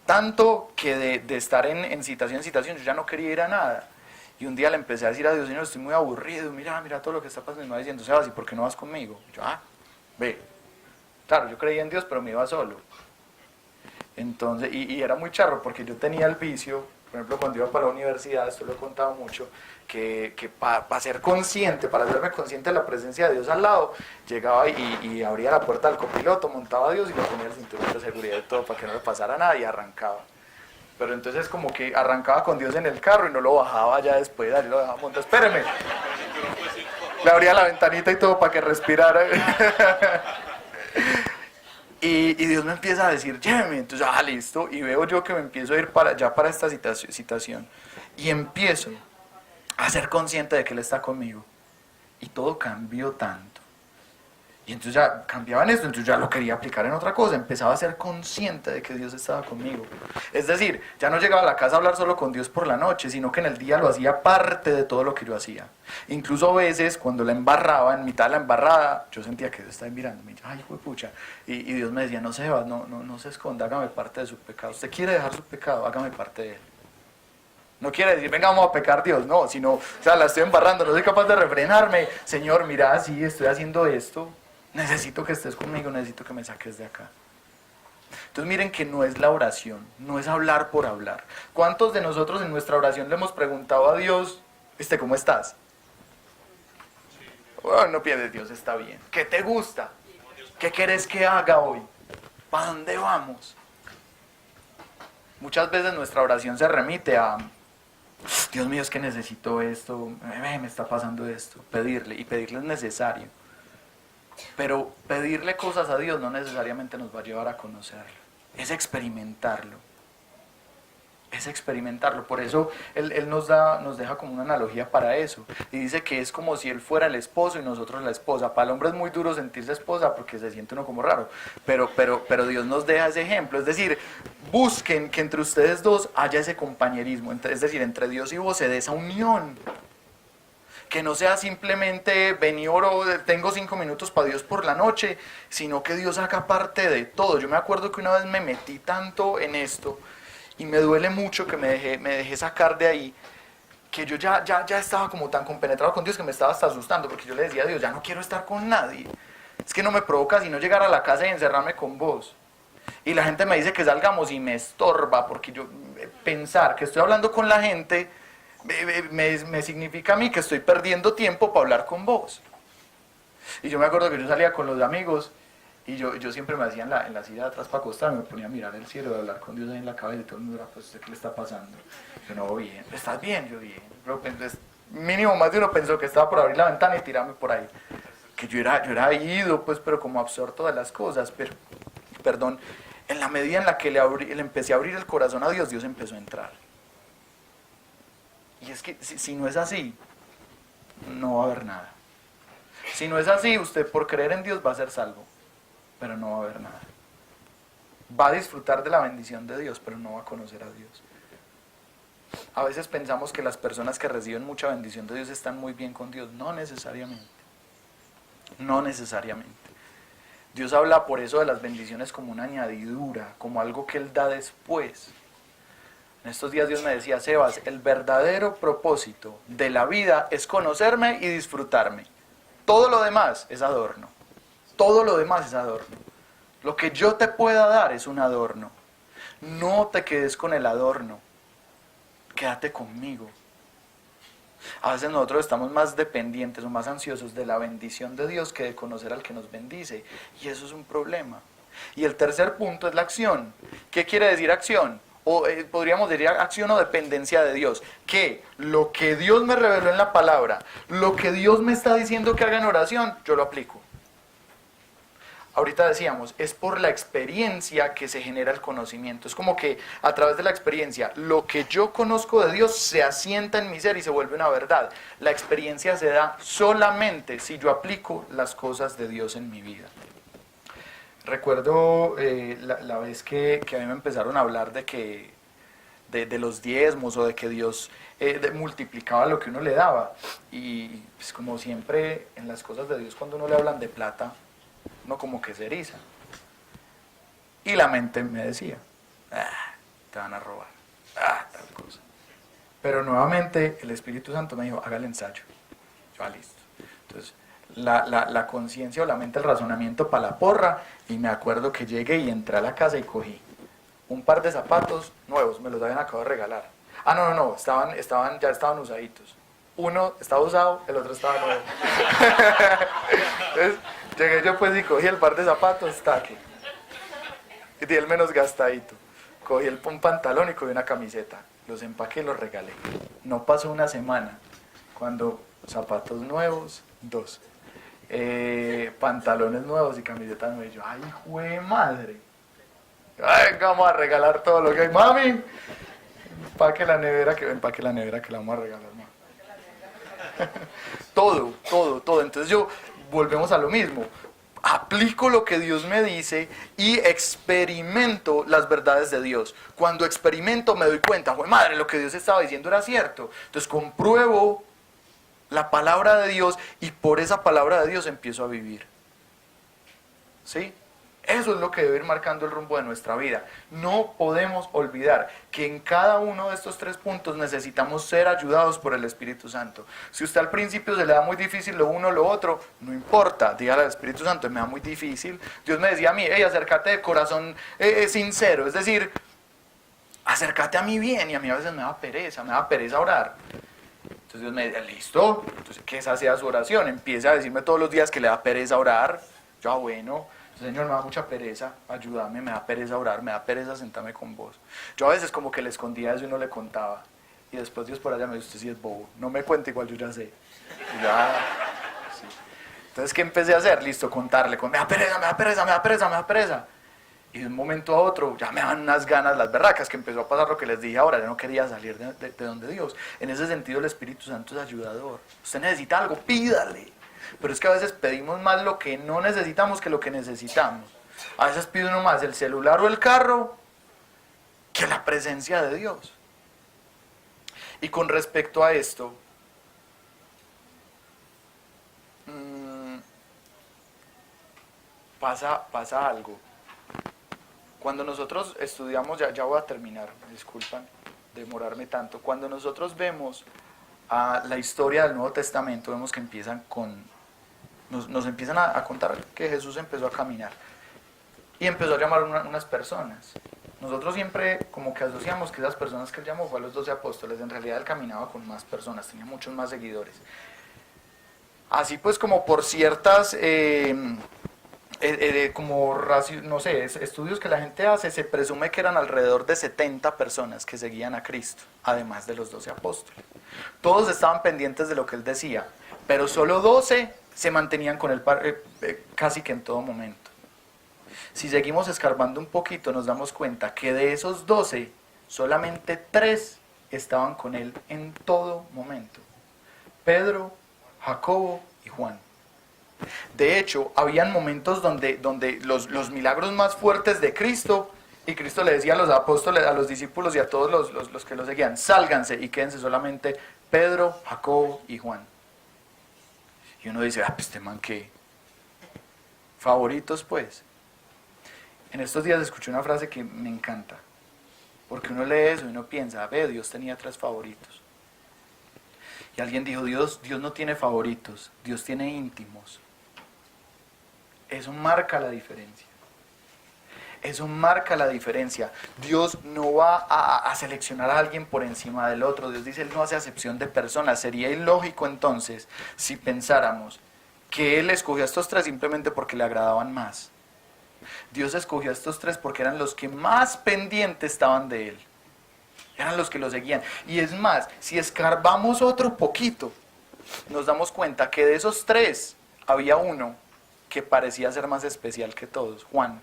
Tanto que de estar en citación yo ya no quería ir a nada. Y un día le empecé a decir a Dios, Señor, estoy muy aburrido, mira todo lo que está pasando. Y me va diciendo, Sebas, ¿y por qué no vas conmigo? Y yo, ve. Claro, yo creía en Dios, pero me iba solo. Entonces, y era muy charro, porque yo tenía el vicio, por ejemplo, cuando iba para la universidad, esto lo he contado mucho, que para ser consciente, para hacerme consciente de la presencia de Dios al lado, llegaba y abría la puerta del copiloto, montaba a Dios y le ponía el cinturón de seguridad y todo para que no le pasara nada y arrancaba. Pero entonces como que arrancaba con Dios en el carro y no lo bajaba ya después, yo lo dejaba montar, espéreme. Le abría la ventanita y todo para que respirara. Y Dios me empieza a decir, lléveme, entonces, listo, y veo yo que me empiezo a ir para esta citación, y empiezo a ser consciente de que Él está conmigo, y todo cambió tanto, y entonces ya cambiaba en esto, entonces ya lo quería aplicar en otra cosa, empezaba a ser consciente de que Dios estaba conmigo, es decir, ya no llegaba a la casa a hablar solo con Dios por la noche, sino que en el día lo hacía parte de todo lo que yo hacía, incluso a veces cuando la embarraba, en mitad de la embarrada, yo sentía que Dios estaba mirándome, ay, pucha, y Dios me decía, no se esconda, hágame parte de su pecado, usted quiere dejar su pecado, hágame parte de él. No quiere decir, venga, vamos a pecar Dios, no, sino, la estoy embarrando, no soy capaz de refrenarme, Señor, mira, sí, estoy haciendo esto, necesito que estés conmigo, necesito que me saques de acá. Entonces miren que no es la oración, no es hablar por hablar. ¿Cuántos de nosotros en nuestra oración le hemos preguntado a Dios, ¿cómo estás? Bueno, no pienses, Dios está bien. ¿Qué te gusta? ¿Qué querés que haga hoy? ¿Para dónde vamos? Muchas veces nuestra oración se remite a, Dios mío, es que necesito esto, me está pasando esto, pedirle, y pedirle es necesario. Pero pedirle cosas a Dios no necesariamente nos va a llevar a conocerlo, es experimentarlo. Es experimentarlo, por eso él nos deja como una analogía para eso, y dice que es como si él fuera el esposo y nosotros la esposa. Para el hombre es muy duro sentirse esposa porque se siente uno como raro, pero Dios nos deja ese ejemplo, es decir, busquen que entre ustedes dos haya ese compañerismo, es decir, entre Dios y vos se dé esa unión, que no sea simplemente ven y oro, tengo 5 minutos para Dios por la noche, sino que Dios haga parte de todo. Yo me acuerdo que una vez me metí tanto en esto, y me duele mucho que me dejé sacar de ahí, que yo ya estaba como tan compenetrado con Dios que me estaba hasta asustando, porque yo le decía a Dios, ya no quiero estar con nadie. Es que no me provoca sino llegar a la casa y encerrarme con vos. Y la gente me dice que salgamos y me estorba, porque yo pensar que estoy hablando con la gente me significa a mí que estoy perdiendo tiempo para hablar con vos. Y yo me acuerdo que yo salía con los amigos, y yo siempre me hacía en la silla de atrás para acostarme, me ponía a mirar el cielo, a hablar con Dios ahí en la cabeza, y todo el mundo era, pues, ¿usted qué le está pasando? Yo, no, bien. ¿Estás bien? Yo, bien. Pero pues, mínimo más de uno pensó que estaba por abrir la ventana y tirarme por ahí. Que yo era ido, pues, pero como absorto de las cosas, pero, perdón, en la medida en la que le empecé a abrir el corazón a Dios, Dios empezó a entrar. Y es que si no es así, no va a haber nada. Si no es así, usted por creer en Dios va a ser salvo, pero no va a haber nada. Va a disfrutar de la bendición de Dios, pero no va a conocer a Dios. A veces pensamos que las personas que reciben mucha bendición de Dios están muy bien con Dios. No necesariamente. No necesariamente. Dios habla por eso de las bendiciones como una añadidura, como algo que Él da después. En estos días Dios me decía, Sebas, el verdadero propósito de la vida es conocerme y disfrutarme. Todo lo demás es adorno. Todo lo demás es adorno. Lo que yo te pueda dar es un adorno. No te quedes con el adorno. Quédate conmigo. A veces nosotros estamos más dependientes o más ansiosos de la bendición de Dios que de conocer al que nos bendice. Y eso es un problema. Y el tercer punto es la acción. ¿Qué quiere decir acción? O podríamos decir acción o dependencia de Dios. Que lo que Dios me reveló en la palabra, lo que Dios me está diciendo que haga en oración, yo lo aplico. Ahorita decíamos, es por la experiencia que se genera el conocimiento. Es como que a través de la experiencia, lo que yo conozco de Dios se asienta en mi ser y se vuelve una verdad. La experiencia se da solamente si yo aplico las cosas de Dios en mi vida. Recuerdo la vez que a mí me empezaron a hablar de los diezmos o de que Dios multiplicaba lo que uno le daba. Y pues, como siempre en las cosas de Dios, cuando uno le hablan de plata, uno como que se eriza. Y la mente me decía, te van a robar, tal cosa. Pero nuevamente el Espíritu Santo me dijo, haga el ensayo. Yo, listo. Entonces, la conciencia o la mente, el razonamiento para la porra, y me acuerdo que llegué y entré a la casa y cogí un par de zapatos nuevos, me los habían acabado de regalar. No, ya estaban usaditos. Uno estaba usado, el otro estaba nuevo. Entonces, llegué yo pues y cogí el par de zapatos, taque. Y di el menos gastadito. Cogí un pantalón y cogí una camiseta. Los empaqué y los regalé. No pasó una semana cuando zapatos nuevos, 2. Pantalones nuevos y camisetas nuevas. Yo, ¡ay, jue madre! ¡Ay, vamos a regalar todo lo que hay! ¡Mami! Empaque la nevera que la vamos a regalar, mami. Todo. Entonces volvemos a lo mismo. Aplico lo que Dios me dice y experimento las verdades de Dios. Cuando experimento me doy cuenta, ¡jue madre! Lo que Dios estaba diciendo era cierto. Entonces compruebo la palabra de Dios y por esa palabra de Dios empiezo a vivir. ¿Sí? Eso es lo que debe ir marcando el rumbo de nuestra vida. No podemos olvidar que en cada uno de estos 3 puntos necesitamos ser ayudados por el Espíritu Santo. Si usted al principio se le da muy difícil lo uno o lo otro, no importa, dígale al Espíritu Santo, me da muy difícil. Dios me decía a mí, acércate de corazón sincero, es decir, acércate a mí bien, y a mí a veces me da pereza orar. Entonces Dios me decía, listo, entonces que esa sea su oración, empiece a decirme todos los días que le da pereza orar. Yo, bueno, Señor, me da mucha pereza, ayúdame, me da pereza orar, me da pereza sentarme con vos. Yo a veces como que le escondía eso y no le contaba. Y después Dios por allá me dice, usted sí es bobo, no me cuente, igual yo ya sé. Y ya, sí. Entonces, ¿qué empecé a hacer? Listo, contarle, me da pereza, me da pereza, me da pereza, me da pereza. Y de un momento a otro ya me dan unas ganas, las berracas, que empezó a pasar lo que les dije ahora, yo no quería salir de donde Dios. En ese sentido el Espíritu Santo es ayudador. Usted necesita algo, pídale. Pero es que a veces pedimos más lo que no necesitamos que lo que necesitamos. A veces pide uno más el celular o el carro que la presencia de Dios. Y con respecto a esto, pasa algo. Cuando nosotros estudiamos, ya voy a terminar, me disculpan demorarme tanto, cuando nosotros vemos la historia del Nuevo Testamento, vemos que empiezan nos empiezan a contar que Jesús empezó a caminar y empezó a llamar unas personas. Nosotros siempre como que asociamos que esas personas que él llamó fue a los 12 apóstoles, en realidad él caminaba con más personas, tenía muchos más seguidores. Así pues como por ciertas, no sé, estudios que la gente hace, se presume que eran alrededor de 70 personas que seguían a Cristo, además de los 12 apóstoles. Todos estaban pendientes de lo que él decía, pero solo 12 se mantenían con él casi que en todo momento. Si seguimos escarbando un poquito, nos damos cuenta que de esos 12, solamente 3 estaban con él en todo momento. Pedro, Jacobo y Juan. De hecho, habían momentos donde los milagros más fuertes de Cristo, y Cristo le decía a los apóstoles, a los discípulos y a todos los que lo seguían, sálganse y quédense solamente Pedro, Jacobo y Juan. Y uno dice, pues este man, ¿qué? Favoritos, pues. En estos días escuché una frase que me encanta, porque uno lee eso y uno piensa, Dios tenía 3 favoritos. Y alguien dijo, Dios no tiene favoritos, Dios tiene íntimos. Eso marca la diferencia. Eso marca la diferencia. Dios no va a seleccionar a alguien por encima del otro. Dios dice, Él no hace acepción de personas. Sería ilógico entonces si pensáramos que Él escogió a estos 3 simplemente porque le agradaban más. Dios escogió a estos 3 porque eran los que más pendientes estaban de Él. Eran los que lo seguían. Y es más, si escarbamos otro poquito, nos damos cuenta que de esos 3 había uno que parecía ser más especial que todos, Juan.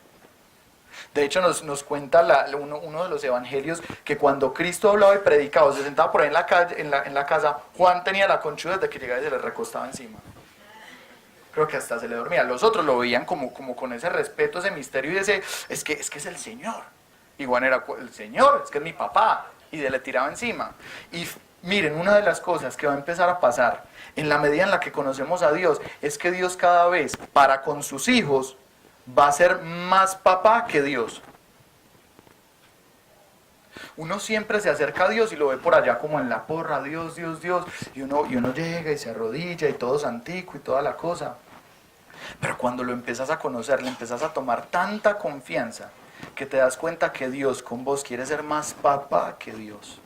De hecho, nos cuenta uno de los evangelios que cuando Cristo hablaba y predicaba, se sentaba por ahí en la casa, Juan tenía la conchuda de que llegaba y se le recostaba encima. Creo que hasta se le dormía. Los otros lo veían como con ese respeto, ese misterio y ese, es que es el Señor. Y Juan era, el Señor, es que es mi papá. Y se le tiraba encima. Y miren, una de las cosas que va a empezar a pasar en la medida en la que conocemos a Dios es que Dios cada vez, para con sus hijos, va a ser más papá que Dios. Uno siempre se acerca a Dios y lo ve por allá como en la porra, Dios, Dios, Dios. Y uno llega y se arrodilla y todo santico y toda la cosa. Pero cuando lo empiezas a conocer, le empiezas a tomar tanta confianza que te das cuenta que Dios con vos quiere ser más papá que Dios.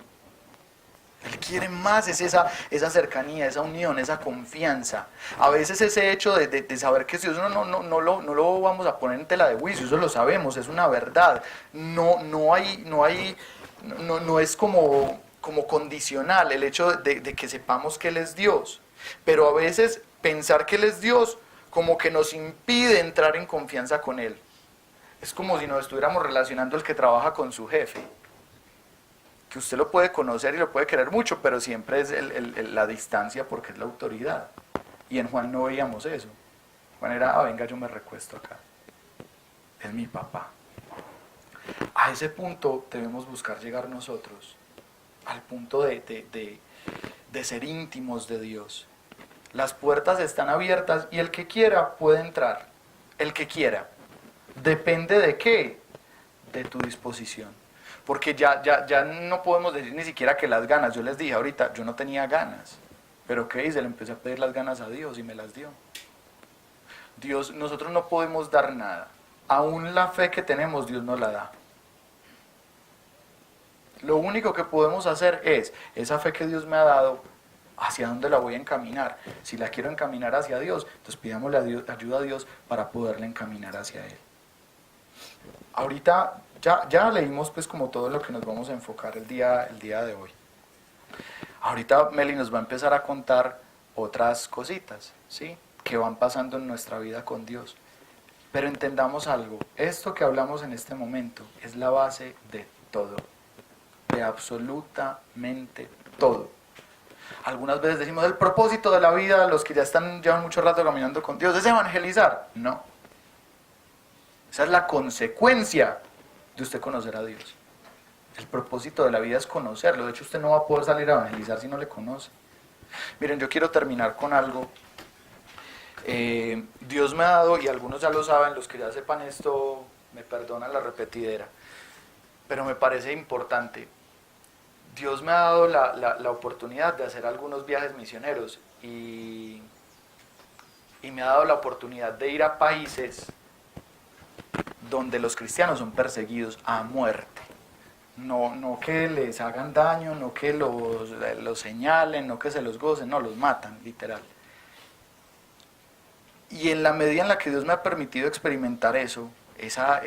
Él quiere más, es esa cercanía, esa unión, esa confianza. A veces ese hecho de saber que Dios no lo vamos a poner en tela de juicio, eso lo sabemos, es una verdad. No es como condicional el hecho de que sepamos que Él es Dios. Pero a veces pensar que Él es Dios como que nos impide entrar en confianza con Él. Es como si nos estuviéramos relacionando el que trabaja con su jefe. Que usted lo puede conocer y lo puede querer mucho, pero siempre es la distancia porque es la autoridad. Y en Juan no veíamos eso. Juan era, venga, yo me recuesto acá. Es mi papá. A ese punto debemos buscar llegar nosotros. Al punto de ser íntimos de Dios. Las puertas están abiertas y el que quiera puede entrar. El que quiera. ¿Depende de qué? De tu disposición. Porque ya no podemos decir ni siquiera que las ganas. Yo les dije ahorita, yo no tenía ganas. Pero ¿qué hice? Le empecé a pedir las ganas a Dios y me las dio. Dios, nosotros no podemos dar nada. Aún la fe que tenemos, Dios nos la da. Lo único que podemos hacer es, esa fe que Dios me ha dado, ¿hacia dónde la voy a encaminar? Si la quiero encaminar hacia Dios, entonces pidámosle ayuda a Dios para poderla encaminar hacia Él. Ahorita ya leímos pues como todo lo que nos vamos a enfocar el día de hoy. Ahorita Meli nos va a empezar a contar otras cositas, ¿sí? Que van pasando en nuestra vida con Dios. Pero entendamos algo, esto que hablamos en este momento es la base de todo, de absolutamente todo. Algunas veces decimos, el propósito de la vida, los que ya llevan mucho rato caminando con Dios, es evangelizar. No. Esa es la consecuencia de usted conocer a Dios. El propósito de la vida es conocerlo. De hecho, usted no va a poder salir a evangelizar si no le conoce. Miren, yo quiero terminar con algo. Dios me ha dado, y algunos ya lo saben, los que ya sepan esto, me perdonan la repetidera, pero me parece importante. Dios me ha dado la oportunidad de hacer algunos viajes misioneros y me ha dado la oportunidad de ir a países donde los cristianos son perseguidos a muerte. No que les hagan daño, no que los señalen, no que se los gocen, no, los matan, literal. Y en la medida en la que Dios me ha permitido experimentar eso, esa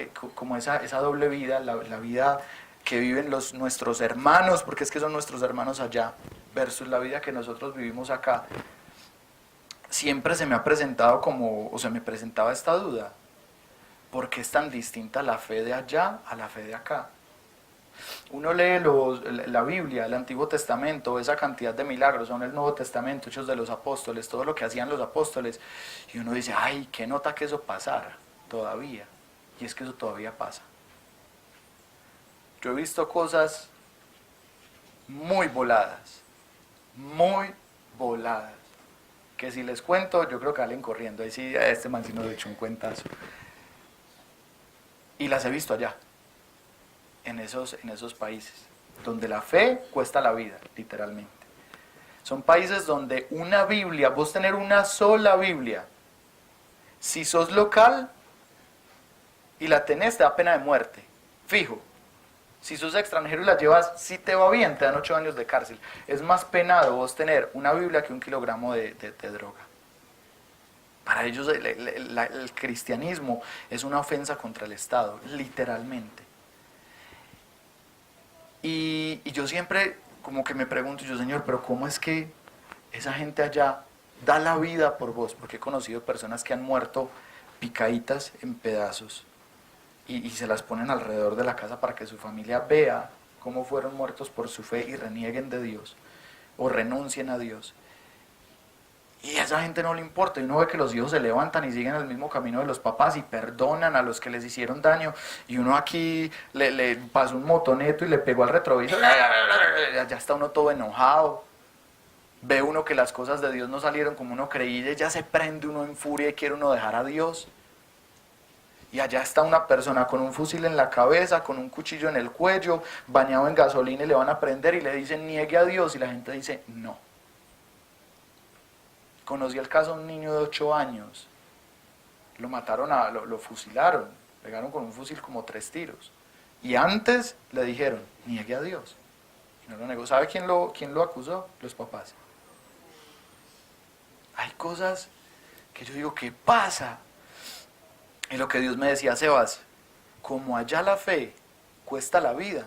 doble vida, la vida que viven nuestros hermanos, porque es que son nuestros hermanos allá, versus la vida que nosotros vivimos acá, siempre se me ha presentado se me presentaba esta duda, ¿por qué es tan distinta la fe de allá a la fe de acá? Uno lee la Biblia, el Antiguo Testamento, esa cantidad de milagros, son el Nuevo Testamento, Hechos de los Apóstoles, todo lo que hacían los apóstoles, y uno dice, ay, qué nota que eso pasara todavía, y es que eso todavía pasa. Yo he visto cosas muy voladas, que si les cuento, yo creo que salen corriendo, ahí sí, a este man sí nos echó un cuentazo. Y las he visto allá, en esos países, donde la fe cuesta la vida, literalmente. Son países donde una Biblia, vos tener una sola Biblia, si sos local y la tenés, te da pena de muerte, fijo. Si sos extranjero y la llevas, si te va bien, te dan 8 años de cárcel. Es más penado vos tener una Biblia que 1 kilogramo de droga. Para ellos el cristianismo es una ofensa contra el Estado, literalmente. Y yo siempre como que me pregunto, yo, Señor, pero ¿cómo es que esa gente allá da la vida por vos? Porque he conocido personas que han muerto picaditas en pedazos y se las ponen alrededor de la casa para que su familia vea cómo fueron muertos por su fe y renieguen de Dios o renuncien a Dios. Y a esa gente no le importa, y uno ve que los hijos se levantan y siguen el mismo camino de los papás y perdonan a los que les hicieron daño, y uno aquí le pasó un motoneto y le pegó al retrovisor, ya está uno todo enojado, ve uno que las cosas de Dios no salieron como uno creía, y ya se prende uno en furia y quiere uno dejar a Dios. Y allá está una persona con un fusil en la cabeza, con un cuchillo en el cuello, bañado en gasolina, y le van a prender y le dicen niegue a Dios, y la gente dice no. Conocí el caso de un niño de 8 años, lo mataron, lo fusilaron, pegaron con un fusil como 3 tiros. Y antes le dijeron, niegue a Dios. Y no lo negó. ¿Sabe quién lo acusó? Los papás. Hay cosas que yo digo, ¿qué pasa? Y lo que Dios me decía, Sebas, como allá la fe cuesta la vida,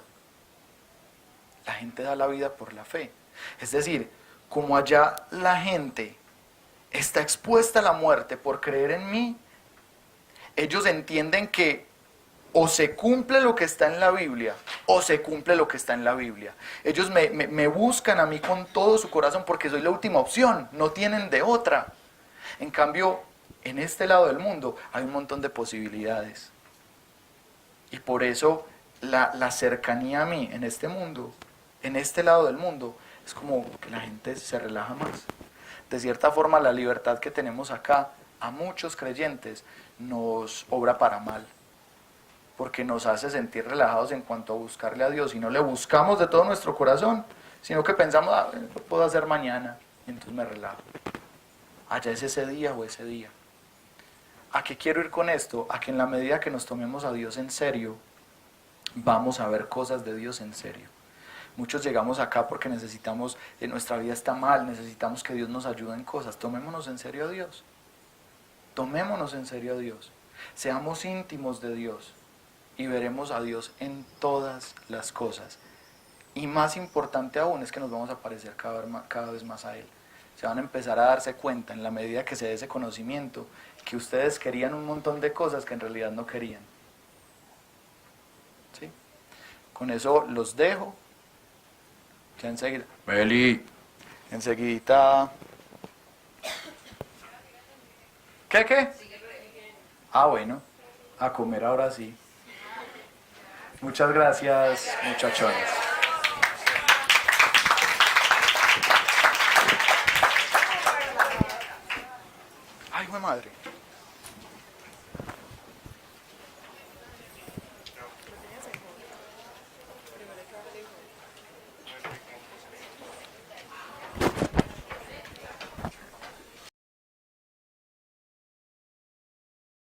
la gente da la vida por la fe. Es decir, como allá la gente está expuesta a la muerte por creer en mí, ellos entienden que o se cumple lo que está en la Biblia, o se cumple lo que está en la Biblia. Ellos me buscan a mí con todo su corazón porque soy la última opción, no tienen de otra. En cambio, en este lado del mundo hay un montón de posibilidades. Y por eso la cercanía a mí en este mundo, en este lado del mundo, es como que la gente se relaja más. De cierta forma, la libertad que tenemos acá, a muchos creyentes, nos obra para mal, porque nos hace sentir relajados en cuanto a buscarle a Dios, y no le buscamos de todo nuestro corazón, sino que pensamos, lo puedo hacer mañana, y entonces me relajo. Allá es ese día o ese día. ¿A qué quiero ir con esto? A que en la medida que nos tomemos a Dios en serio, vamos a ver cosas de Dios en serio. Muchos llegamos acá porque necesitamos, nuestra vida está mal, necesitamos que Dios nos ayude en cosas. Tomémonos en serio a Dios. Tomémonos en serio a Dios. Seamos íntimos de Dios y veremos a Dios en todas las cosas. Y más importante aún es que nos vamos a parecer cada vez más a Él. Se van a empezar a darse cuenta en la medida que se dé ese conocimiento que ustedes querían un montón de cosas que en realidad no querían. ¿Sí? Con eso los dejo. Ya enseguida. Meli. Enseguidita. ¿Qué? Ah, bueno. A comer ahora sí. Muchas gracias, muchachones. Ay, mi madre.